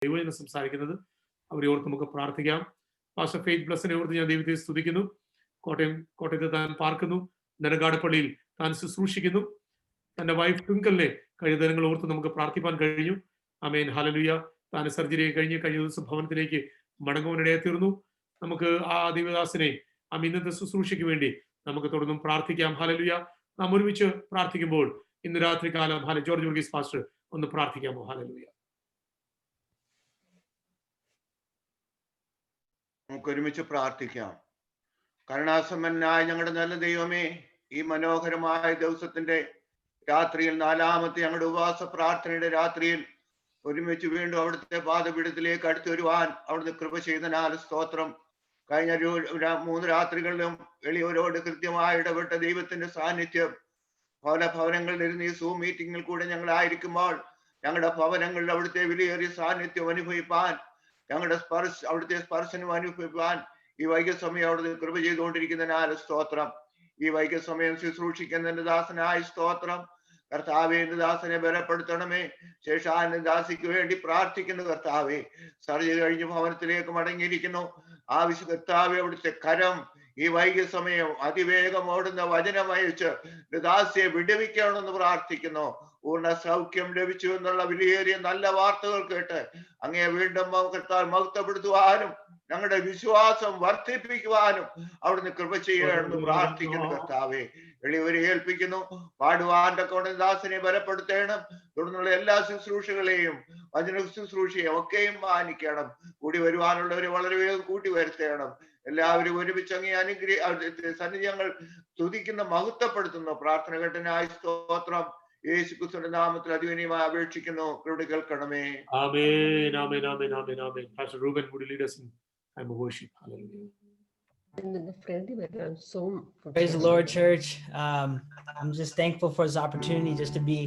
ദൈവജനം സംസാരിക്കുന്നത്. അവരെ ഓർത്ത് നമുക്ക് പ്രാർത്ഥിക്കാം. പാസ്റ്റർ ഫെയ്ത്ത് ബ്ലസ്സിനെ ഓർത്ത് ഞാൻ ദൈവത്തെ സ്തുതിക്കുന്നു. കോട്ടയത്ത് താൻ പാർക്കുന്നു, നെടുങ്കാട് താൻ ശുശ്രൂഷിക്കുന്നു. തന്റെ വൈഫ് ട്വിങ്കലിനെ കഴിഞ്ഞ ദിനങ്ങൾ ഓർത്ത് നമുക്ക് പ്രാർത്ഥിപ്പാൻ കഴിഞ്ഞു. ആമേൻ, ഹല്ലേലൂയ. താൻ സർജറി കഴിഞ്ഞ ദിവസം ഭവനത്തിലേക്ക് മടങ്ങുവാനിടയായി തീർന്നു. നമുക്ക് ആ ദൈവദാസനെ ഇന്നത്തെ ശുശ്രൂഷയ്ക്ക് വേണ്ടി നമുക്ക് തുടർന്നും പ്രാർത്ഥിക്കാം. ഹല്ലേലൂയ. നാം ഒരുമിച്ച് പ്രാർത്ഥിക്കുമ്പോൾ ഇന്ന് രാത്രി കാലം ജോർജ് വർഗീസ് പാസ്റ്റർ ഒന്ന് പ്രാർത്ഥിക്കാമോ? ഹല്ലേലൂയ. നമുക്ക് ഒരുമിച്ച് പ്രാർത്ഥിക്കാം. കരുണാസമ്പന്നനായ ഞങ്ങളുടെ നല്ല ദൈവമേ, ഈ മനോഹരമായ ദിവസത്തിന്റെ രാത്രിയിൽ, നാലാമത്തെ ഞങ്ങളുടെ ഉപവാസ പ്രാർത്ഥനയുടെ രാത്രിയിൽ ഒരുമിച്ച് വീണ്ടും അവിടുത്തെ പാദപീഠത്തിലേക്ക് അടുത്ത് വരുവാൻ അവിടുന്ന് കൃപ ചെയ്തനാൽ സ്തോത്രം. കഴിഞ്ഞ 3 രാത്രികളിലും എളിയവരോട് കൃത്യമായി ഇടപെട്ട ദൈവത്തിന്റെ സാന്നിധ്യം പല ഭവനങ്ങളിൽ ഇരുന്ന് ഈ സൂം മീറ്റിംഗിൽ കൂടെ ഞങ്ങളായിരിക്കുമ്പോൾ ഞങ്ങളുടെ ഭവനങ്ങളിൽ അവിടുത്തെ വിലയേറിയ സാന്നിധ്യം അനുഭവിപ്പാൻ, ഞങ്ങളുടെ അവിടുത്തെ സ്പർശനം അനുഭവിപ്പാൻ ഈ വൈകസമയം അവിടുന്ന് കൃപ ചെയ്തുകൊണ്ടിരിക്കുന്നതിനാൽ സ്തോത്രം. ഈ വൈകസമയം ശുശ്രൂഷിക്കുന്നതിന്റെ ദാസനായ സ്തോത്രം. കർത്താവേ, എന്റെ ദാസനെ ബലപ്പെടുത്തണമേ. ശേഷാന്റെ ദാസിക്ക് വേണ്ടി പ്രാർത്ഥിക്കുന്നു. കർത്താവേ, സർജറി കഴിഞ്ഞ് ഭവനത്തിലേക്ക് മടങ്ങിയിരിക്കുന്നു. ആവശ്യ കർത്താവേ, അവിടുത്തെ കരം ഈ വൈകിയ സമയം അതിവേഗം ഓടുന്ന വചനമയച്ച് ദാസിയെ വിടുവിക്കണമെന്ന് പ്രാർത്ഥിക്കുന്നു. പൂർണ്ണ സൗഖ്യം ലഭിച്ചു എന്നുള്ള വിലയേറിയ നല്ല വാർത്തകൾ കേട്ട് അങ്ങേ വീണ്ടും കർത്താവ് മഹത്വപ്പെടുത്തുവാനും ഞങ്ങളുടെ വിശ്വാസം വർദ്ധിപ്പിക്കുവാനും അവിടുന്ന് കൃപ ചെയ്യണമെന്ന് പ്രാർത്ഥിക്കുന്നു. കർത്താവേ, എളിയവരെ ഏൽപ്പിക്കുന്നു. പാടുവാന്റെ ദാസനെ ബലപ്പെടുത്തണം. തുടർന്നുള്ള എല്ലാ ശുശ്രൂഷകളെയും വചന ശുശ്രൂഷയും ഒക്കെയും മാനിക്കണം. കൂടി വരുവാനുള്ളവരെ വളരെ വേഗം കൂട്ടി വരുത്തണം. എല്ലാവരും ഒരുമിച്ച് അങ്ങേ സന്നിധി ഞങ്ങൾ സ്തുതിക്കുന്ന, മഹത്വപ്പെടുത്തുന്നു. പ്രാർത്ഥന കേട്ടനായി സ്തോത്രം. യേശു ക്രിസ്തുവിന്റെ നാമത്തിൽ അതിവിനയമായി അപേക്ഷിക്കുന്നു. കൃപ കേൾക്കണമേ. ആമേൻ, ആമേൻ, ആമേൻ, ആമേൻ, ആമേൻ. Pastor Ruben would lead us in time of worship. Hallelujah. Praise the Lord, church. I'm just thankful for this opportunity just to be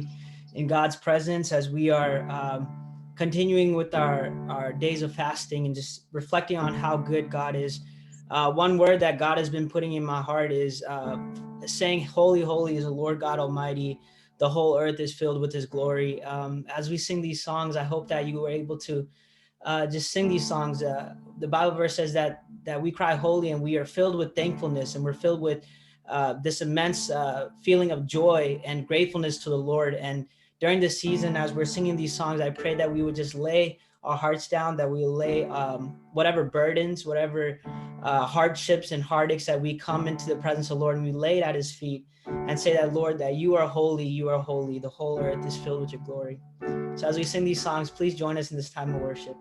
in God's presence as we are continuing with our days of fasting and just reflecting on how good God is. One word that God has been putting in my heart is saying, "Holy, holy is the Lord God Almighty. The whole earth is filled with his glory." As we sing these songs, I hope that you were able to just sing these songs. The Bible verse says that we cry holy and we are filled with thankfulness, and we're filled with this immense feeling of joy and gratefulness to the Lord. And during this season, as we're singing these songs, I pray that we would just lay our hearts down, that we lay whatever burdens, whatever hardships and heartaches that we come into the presence of the Lord, and we lay it at his feet and say that, Lord, that you are holy, you are holy. The whole earth is filled with your glory. So as we sing these songs, please join us in this time of worship.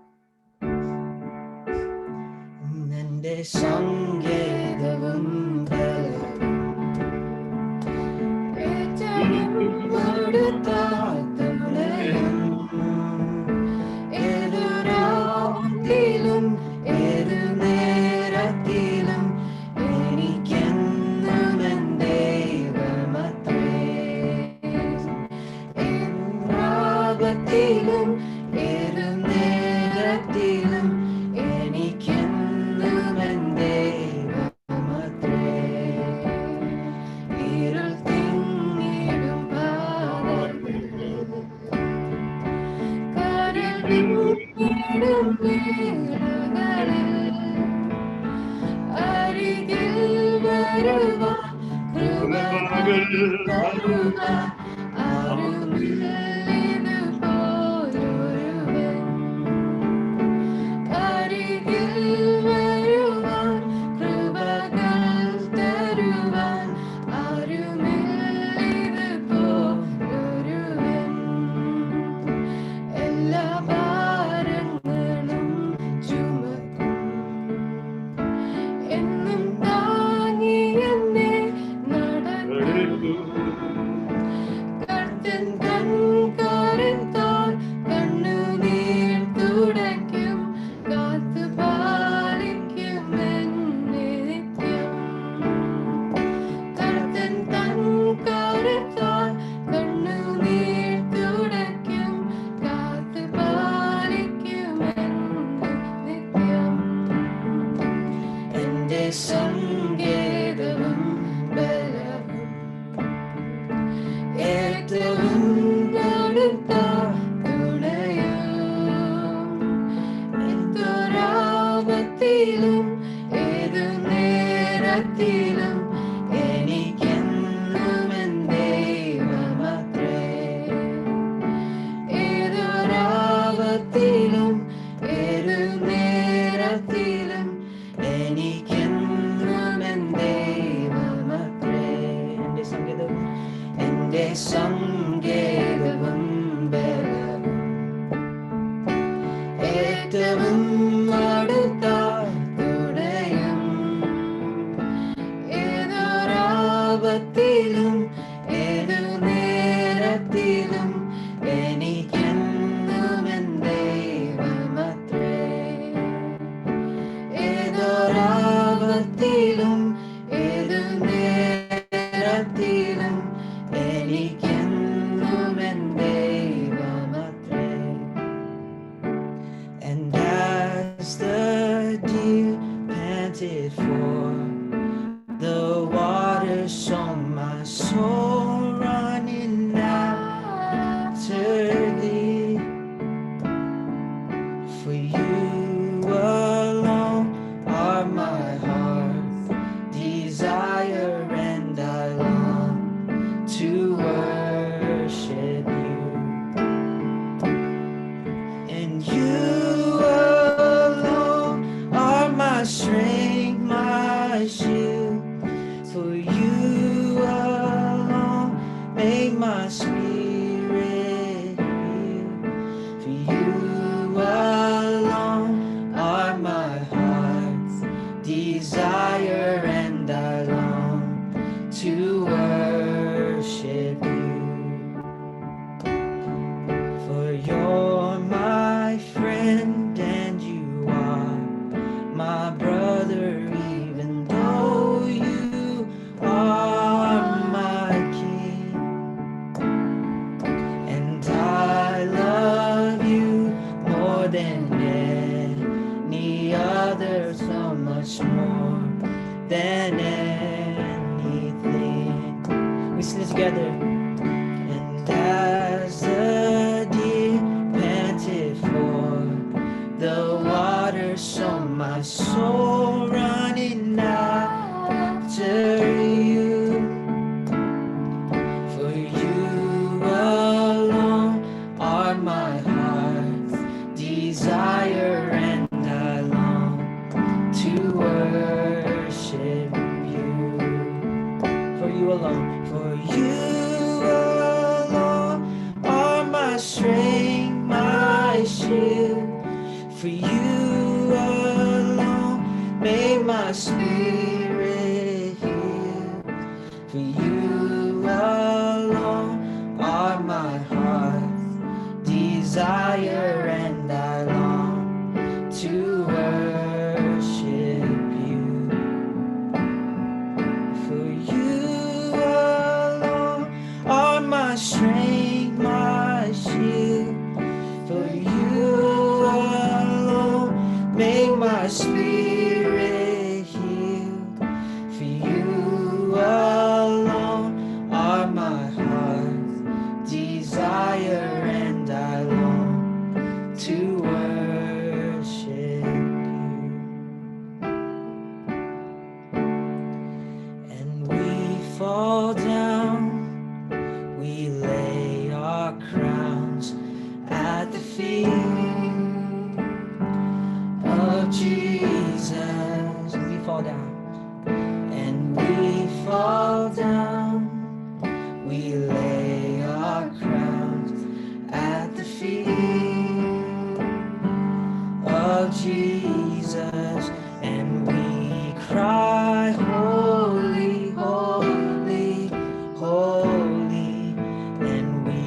Curtain രാത്രിയിലും ഏതു നേരത്തിലും എനിക്കെന്നും N ദൈവമത്രേ. ഏതൊരാപത്തിലും ഏതു നേരത്തിലും എനിക്കെന്നും N ദൈവമത്രേ. എന്റെ സങ്കേതവും ബലവും ഏറ്റവും അടുത്ത തുടയും. ഏതൊരാപത്തിലും ഏതു നേരത്തിലും എനിക്കെന്നും എൻ ദൈവമത്രേ. ഏതൊരാപത്തിലും ഏതു നേരത്തിലും എനിക്കെന്നും N ദൈവമത്രേ. And as the deer panted for the waters, so my soul running after thee. For you alone are my heart's desire, and I long to worship you. And you alone are my strength, my shield. For you alone make my spirit heal. For you alone are my heart's desire, and I long to worship you. For you're my friend and you are my brother, even though you are my king. And I love you more than any other, so much more than anything. We sing it together. And as the deer panted for the water, so my soul running after you. For you alone are my heart's desire, and I long to worship you. For you alone, for you alone are my strength, my shield. For you alone make my spirit heal. For you alone are my heart's desire, and I long to worship you. For you alone are my strength, my shield. For you alone make my spirit heal. For you alone are my heart's desire, and I long to worship you. And we fall down, we lay our crowns at the feet of Jesus. And we fall down, and we fall down, we lay our crowns at the feet of Jesus, and we cry, holy, holy, holy. And we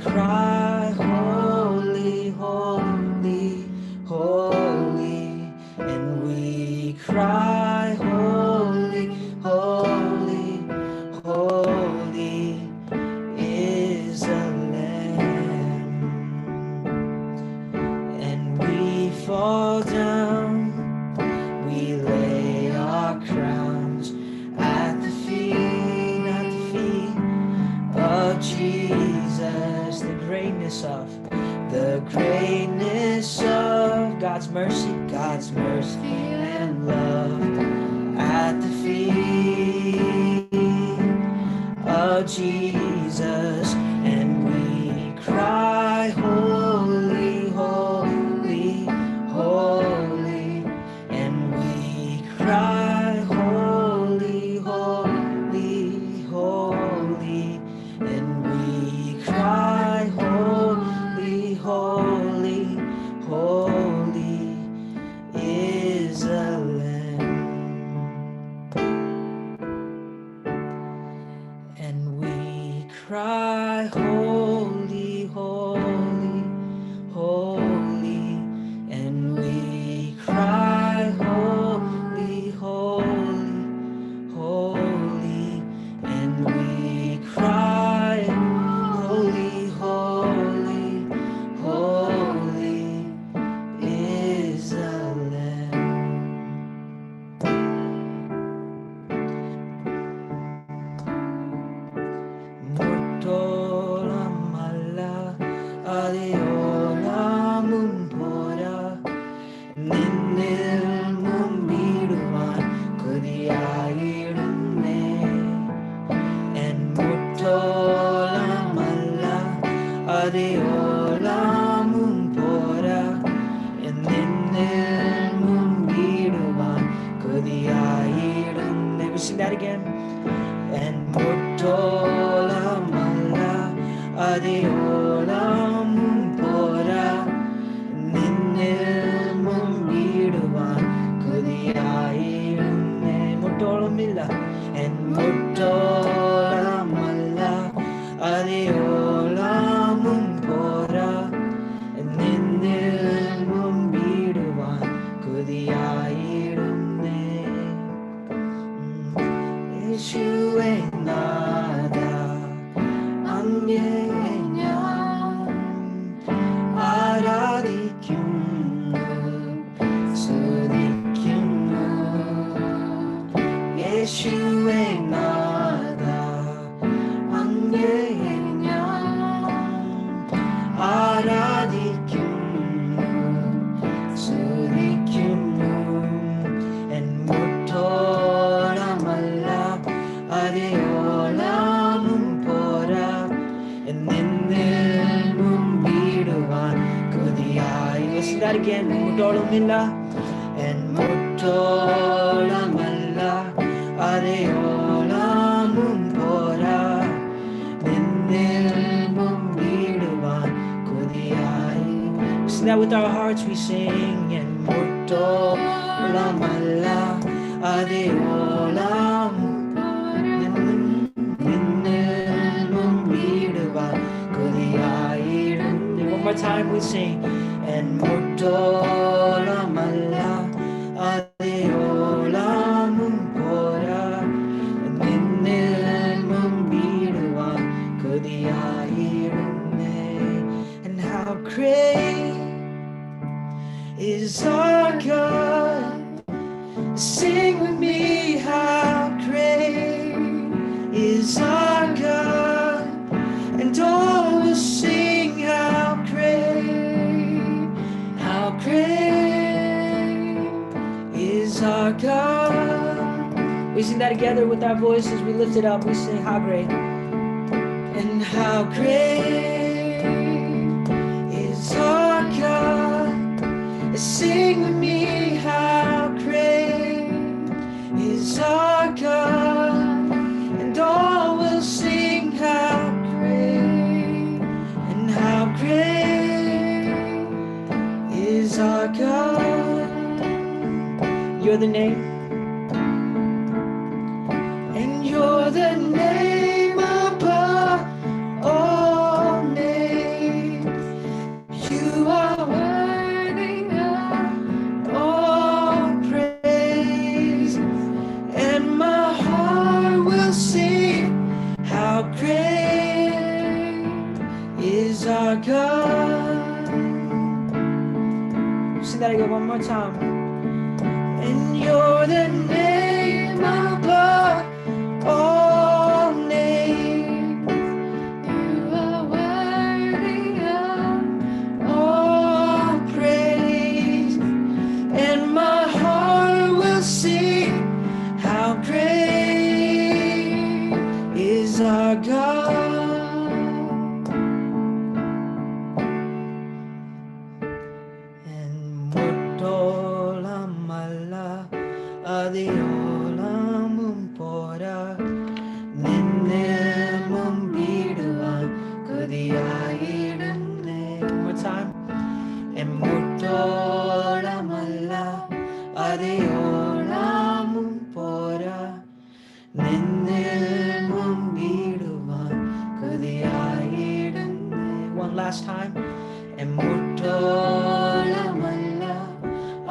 cry, holy, holy, holy. And we cry, holy, holy, holy is the Lamb. And we fall down, we lay our crowns at the feet of Jesus. The greatness of God's mercy and love at the feet of Jesus, and we cry, holy, holy, holy, and we cry, holy, holy, holy, and we cry, holy, holy, holy is the Lamb. And we cry, holy, holy, holy, and we cry, holy, holy, holy, and we cry, holy, holy, holy is the Lamb. Mutolamalla adiolamum pora നിന്നിൽ മുമ്പിടുവാൻ കൊതിയായിടുന്നേ N മുട്ടോളമല്ല അതിയോളമും പോരാ നിന്നിൽ മുമ്പിടുവാൻ കൊതിയായിടുന്നേ. We sing that again. എൻ മുട്ടോളമല്ല അതിയോളമും പോരാ നിന്നിൽ മുമ്പിടുവാൻ കൊതിയായിടുന്നേ. മുട്ടോളമില്ല എൻ മുട്ടോളമല്ല അതിയോളമും പോരാ നിന്നിൽ മുമ്പിടുവാൻ കൊതിയായിടുന്നേ. യേശുവേ നാഥ അങ്ങയെ ഞാൻ ആരാധിക്കുന്നു സ്തുതിക്കുന്നു. യേശുവേ നാഥ അങ്ങയെ ഞാൻ ആരാധിക്കുന്നു സ്തുതിക്കുന്നു. എൻ മുട്ടോളമല്ല അതിയോളമും പോരാ നിന്നിൽ മുമ്പിടുവാൻ കൊതിയായി. Listen to that again. മുട്ടോളമില്ല എൻ മുട്ടോളമല്ല അതിയോളമും പോരാ നിന്നിൽ മുമ്പിടുവാൻ കൊതിയായി. Sing that with our hearts. We sing എൻ മുട്ടോളമല്ല അതിയോളമും one more time we sing and mutolamalla adiyolamum pora ninnil mumbiduvan kodiyayirunne. And how great is our God, sing with me, how great is our God, and all will sing how great is our God. We sing that together with our voices. We lift it up. We sing how great. And how great is our God. Sing with me how great is our God. And all will sing how great. And how great is our God. You're the name. And you're the name above all names. You are worthy of all praise. And my heart will sing how great is our God. Sing that again one more time. And you're the name above all names. You are worthy of all praise. അതിയോളമും പോരാ നിന്നിൽ മുമ്പിടുവാൻ കൊതിയായിടുന്നേ. One more time. എമ്മൂട്ടോളമല്ല അതിയോളമും പോരാ നിന്നിൽ മുമ്പിടുവാൻ കൊതിയായിടുന്നേ. One last time. എമ്മൂട്ടോളമല്ല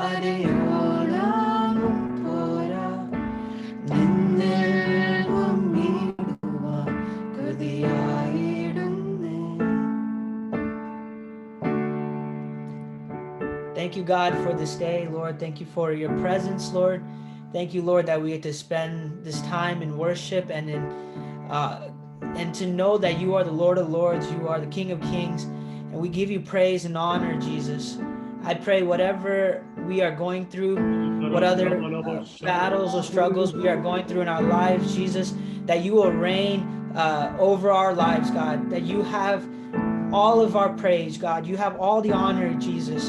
അതിയോളമും പോരാ നിന്നിൽ മുമ്പിടുവാൻ കൊതിയായിടുന്നേ. Thank you, God, for this day, Lord. Thank you for your presence, Lord. Thank you, Lord, that we get to spend this time in worship and to know that you are the Lord of Lords, you are the King of Kings, and we give you praise and honor, Jesus. I pray whatever we are going through, what other battles or struggles we are going through in our lives, Jesus, that you will reign over our lives, God, that you have all of our praise, God. You have all the honor, Jesus,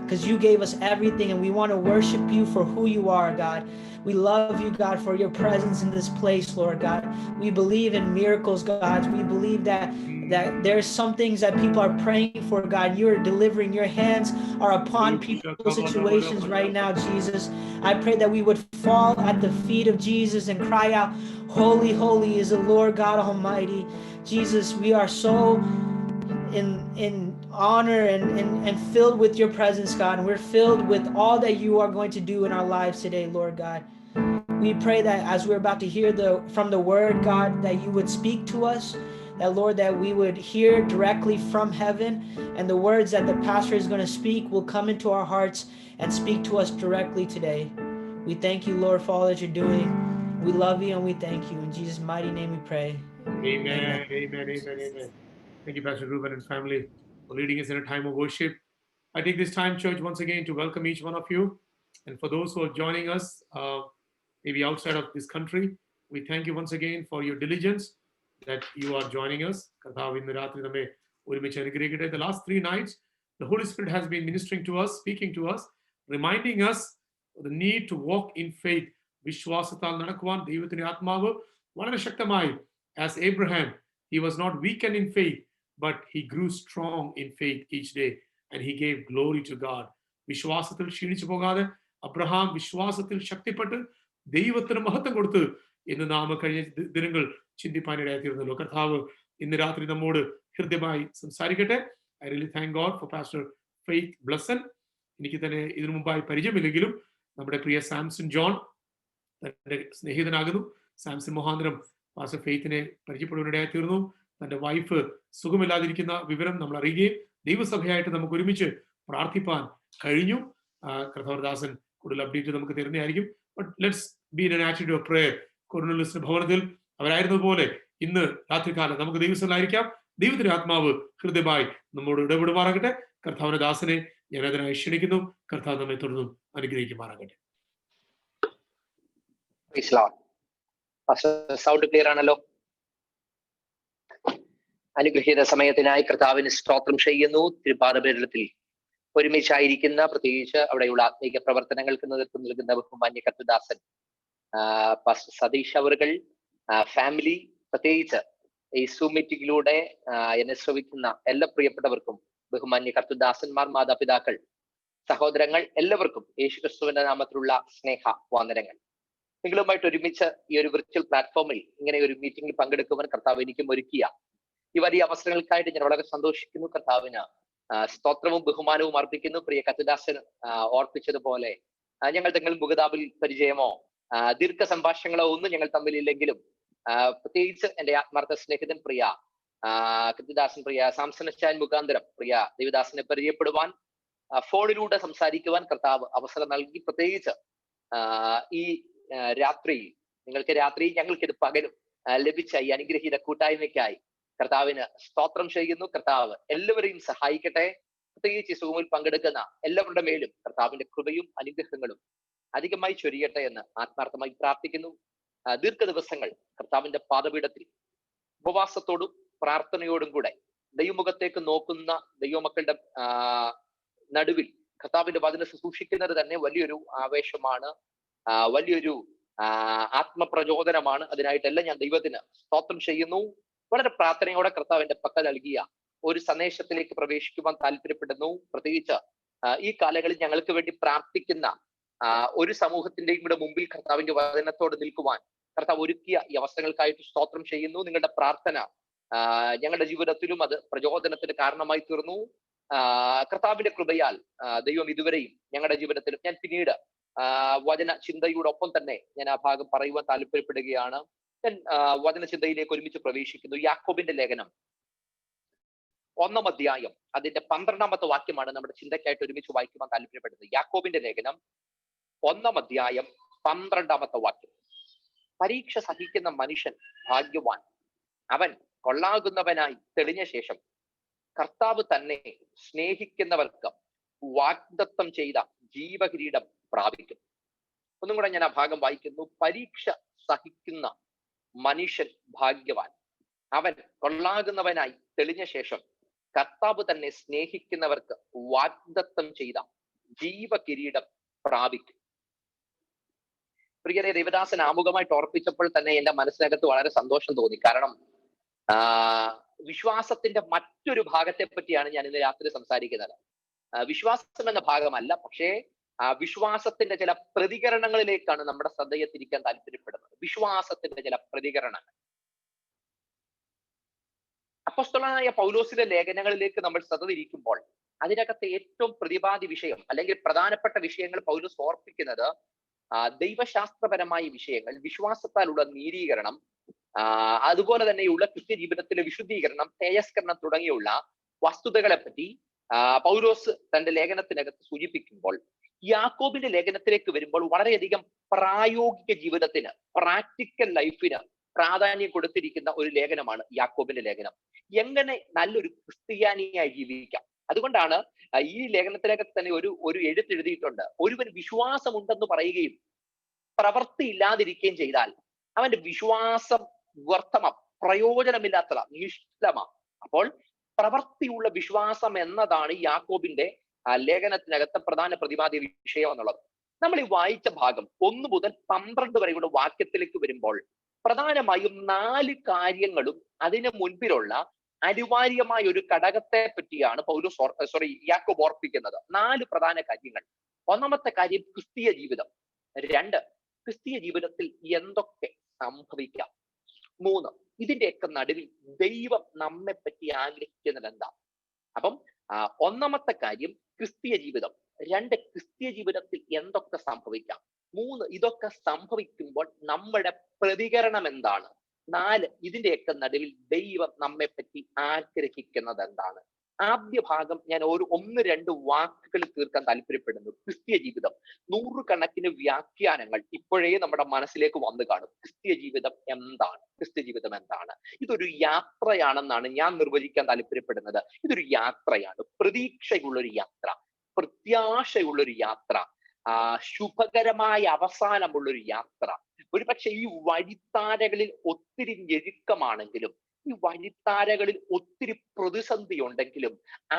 because you gave us everything, and we want to worship you for who you are, God. We love you, God, for your presence in this place, Lord God. We believe in miracles, God. We believe that there's some things that people are praying for, God. You're delivering. Your hands are upon people's situations right now, Jesus. I pray that we would fall at the feet of Jesus and cry out, holy, holy is the Lord God Almighty. Jesus, we are so in honor and filled with your presence, God. And we're filled with all that you are going to do in our lives today, Lord God. We pray that as we're about to hear from the word, God, that you would speak to us, that, Lord, that we would hear directly from heaven, and the words that the pastor is going to speak will come into our hearts and speak to us directly today. We thank you, Lord, for all that you're doing. We love you and we thank you. In Jesus' mighty name we pray. Amen. Thank you, Pastor Ruben and family, for leading us in a time of worship. I take this time, church, once again to welcome each one of you. And for those who are joining us, maybe outside of this country, we thank you once again for your diligence that you are joining us. The last 3 nights, the Holy Spirit has been ministering to us, speaking to us, reminding us of the need to walk in faith. Vishwasatal nadakkuvan ദൈവത്തിന്റെ ആത്മാവ് വളരെ ശക്തമായി, as Abraham, he was not weakened in faith, but he grew strong in faith each day, and he gave glory to God. വിശ്വാസത്തിൽ ക്ഷീണിച്ചു പോകാതെ Abraham വിശ്വാസത്തിൽ ശക്തിപ്പെട്ട് ദൈവത്തിന് മഹത്വം കൊടുത്ത് എന്ന് നാം കഴിഞ്ഞ ദിനങ്ങൾ ചിന്തിപ്പാനിടയായി തീർന്നല്ലോ. കർത്താവ് ഇന്ന് രാത്രി നമ്മോട് ഹൃദ്യമായി സംസാരിക്കട്ടെ. I really thank God for pastor faith Blesson. എനിക്ക് തന്നെ ഇതിനു മുമ്പായി പരിചയമില്ലെങ്കിലും നമ്മുടെ പ്രിയ സാംസൺ ജോൺ തന്റെ സ്നേഹിതനാകുന്നു. സാംസൺ മുഖാന്തരം പാസ്റ്റർ ഫെയ്ത്തിനെ പരിചയപ്പെടുവാനിടയായി തീർന്നു. തന്റെ വൈഫ് സുഖമില്ലാതിരിക്കുന്ന വിവരം നമ്മൾ അറിയുകയും ദൈവസഭയായിട്ട് നമുക്ക് ഒരുമിച്ച് പ്രാർത്ഥിപ്പാൻ കഴിഞ്ഞു. കർത്താവദാസൻ കൂടുതൽ അപ്ഡേറ്റ് നമുക്ക് തരുന്നതായിരിക്കും. But let's be in an attitude of prayer. കൊർണേലിയസിന്റെ ഭവനത്തിൽ അവരായിരുന്നതുപോലെ ഇന്ന് രാത്രികാലം നമുക്ക് ദൈവസ്ഥലായിരിക്കാം. ദൈവത്തിന്റെ ആത്മാവ് ഹൃദയമായി നമ്മോട് ഇടപെടുമാറാകട്ടെ. കർത്താവിന്റെ ദാസനെ ഞാൻ അതിനായി ക്ഷണിക്കുന്നു. കർത്താവ് നമ്മെ തുടർന്നും അനുഗ്രഹിക്കുമാറാകട്ടെ. സൗണ്ട് ക്ലിയർ ആണല്ലോ. അനുഗ്രഹീത സമയത്തിനായി കർത്താവിന് സ്തോത്രം ചെയ്യുന്നു. തിരുപാദപീഠത്തിൽ ഒരുമിച്ചായിരിക്കുന്ന, പ്രത്യേകിച്ച് അവിടെയുള്ള ആത്മീക പ്രവർത്തനങ്ങൾക്ക് നേതൃത്വം നൽകുന്ന ബഹുമാന്യ കർത്തദാസൻ പാസ്റ്റർ സതീഷ് അവറുകൾ, ഫാമിലി, പ്രത്യേകിച്ച് ഈ സൂം മീറ്റിംഗിലൂടെ എന്നെ ശ്രവിക്കുന്ന എല്ലാ പ്രിയപ്പെട്ടവർക്കും, ബഹുമാന്യ കർത്തദാസന്മാർ, മാതാപിതാക്കൾ, സഹോദരങ്ങൾ, എല്ലാവർക്കും യേശുക്രിസ്തുവിന്റെ നാമത്തിലുള്ള സ്നേഹ വന്ദനങ്ങൾ. നിങ്ങളുമായിട്ട് ഒരുമിച്ച് ഈ ഒരു വിർച്വൽ പ്ലാറ്റ്ഫോമിൽ ഇങ്ങനെ ഒരു മീറ്റിംഗിൽ പങ്കെടുക്കുവാൻ കർത്താവ് എനിക്കും ഒരുക്കിയ ഈ വലിയ അവസരങ്ങൾക്കായിട്ട് ഞാൻ വളരെ സന്തോഷിക്കുന്നു. കർത്താവിന് സ്തോത്രവും ബഹുമാനവും അർപ്പിക്കുന്നു. പ്രിയ കർത്തദാസൻ ഓർപ്പിച്ചതുപോലെ ഞങ്ങൾ തങ്ങൾ മുഖതാബിൽ പരിചയമോ ദീർഘ സംഭാഷണങ്ങളോ ഒന്നും ഞങ്ങൾ തമ്മിലില്ലെങ്കിലും, പ്രത്യേകിച്ച് എന്റെ ആത്മാർത്ഥ സ്നേഹിതൻ പ്രിയ കർത്തദാസൻ, പ്രിയ സാംസൺ അച്ചാൻ മുഖാന്തരം പ്രിയ ദേവദാസനെ പരിചയപ്പെടുവാൻ, ഫോണിലൂടെ സംസാരിക്കുവാൻ കർത്താവ് അവസരം നൽകി. പ്രത്യേകിച്ച് ഈ രാത്രിയിൽ, നിങ്ങൾക്ക് രാത്രി, ഞങ്ങൾക്കിത് പകലും ലഭിച്ച ഈ അനുഗ്രഹീത കൂട്ടായ്മയ്ക്കായി കർത്താവിന് സ്തോത്രം ചെയ്യുന്നു. കർത്താവ് എല്ലാവരെയും സഹായിക്കട്ടെ. പ്രത്യേകിച്ച് ഈ സൂമിൽ പങ്കെടുക്കുന്ന എല്ലാവരുടെ മേലും കർത്താവിന്റെ കൃപയും അനുഗ്രഹങ്ങളും അധികമായി ചൊരിയട്ടെ എന്ന് ആത്മാർത്ഥമായി പ്രാർത്ഥിക്കുന്നു. ദീർഘ ദിവസങ്ങൾ കർത്താവിന്റെ പാദപീഠത്തിൽ ഉപവാസത്തോടും പ്രാർത്ഥനയോടും കൂടെ ദൈവമുഖത്തേക്ക് നോക്കുന്ന ദൈവമക്കളുടെ നടുവിൽ കർത്താവിന്റെ വചനം ശുശ്രൂഷിക്കുന്നത് തന്നെ വലിയൊരു ആവേശമാണ്, വലിയൊരു ആത്മപ്രചോദനമാണ്. അതിനായിട്ടെല്ലാം ഞാൻ ദൈവത്തിന് സ്തോത്രം ചെയ്യുന്നു. വളരെ പ്രാർത്ഥനയോടെ കർത്താവിന്റെ പക്കൽ നൽകിയ ഒരു സന്ദേശത്തിലേക്ക് പ്രവേശിക്കുവാൻ താല്പര്യപ്പെടുന്നു. പ്രത്യേകിച്ച് ഈ കാലങ്ങളിൽ ഞങ്ങൾക്ക് വേണ്ടി പ്രാർത്ഥിക്കുന്ന ഒരു സമൂഹത്തിന്റെയും കൂടെ മുമ്പിൽ കർത്താവിന്റെ വചനത്തോട് നിൽക്കുവാൻ കർത്താവ് ഒരുക്കിയ ഈ അവസരങ്ങൾക്കായിട്ട് സ്തോത്രം ചെയ്യുന്നു. നിങ്ങളുടെ പ്രാർത്ഥന ഞങ്ങളുടെ ജീവിതത്തിലും അത് പ്രചോദനത്തിന് കാരണമായി തീർന്നു. കർത്താവിന്റെ കൃപയാൽ ദൈവം ഇതുവരെയും ഞങ്ങളുടെ ജീവിതത്തിലും, ഞാൻ പിന്നീട് വചന ചിന്തയോടൊപ്പം തന്നെ ഞാൻ ആ ഭാഗം പറയുവാൻ താല്പര്യപ്പെടുകയാണ്. ഞാൻ വചന ചിന്തയിലേക്ക് ഒരുമിച്ച് പ്രവേശിക്കുന്നു. യാക്കോബിന്റെ ലേഖനം 1-ാം അധ്യായം അതിന്റെ 12-ാമത്തെ വാക്യമാണ് നമ്മുടെ ചിന്തയ്ക്കായിട്ട് ഒരുമിച്ച് വായിക്കുവാൻ താല്പര്യപ്പെടുന്നത്. യാക്കോബിന്റെ ലേഖനം 1-ാം അധ്യായം 12-ാമത്തെ വാക്യം. പരീക്ഷ സഹിക്കുന്ന മനുഷ്യൻ ഭാഗ്യവാൻ, അവൻ കൊള്ളാകുന്നവനായി തെളിഞ്ഞ ശേഷം കർത്താവ് തന്നെ സ്നേഹിക്കുന്നവർക്ക് വാഗ്ദത്തം ചെയ്ത ജീവകിരീടം പ്രാപിക്കും. ഒന്നും കൂടെ ഞാൻ ആ ഭാഗം വായിക്കുന്നു. പരീക്ഷ സഹിക്കുന്ന മനുഷ്യൻ ഭാഗ്യവാൻ, അവൻ കൊള്ളാകുന്നവനായി തെളിഞ്ഞ ശേഷം കർത്താവ് തന്നെ സ്നേഹിക്കുന്നവർക്ക് വാഗ്ദത്തം ചെയ്ത ജീവകിരീടം പ്രാപിക്കും. പ്രിയരെ, ദേവദാസൻ ആമുഖമായിട്ട് ഓർപ്പിച്ചപ്പോൾ തന്നെ എന്റെ മനസ്സിനകത്ത് വളരെ സന്തോഷം തോന്നി. കാരണം വിശ്വാസത്തിന്റെ മറ്റൊരു ഭാഗത്തെ പറ്റിയാണ് ഞാൻ ഇന്ന് രാത്രി സംസാരിക്കുന്നത്. വിശ്വാസം എന്ന ഭാഗമല്ല, പക്ഷേ വിശ്വാസത്തിന്റെ ചില പ്രതികരണങ്ങളിലേക്കാണ് നമ്മുടെ ശ്രദ്ധയെ തിരിക്കാൻ താല്പര്യപ്പെടുന്നത്. വിശ്വാസത്തിന്റെ ചില പ്രതികരണങ്ങൾ. അപ്പോസ്തലനായ പൗലോസിന്റെ ലേഖനങ്ങളിലേക്ക് നമ്മൾ ശ്രദ്ധ തിരിക്കുമ്പോൾ അതിനകത്തെ ഏറ്റവും പ്രതിപാദ്യ വിഷയം അല്ലെങ്കിൽ പ്രധാനപ്പെട്ട വിഷയങ്ങൾ പൗലോസ് ഓർപ്പിക്കുന്നത് ദൈവശാസ്ത്രപരമായ വിഷയങ്ങൾ, വിശ്വാസത്താലുള്ള നീതീകരണം, അതുപോലെ തന്നെയുള്ള ക്രിസ്ത്യ ജീവിതത്തിലെ വിശുദ്ധീകരണം, തേജസ്കരണം തുടങ്ങിയുള്ള വസ്തുതകളെ പറ്റി പൗലോസ് തന്റെ ലേഖനത്തിനകത്ത് സൂചിപ്പിക്കുമ്പോൾ, യാക്കോബിന്റെ ലേഖനത്തിലേക്ക് വരുമ്പോൾ വളരെയധികം പ്രായോഗിക ജീവിതത്തിന്, പ്രാക്ടിക്കൽ ലൈഫിന് പ്രാധാന്യം കൊടുത്തിരിക്കുന്ന ഒരു ലേഖനമാണ് യാക്കോബിന്റെ ലേഖനം. എങ്ങനെ നല്ലൊരു ക്രിസ്ത്യാനിയായി ജീവിക്കാം. അതുകൊണ്ടാണ് ഈ ലേഖനത്തിലേക്ക് തന്നെ ഒരു എഴുത്തെഴുതിയിട്ടുണ്ട്. ഒരുവൻ വിശ്വാസമുണ്ടെന്ന് പറയുകയും പ്രവൃത്തി ഇല്ലാതിരിക്കുകയും ചെയ്താൽ അവന്റെ വിശ്വാസം വ്യർത്ഥമാ, പ്രയോജനമില്ലാത്തതാ, നിഷ്ഫലമാ. അപ്പോൾ പ്രവൃത്തിയുള്ള വിശ്വാസം എന്നതാണ് യാക്കോബിന്റെ ലേഖനത്തിനകത്ത് പ്രധാന പ്രതിപാദ്യ വിഷയം എന്നുള്ളത്. നമ്മൾ ഈ വായിച്ച ഭാഗം 1 മുതൽ 12 വരെയുള്ള വാക്യത്തിലേക്ക് വരുമ്പോൾ പ്രധാനമായും 4 കാര്യങ്ങളും അതിന് മുൻപിലുള്ള അനിവാര്യമായ ഒരു ഘടകത്തെ പറ്റിയാണ് യാക്കോബ് ഓർപ്പിക്കുന്നത്. 4 പ്രധാന കാര്യങ്ങൾ. ഒന്നാമത്തെ കാര്യം ക്രിസ്തീയ ജീവിതം. 2, ക്രിസ്തീയ ജീവിതത്തിൽ എന്തൊക്കെ സംഭവിക്കാം. 3, ഇതിന്റെയൊക്കെ നടുവിൽ ദൈവം നമ്മെ പറ്റി ആഗ്രഹിക്കുന്നത് എന്താ. അപ്പം ഒന്നാമത്തെ കാര്യം ക്രിസ്തീയ ജീവിതം. 2, ക്രിസ്തീയ ജീവിതത്തിൽ എന്തൊക്കെ സംഭവിക്കാം. 3, ഇതൊക്കെ സംഭവിക്കുമ്പോൾ നമ്മുടെ പ്രതികരണം എന്താണ്. 4, ഇതിന്റെയൊക്കെ നടുവിൽ ദൈവം നമ്മെ പറ്റി ആഗ്രഹിക്കുന്നത് എന്താണ്. ആദ്യ ഭാഗം ഞാൻ 1-2 വാക്കുകളിൽ തീർക്കാൻ താല്പര്യപ്പെടുന്നു. ക്രിസ്തീയ ജീവിതം. 100 കണക്കിന് വ്യാഖ്യാനങ്ങൾ ഇപ്പോഴേ നമ്മുടെ മനസ്സിലേക്ക് വന്നു കാണും. ക്രിസ്തീയ ജീവിതം എന്താണ്? ക്രിസ്തീയ ജീവിതം എന്താണ്? ഇതൊരു യാത്രയാണെന്നാണ് ഞാൻ നിർവചിക്കാൻ താല്പര്യപ്പെടുന്നത്. ഇതൊരു യാത്രയാണ്, പ്രതീക്ഷയുള്ളൊരു യാത്ര, പ്രത്യാശയുള്ളൊരു യാത്ര, ശുഭകരമായ അവസാനമുള്ളൊരു യാത്ര. ഒരുപക്ഷെ ഈ വഴിത്താരകളിൽ ഒത്തിരി ഞെരുക്കമാണെങ്കിലും, ഈ വഴിത്താരകളിൽ ഒത്തിരി പ്രതിസന്ധി ഉണ്ടെങ്കിലും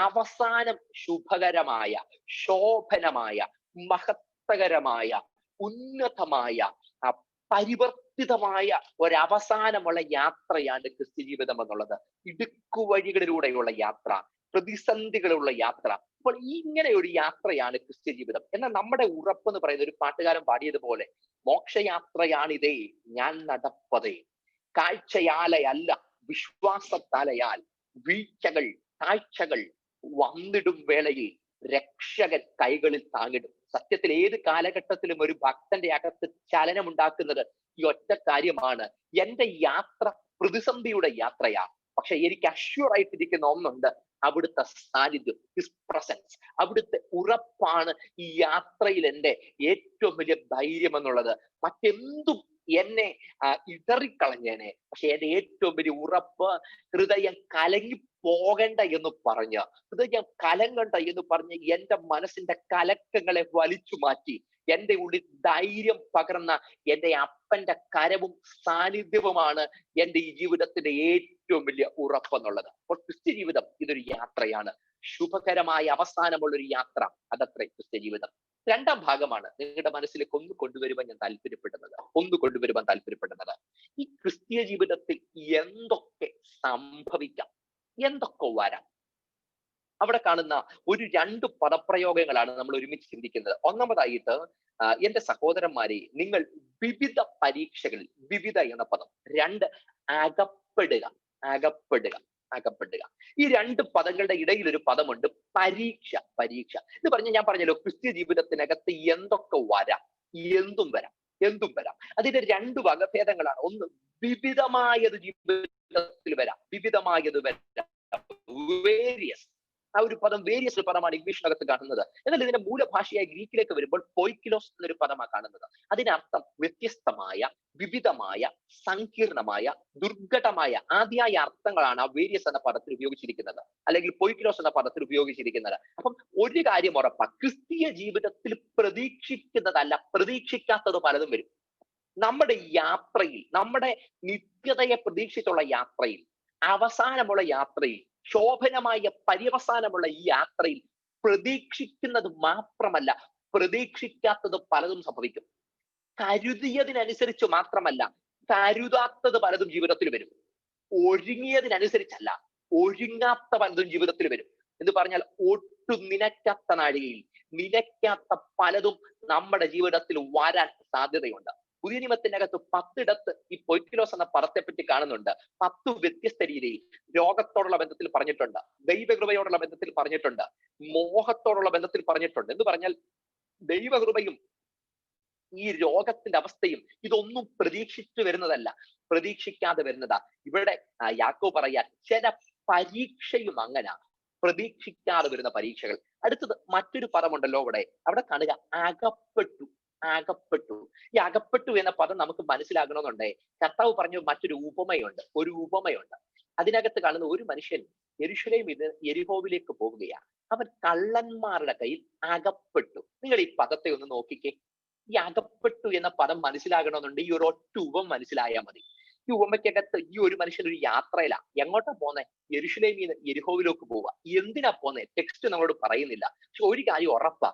അവസാനം ശുഭകരമായ, ശോഭനമായ, മഹത്തകരമായ, ഉന്നതമായ, പരിവർത്തിതമായ ഒരവസാനമുള്ള യാത്രയാണ് ക്രിസ്ത്യ ജീവിതം എന്നുള്ളത്. ഇടുക്കുവഴികളിലൂടെയുള്ള യാത്ര, പ്രതിസന്ധികളുള്ള യാത്ര. അപ്പോൾ ഇങ്ങനെ ഒരു യാത്രയാണ് ക്രിസ്ത്യ ജീവിതം. എന്നാൽ നമ്മുടെ ഉറപ്പ് എന്ന് പറയുന്ന ഒരു പാട്ടുകാരൻ പാടിയതുപോലെ, മോക്ഷയാത്രയാണിതേ ഞാൻ നടപ്പതേ, കാഴ്ചയാലയല്ല വിശ്വാസത്താലയാൽ, വീഴ്ചകൾ താഴ്ചകൾ വന്നിടും വേളയിൽ രക്ഷകൻ കൈകളിൽ താങ്ങിടും. സത്യത്തിൽ ഏത് കാലഘട്ടത്തിലും ഒരു ഭക്തന്റെ അകത്ത് ചലനമുണ്ടാക്കുന്നത് ഈ ഒറ്റ കാര്യമാണ്. എന്റെ യാത്ര പ്രതിസന്ധിയുടെ യാത്രയാ, പക്ഷെ എനിക്ക് അഷ്യൂർ ആയിട്ടിരിക്കുന്ന ഒന്നുണ്ട്, അവിടുത്തെ സാന്നിധ്യം, ഹിസ് പ്രസൻസ്, അവിടുത്തെ ഉറപ്പാണ് ഈ യാത്രയിൽ എൻ്റെ ഏറ്റവും വലിയ ധൈര്യം എന്നുള്ളത്. മറ്റെന്തും എന്നെ ഇടറിക്കളഞ്ഞേനെ, പക്ഷെ എന്റെ ഏറ്റവും വലിയ ഉറപ്പ് ഹൃദയം കലങ്ങി പോകണ്ട എന്ന് പറഞ്ഞ്, ഹൃദയം കലങ്ങണ്ട എന്ന് പറഞ്ഞ് എന്റെ മനസ്സിന്റെ കലക്കങ്ങളെ വലിച്ചു മാറ്റി എന്റെ ഉള്ളിൽ ധൈര്യം പകർന്ന എന്റെ അപ്പന്റെ കരവും സാന്നിധ്യവുമാണ് എന്റെ ഈ ജീവിതത്തിന്റെ ഏറ്റവും വലിയ ഉറപ്പെന്നുള്ളത്. അപ്പോൾ ക്രിസ്ത്യ ജീവിതം ഇതൊരു യാത്രയാണ്, ശുഭകരമായ അവസാനമുള്ളൊരു യാത്ര. അതത്രേ ക്രിസ്ത്യ ജീവിതം. രണ്ടാം ഭാഗമാണ് നിങ്ങളുടെ മനസ്സിലേക്ക് ഒന്ന് കൊണ്ടുവരുവാൻ ഞാൻ താല്പര്യപ്പെടുന്നത്. ഈ ക്രിസ്തീയ ജീവിതത്തിൽ എന്തൊക്കെ സംഭവിക്കാം, എന്തൊക്കെ വരാം? അവിടെ കാണുന്ന ഒരു 2 പദപ്രയോഗങ്ങളാണ് നമ്മൾ ഒരുമിച്ച് ചിന്തിക്കുന്നത്. ഒന്നാമതായിട്ട്, എന്റെ സഹോദരന്മാരെ, നിങ്ങൾ വിവിധ പരീക്ഷകളിൽ, വിവിധ എന്ന പദം. 2, അകപ്പെടുക. ഈ 2 പദങ്ങളുടെ ഇടയിൽ ഒരു പദമുണ്ട്, പരീക്ഷ. എന്ന് പറഞ്ഞാൽ, ഞാൻ പറഞ്ഞല്ലോ, ക്രിസ്ത്യ ജീവിതത്തിനകത്ത് എന്തൊക്കെ വരാം, എന്തും വരാം. അതിന്റെ 2 വകഭേദങ്ങളാണ്. ഒന്ന്, വിവിധമായത് ജീവിതത്തിൽ വരാം. വേരിയസ്. ആ ഒരു പദം വേരിയസ് ഒരു പദമാണ് ഇംഗ്ലീഷിനകത്ത് കാണുന്നത്. എന്നാൽ ഇതിന്റെ മൂലഭാഷയായ ഗ്രീക്കിലേക്ക് വരുമ്പോൾ പോയ്ക്കിലോസ് എന്നൊരു പദമാണ് കാണുന്നത്. അതിനർത്ഥം വ്യത്യസ്തമായ, വിവിധമായ, സങ്കീർണമായ, ദുർഘടമായ, ആദ്യായ അർത്ഥങ്ങളാണ് ആ വേരിയസ് എന്ന പദത്തിൽ ഉപയോഗിച്ചിരിക്കുന്നത്, അല്ലെങ്കിൽ പോയ്ക്കിലോസ് എന്ന പദത്തിൽ ഉപയോഗിച്ചിരിക്കുന്നത്. അപ്പം ഒരു കാര്യം ഉറപ്പാ, ക്രിസ്തീയ ജീവിതത്തിൽ പ്രതീക്ഷിക്കുന്നതല്ല, പ്രതീക്ഷിക്കാത്തത് പലതും വരും. നമ്മുടെ യാത്രയിൽ, നമ്മുടെ നിത്യതയെ പ്രതീക്ഷിച്ചുള്ള യാത്രയിൽ, അവസാനമുള്ള യാത്രയിൽ, ശോഭനമായ പര്യവസാനമുള്ള ഈ യാത്രയിൽ പ്രതീക്ഷിക്കുന്നത് മാത്രമല്ല, പ്രതീക്ഷിക്കാത്തത് പലതും സംഭവിക്കും. കരുതിയതിനനുസരിച്ച് മാത്രമല്ല, കരുതാത്തത് പലതും ജീവിതത്തിൽ വരും. ഒരുങ്ങിയതിനനുസരിച്ചല്ല, ഒരുങ്ങാത്ത പലതും ജീവിതത്തിൽ വരും. എന്ന് പറഞ്ഞാൽ, ഒട്ടും നിനക്കാത്ത നാഴികയിൽ നിനക്കാത്ത പലതും നമ്മുടെ ജീവിതത്തിൽ വരാൻ സാധ്യതയുണ്ട്. പുതിയ നിയമത്തിനകത്ത് 10 ഇടത്ത് ഈ പൊയ്ക്കിലോസ് എന്ന പദത്തെ പറ്റി കാണുന്നുണ്ട്. 10 വ്യത്യസ്ത രീതിയിൽ രോഗത്തോടുള്ള ബന്ധത്തിൽ പറഞ്ഞിട്ടുണ്ട്, ദൈവകൃപയോടുള്ള ബന്ധത്തിൽ പറഞ്ഞിട്ടുണ്ട്, മോഹത്തോടുള്ള ബന്ധത്തിൽ പറഞ്ഞിട്ടുണ്ട്. എന്ന് പറഞ്ഞാൽ, ദൈവകൃപയും ഈ രോഗത്തിന്റെ അവസ്ഥയും ഇതൊന്നും പ്രതീക്ഷിച്ചു വരുന്നതല്ല, പ്രതീക്ഷിക്കാതെ വരുന്നതാ. ഇവിടെ യാക്കോബ് പറയാൻ, ചില പരീക്ഷയും അങ്ങനെ പ്രതീക്ഷിക്കാതെ വരുന്ന പരീക്ഷകൾ. അടുത്തത് മറ്റൊരു പദമുണ്ടല്ലോ അവിടെ കാണുക, അകപ്പെട്ടു. ഈ അകപ്പെട്ടു എന്ന പദം നമുക്ക് മനസ്സിലാകണമെന്നുണ്ടേ, കർത്താവ് പറഞ്ഞു മറ്റൊരു ഉപമയുണ്ട്. അതിനകത്ത് കാണുന്ന ഒരു മനുഷ്യൻ യെരൂശലേമിൽ നിന്ന് യെരിഹോവിലേക്ക് പോവുകയാണ്. അവൻ കള്ളന്മാരുടെ കയ്യിൽ അകപ്പെട്ടു. നിങ്ങൾ ഈ പദത്തെ ഒന്ന് നോക്കിക്കേ. ഈ അകപ്പെട്ടു എന്ന പദം മനസ്സിലാകണമെന്നുണ്ട്, ഈ ഒരു ഒറ്റ ഉപമ മനസ്സിലായാൽ മതി. ഈ ഉപമയ്ക്കകത്ത് ഈ ഒരു മനുഷ്യൻ ഒരു യാത്രയിലാ. എങ്ങോട്ടാ പോന്നെ? യെരൂശലേമിൽ നിന്ന് യെരിഹോവിലേക്ക് പോവുക. എന്തിനാ പോന്നെ? ടെക്സ്റ്റ് നമ്മളോട് പറയുന്നില്ല. പക്ഷെ ഒരു കാര്യം ഉറപ്പാ,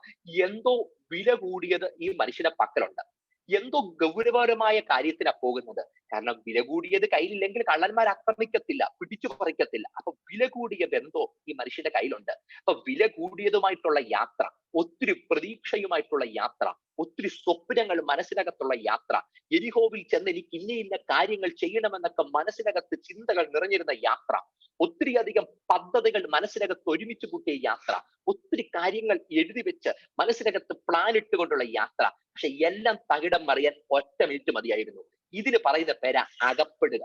എന്തോ വില കൂടിയത് ഈ മനുഷ്യന്റെ പക്കലുണ്ട്. എന്തോ ഗൗരവപരമായ കാര്യത്തിനാ പോകുന്നത്. കാരണം വില കൂടിയത് കയ്യിലില്ലെങ്കിൽ കള്ളന്മാർ ആക്രമിക്കത്തില്ല, പിടിച്ചു പറിക്കത്തില്ല. അപ്പൊ വില കൂടിയത് എന്തോ ഈ മനുഷ്യന്റെ കയ്യിലുണ്ട്. അപ്പൊ വില കൂടിയതുമായിട്ടുള്ള യാത്ര, ഒത്തിരി പ്രതീക്ഷയുമായിട്ടുള്ള യാത്ര, ഒത്തിരി സ്വപ്നങ്ങൾ മനസ്സിനകത്തുള്ള യാത്ര, യെരിഹോവിൽ ചെന്ന് എനിക്ക് ഇന്ന കാര്യങ്ങൾ ചെയ്യണമെന്നൊക്കെ മനസ്സിനകത്ത് ചിന്തകൾ നിറഞ്ഞിരുന്ന യാത്ര, ഒത്തിരി അധികം പദ്ധതികൾ മനസ്സിനകത്ത് ഒരുമിച്ച് കൂട്ടിയ യാത്ര, ഒത്തിരി കാര്യങ്ങൾ എഴുതി വെച്ച് മനസ്സിനകത്ത് പ്ലാൻ ഇട്ടുകൊണ്ടുള്ള യാത്ര. പക്ഷെ എല്ലാം തകിടം മറിയാൻ ഒറ്റ മിനിറ്റ് മതിയായിരുന്നു. ഇതിന് പറയുന്ന പേരാ അകപ്പെടുക.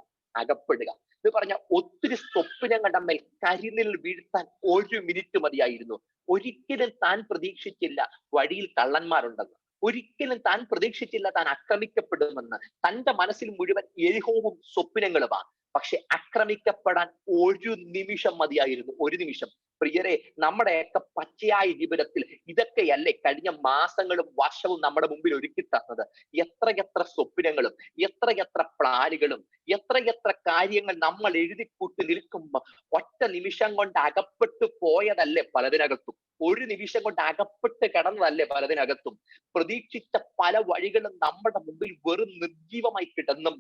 ഇത് പറഞ്ഞ ഒത്തിരി സ്വപ്നങ്ങളുടെ മേൽ കരിനിൽ വീഴ്ത്താൻ 1 മിനിറ്റ് മതിയായിരുന്നു. ഒരിക്കലും താൻ പ്രതീക്ഷിച്ചില്ല വഴിയിൽ കള്ളന്മാരുണ്ടെന്ന്, ഒരിക്കലും താൻ പ്രതീക്ഷിച്ചില്ല താൻ ആക്രമിക്കപ്പെടുമെന്ന്. തന്റെ മനസ്സിൽ മുഴുവൻ യെരിഹോവും സ്വപ്നങ്ങളുമാണ്. പക്ഷെ ആക്രമിക്കപ്പെടാൻ 1 നിമിഷം മതിയായിരുന്നു. 1 നിമിഷം. പ്രിയരെ, നമ്മുടെയൊക്കെ പച്ചയായ ജീവിതത്തിൽ ഇതൊക്കെയല്ലേ കഴിഞ്ഞ മാസങ്ങളും വർഷവും നമ്മുടെ മുമ്പിൽ ഒരുക്കി തന്നത്? എത്രയെത്ര സ്വപ്നങ്ങളും എത്രയെത്ര പ്ലാനുകളും എത്രയെത്ര കാര്യങ്ങൾ നമ്മൾ എഴുതിക്കൂട്ടി നിൽക്കുമ്പോൾ ഒറ്റ നിമിഷം കൊണ്ട് അകപ്പെട്ടു പോയതല്ലേ പലതിനകത്തും? 1 നിമിഷം കൊണ്ട് അകപ്പെട്ട് കിടന്നതല്ലേ പലതിനകത്തും? പ്രതീക്ഷിച്ച പല വഴികളും നമ്മുടെ മുമ്പിൽ വെറും നിർജീവമായി കിടന്നും,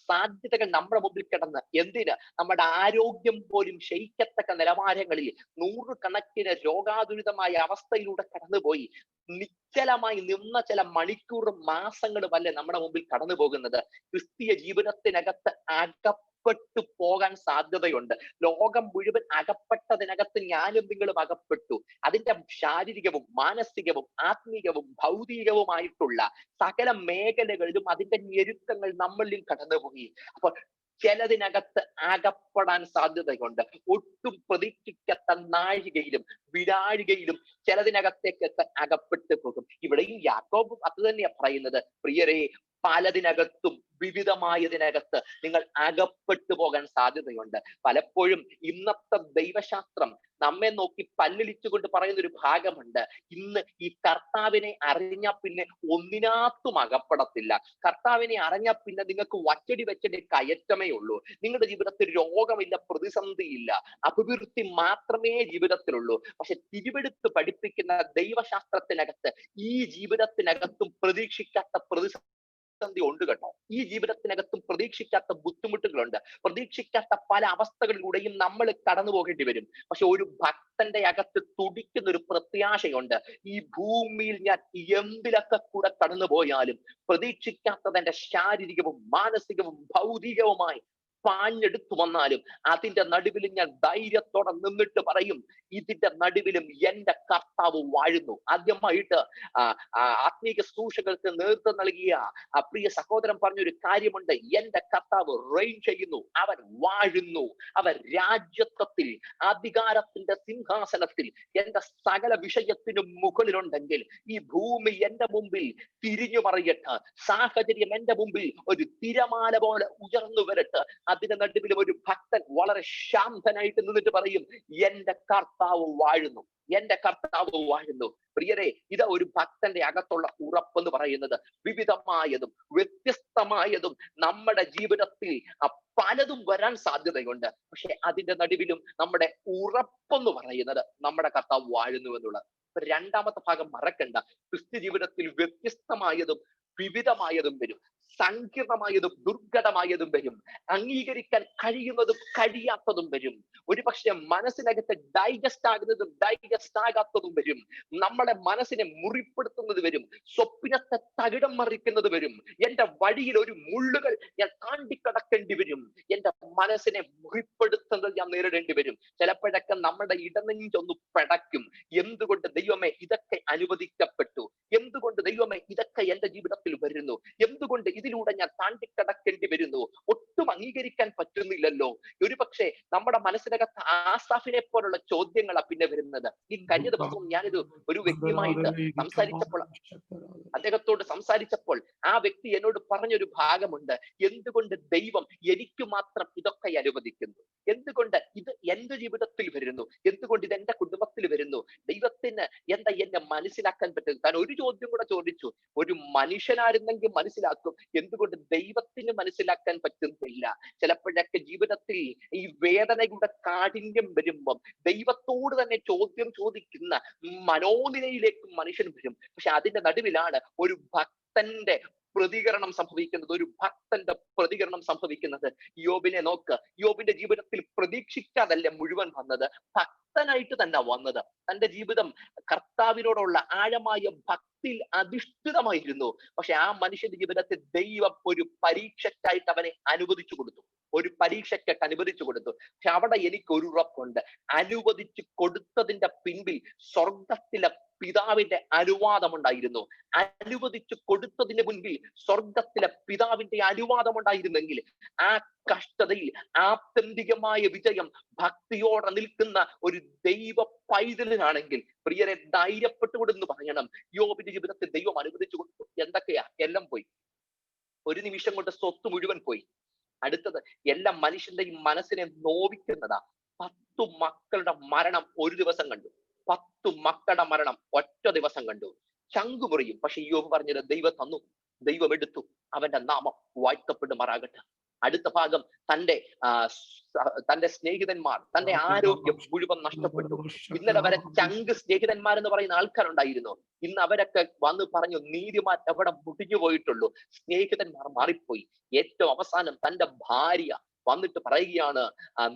സാധ്യതകൾ നമ്മുടെ മുമ്പിൽ കിടന്ന് എന്തിന് നമ്മുടെ ആരോഗ്യം പോലും ക്ഷയിക്കത്തക്ക നിലവാരങ്ങളിൽ 100 കണക്കിന് രോഗാതുരിതമായ അവസ്ഥയിലൂടെ കടന്നുപോയി നിശ്ചലമായി നിന്ന ചില മണിക്കൂറും മാസങ്ങളും അല്ലേ നമ്മുടെ മുമ്പിൽ കടന്നു പോകുന്നത്? ക്രിസ്തീയ ജീവിതത്തിനകത്ത് അകപ്പെട്ടു പോകാൻ സാധ്യതയുണ്ട്. ലോകം മുഴുവൻ അകപ്പെട്ടതിനകത്ത് ഞാനും നിങ്ങളും അകപ്പെട്ടു. അതിന്റെ ശാരീരികവും മാനസികവും ആത്മീയവും ഭൗതികവുമായിട്ടുള്ള സകല മേഖലകളിലും അതിന്റെ ഞെരുക്കങ്ങൾ നമ്മളിൽ കടന്നുപോയി. അപ്പൊ ചിലതിനകത്ത് അകപ്പെടാൻ സാധ്യതയുണ്ട്. ഒട്ടും പ്രതീക്ഷിക്കാത്ത നാഴികയിലും വിനാഴികയിലും ചിലതിനകത്തേക്ക് അകപ്പെട്ടു പോകും. ഇവിടെയും യാക്കോബ് അത് തന്നെയാ പറയുന്നത്. പ്രിയരെ, പലതിനകത്തും വിവിധമായതിനകത്ത് നിങ്ങൾ അകപ്പെട്ടു പോകാൻ സാധ്യതയുണ്ട്. പലപ്പോഴും ഇന്നത്തെ ദൈവശാസ്ത്രം നമ്മെ നോക്കി പല്ലിളിച്ചുകൊണ്ട് പറയുന്ന ഒരു ഭാഗമുണ്ട്. ഇന്ന് ഈ കർത്താവിനെ അറിഞ്ഞ പിന്നെ ഒന്നിനകത്തും അകപ്പെടത്തില്ല. കർത്താവിനെ അറിഞ്ഞ പിന്നെ നിങ്ങൾക്ക് വച്ചടി വെച്ചടി കയറ്റമേ ഉള്ളൂ. നിങ്ങളുടെ ജീവിതത്തിൽ രോഗമില്ല, പ്രതിസന്ധിയില്ല, അഭിവൃദ്ധി മാത്രമേ ജീവിതത്തിലുള്ളൂ. പക്ഷെ തിരുവെടുത്ത് പഠിപ്പിക്കുന്ന ദൈവശാസ്ത്രത്തിനകത്ത് ഈ ജീവിതത്തിനകത്തും പ്രതീക്ഷിക്കാത്ത പ്രതിസന്ധി ഉണ്ട് കേട്ടോ. ഈ ജീവിതത്തിനകത്തും പ്രതീക്ഷിക്കാത്ത ബുദ്ധിമുട്ടുകളുണ്ട്. പ്രതീക്ഷിക്കാത്ത പല അവസ്ഥകളിലൂടെയും നമ്മൾ കടന്നു പോകേണ്ടി വരും. പക്ഷെ ഒരു ഭക്തന്റെ അകത്ത് തുടിക്കുന്ന ഒരു പ്രത്യാശയുണ്ട്. ഈ ഭൂമിയിൽ ഞാൻ എന്തിലൊക്കെ കൂടെ കടന്നു പോയാലും പ്രതീക്ഷിക്കാത്തത് എന്റെ ശാരീരികവും മാനസികവും ഭൗതികവുമായി പാഞ്ഞെടുത്തു വന്നാലും അതിന്റെ നടുവിലും ഞാൻ ധൈര്യത്തോടെ നിന്നിട്ട് പറയും, ഇതിന്റെ നടുവിലും എന്റെ കർത്താവ് വാഴുന്നു. ആദ്യമായിട്ട് ആത്മീക ശുശ്രൂഷകൾക്ക് നേതൃത്വം നൽകിയ പ്രിയ സഹോദരൻ പറഞ്ഞൊരു കാര്യമുണ്ട്. എന്റെ കർത്താവ് റെയിൻ ചെയ്യുന്നു, അവൻ വാഴുന്നു, അവൻ രാജ്യത്വത്തിൽ അധികാരത്തിന്റെ സിംഹാസനത്തിൽ എന്റെ സകല വിഷയത്തിനും മുകളിലുണ്ടെങ്കിൽ ഈ ഭൂമി എന്റെ മുമ്പിൽ തിരിഞ്ഞു മറിയട്ടെ, സാഹചര്യം എന്റെ മുമ്പിൽ ഒരു തിരമാല പോലെ ഉയർന്നു വരട്ടെ. അതിന്റെ നടുവിലും ഒരു ഭക്തൻ വളരെ ശാന്തനായിട്ട് നിന്നിട്ട് പറയും, എന്റെ കർത്താവ് വാഴുന്നു, എന്റെ കർത്താവ് വാഴുന്നു. പ്രിയരെ, ഇത് ഒരു ഭക്തന്റെ അകത്തുള്ള ഉറപ്പെന്ന് പറയുന്നത്. വിവിധമായതും വ്യത്യസ്തമായതും നമ്മുടെ ജീവിതത്തിൽ പലതും വരാൻ സാധ്യതയുണ്ട്. പക്ഷെ അതിന്റെ നടുവിലും നമ്മുടെ ഉറപ്പെന്ന് പറയുന്നത് നമ്മുടെ കർത്താവ് വാഴുന്നു എന്നുള്ളത്. രണ്ടാമത്തെ ഭാഗം മറക്കണ്ട. ക്രിസ്ത്യ ജീവിതത്തിൽ വ്യത്യസ്തമായതും വിവിധമായതും വരും, സങ്കീർണമായതും ദുർഘടമായതും വരും, അംഗീകരിക്കാൻ കഴിയുന്നതും കഴിയാത്തതും വരും. ഒരുപക്ഷെ മനസ്സിനകത്ത് ഡൈജസ്റ്റ് ആകുന്നതും ഡൈജസ്റ്റ് ആകാത്തതും വരും. നമ്മുടെ മനസ്സിനെ മുറിപ്പെടുത്തുന്നത് വരും, സ്വപ്നത്തെ തകിടം മറിക്കുന്നത് വരും. എന്റെ വഴിയിൽ ഒരു മുള്ളുകൾ ഞാൻ താണ്ടിക്കടക്കേണ്ടി വരും. എന്റെ മനസ്സിനെ മുറിപ്പെടുത്തുന്നത് ഞാൻ നേരിടേണ്ടി വരും. ചിലപ്പോഴൊക്കെ നമ്മുടെ ഇടനെഞ്ചൊന്ന് പിടയ്ക്കും. എന്തുകൊണ്ട് ദൈവമേ ഇതൊക്കെ അനുവദിക്കപ്പെട്ടു? എന്തുകൊണ്ട് ദൈവമേ ഇതൊക്കെ എന്റെ ജീവിതത്തിൽ വരുന്നു? എന്തുകൊണ്ട് ഇതിലൂടെ ഞാൻ താണ്ടിക്കടക്കേണ്ടി വരുന്നു? ഒട്ടും അംഗീകരിക്കാൻ പറ്റുന്നില്ലല്ലോ. ഒരു പക്ഷേ നമ്മുടെ മനസ്സിനകത്ത് ആസാഫിനെ പോലുള്ള ചോദ്യങ്ങളാണ് പിന്നെ വരുന്നത്. ഈ കഴിഞ്ഞ ദിവസം ഞാനിത് ഒരു വ്യക്തിയുമായിട്ട് അദ്ദേഹത്തോട് സംസാരിച്ചപ്പോൾ ആ വ്യക്തി എന്നോട് പറഞ്ഞൊരു ഭാഗമുണ്ട്. എന്തുകൊണ്ട് ദൈവം എനിക്ക് മാത്രം ഇതൊക്കെ അനുവദിക്കുന്നു? എന്തുകൊണ്ട് ഇത് എന്റെ ജീവിതത്തിൽ വരുന്നു? എന്തുകൊണ്ട് ഇത് എന്റെ കുടുംബത്തിൽ വരുന്നു? ദൈവത്തിന് എന്താ എന്നെ മനസ്സിലാക്കാൻ പറ്റും? താൻ ഒരു ചോദ്യം കൂടെ ചോദിച്ചു. ഒരു മനുഷ്യനായിരുന്നെങ്കിൽ മനസ്സിലാക്കും, എന്തുകൊണ്ട് ദൈവത്തിന് മനസ്സിലാക്കാൻ പറ്റുന്നില്ല? ചിലപ്പോഴൊക്കെ ജീവിതത്തിൽ ഈ വേദനയുടെ കാഠിന്യം വരുമ്പം ദൈവത്തോട് തന്നെ ചോദ്യം ചോദിക്കുന്ന മനോനിലയിലേക്ക് മനുഷ്യൻ വരും. പക്ഷെ അതിന്റെ നടുവിലാണ് ഒരു ഭക്തന്റെ പ്രതികരണം സംഭവിക്കുന്നത്. ഒരു ഭക്തന്റെ പ്രതികരണം സംഭവിക്കുന്നത്. യോബിനെ നോക്ക്. യോബിന്റെ ജീവിതത്തിൽ പ്രതീക്ഷിക്കാതല്ല മുഴുവൻ വന്നത്, ഭക്തനായിട്ട് തന്നെ വന്നത്. തന്റെ ജീവിതം കർത്താവിനോടുള്ള ആഴമായ ഭക്തിയിൽ അധിഷ്ഠിതമായിരുന്നു. പക്ഷെ ആ മനുഷ്യന്റെ ജീവിതത്തിൽ ദൈവം ഒരു പരീക്ഷയ്ക്കായിട്ട് അവനെ അനുവദിച്ചു കൊടുത്തു. ഒരു പരീക്ഷയ്ക്കൊക്കെ അനുവദിച്ചു കൊടുത്തു. പക്ഷെ അവിടെ എനിക്ക് ഒരു ഉറപ്പുണ്ട്. അനുവദിച്ചു കൊടുത്തതിന്റെ പിൻപിൽ സ്വർഗത്തിലെ പിതാവിന്റെ അനുവാദമുണ്ടായിരുന്നു. അനുവദിച്ചു കൊടുത്തതിന് മുൻപിൽ സ്വർഗത്തിലെ പിതാവിന്റെ അനുവാദമുണ്ടായിരുന്നെങ്കിൽ ആ കഷ്ടതയിൽ ആത്യന്തികമായ വിജയം ഭക്തിയോടെ നിൽക്കുന്ന ഒരു ദൈവ പൈതലിനാണെങ്കിൽ പ്രിയരെ ധൈര്യപ്പെട്ടുകൊണ്ടെന്ന് പറയണം. യോബിന്റെ ജീവിതത്തിൽ ദൈവം അനുവദിച്ചു കൊടുത്തു. എന്തൊക്കെയാ? എല്ലാം പോയി. ഒരു നിമിഷം കൊണ്ട് സ്വത്ത് മുഴുവൻ പോയി. അടുത്തത് എല്ലാം മനുഷ്യന്റെ മനസ്സിനെ നോവിക്കുന്നതാ. 10 മക്കളുടെ മരണം ഒരു ദിവസം കണ്ടു. 10 മക്കളുടെ മരണം ഒറ്റ ദിവസം കണ്ടു. ചങ്കുമുറിയും. പക്ഷെ യോബ് പറഞ്ഞത് ദൈവം തന്നു, ദൈവം എടുത്തു, അവന്റെ നാമം വാഴ്ത്തപ്പെടുമാറാകട്ടെ. അടുത്ത ഭാഗം തന്റെ സ്നേഹിതന്മാർ, തന്റെ ആരോഗ്യം മുഴുവൻ നഷ്ടപ്പെട്ടു. ഇന്നലെ വരെ ചങ്ക് സ്നേഹിതന്മാരെന്ന് പറയുന്ന ആൾക്കാരുണ്ടായിരുന്നു. ഇന്ന് അവരൊക്കെ വന്ന് പറഞ്ഞു, നീതിമാൻ എവിടെ മുടിഞ്ഞു പോയിട്ടുള്ളൂ, സ്നേഹിതന്മാർ മാറിപ്പോയി. ഏറ്റവും അവസാനം തന്റെ ഭാര്യ വന്നിട്ട് പറയുകയാണ്,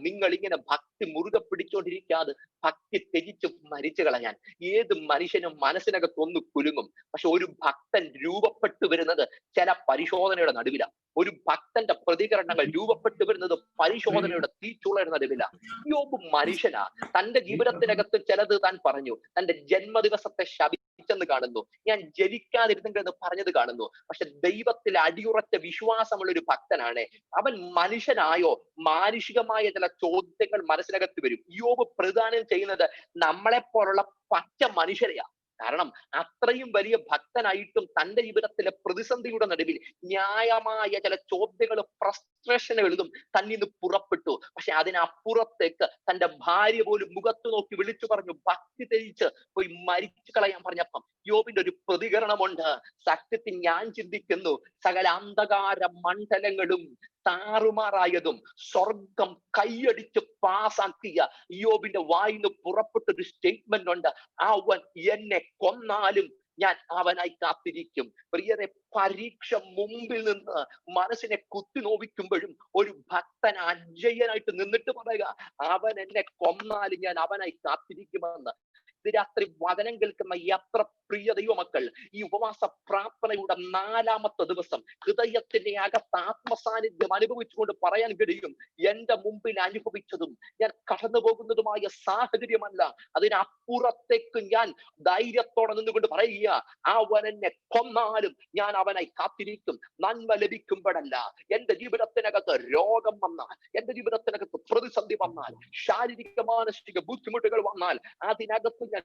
നിങ്ങൾ ഇങ്ങനെ ഭക്തി മുറുകെ പിടിച്ചോണ്ടിരിക്കാതെ ഭക്തി ത്യജിച്ച് മരിച്ചു കളയാൻ. ഏത് മനുഷ്യനും മനസ്സിനകത്തൊന്ന് കുലുങ്ങും. പക്ഷെ ഒരു ഭക്തൻ രൂപപ്പെട്ടു വരുന്നത് ചില പരിശോധനയുടെ നടുവിലാണ്. ഒരു ഭക്തന്റെ പ്രതികരണങ്ങൾ രൂപപ്പെട്ടു വരുന്നത് പരിശോധനയുടെ തീച്ചുളയുടെ നടുവിലാണ്. യോബ് മനുഷ്യനാ. തന്റെ ജീവിതത്തിനകത്ത് ചിലത് താൻ പറഞ്ഞു. തന്റെ ജന്മദിവസത്തെ ശപിച്ചെന്ന് കാണുന്നു. ഞാൻ ജനിക്കാതിരുന്നെങ്കിൽ എന്ന് പറഞ്ഞത് കാണുന്നു. പക്ഷെ ദൈവത്തിൽ അടിയുറച്ച വിശ്വാസമുള്ള ഒരു ഭക്തനാണ്. അവൻ മനുഷ്യനായോ? മാനുഷികമായ ചില ചോദ്യങ്ങൾ മനസ്സിനകത്ത് വരും. യോബ് പ്രദാനം ചെയ്യുന്നത് നമ്മളെപ്പോലുള്ള പച്ച മനുഷ്യരെയാ. കാരണം അത്രയും വലിയ ഭക്തനായിട്ടും തന്റെ ജീവിതത്തിലെ പ്രതിസന്ധിയുടെ നടുവിൽ ന്യായമായ ചില ചോദ്യങ്ങളും ഫ്രസ്ട്രേഷനുകളും തന്നിന്ന് പുറപ്പെട്ടു. പക്ഷെ അതിനപ്പുറത്തേക്ക് തന്റെ ഭാര്യ പോലും മുഖത്ത് നോക്കി വിളിച്ചു പറഞ്ഞു, ഭക്തി ത്യജിച്ച് പോയി മരിച്ചു കളയാൻ പറഞ്ഞപ്പം യോബിന്റെ ഒരു പ്രതികരണമുണ്ട്. സത്യത്തിൽ ഞാൻ ചിന്തിക്കുന്നു, സകല അന്ധകാര മണ്ഡലങ്ങളും താറുമാറായതും സ്വർഗം കൈയടിച്ച് പാസാക്കിയ യോബിന്റെ വായിന്ന് പുറപ്പെട്ടൊരു സ്റ്റേറ്റ്മെന്റ് ഉണ്ട്, അവൻ എന്നെ കൊന്നാലും ഞാൻ അവനായി കാത്തിരിക്കും. പ്രിയരെ, പരീക്ഷ മുമ്പിൽ നിന്ന് മനസ്സിനെ കുത്തി നോവിക്കുമ്പോഴും ഒരു ഭക്തൻ അജയ്യനായിട്ട് നിന്നിട്ട് പറയുക, അവൻ എന്നെ കൊന്നാലും ഞാൻ അവനായി കാത്തിരിക്കുമെന്ന്. ഇത് രാത്രി വചനം കേൾക്കുന്ന എത്ര പ്രിയ ദൈവമക്കൾ ഈ ഉപവാസ പ്രാർത്ഥനയുടെ 4ാമത്തെ ദിവസം ഹൃദയത്തിന്റെ അകത്ത് ആത്മസാന്നിധ്യം അനുഭവിച്ചുകൊണ്ട് പറയാൻ കഴിയും, എന്റെ മുമ്പിൽ അനുഭവിച്ചതും ഞാൻ കടന്നു പോകുന്നതുമായ സാഹചര്യമല്ല, അതിനപ്പുറത്തേക്ക് ഞാൻ ധൈര്യത്തോടെ നിന്നുകൊണ്ട് പറയുക, അവൻ എന്നെ കൊന്നാലും ഞാൻ അവനായി കാത്തിരിക്കും. നന്മ ലഭിക്കുമ്പോഴല്ല, എന്റെ ജീവിതത്തിനകത്ത് രോഗം വന്നാൽ, എന്റെ ജീവിതത്തിനകത്ത് പ്രതിസന്ധി വന്നാൽ, ശാരീരിക മാനസിക ബുദ്ധിമുട്ടുകൾ വന്നാൽ, അതിനകത്ത് ഞാൻ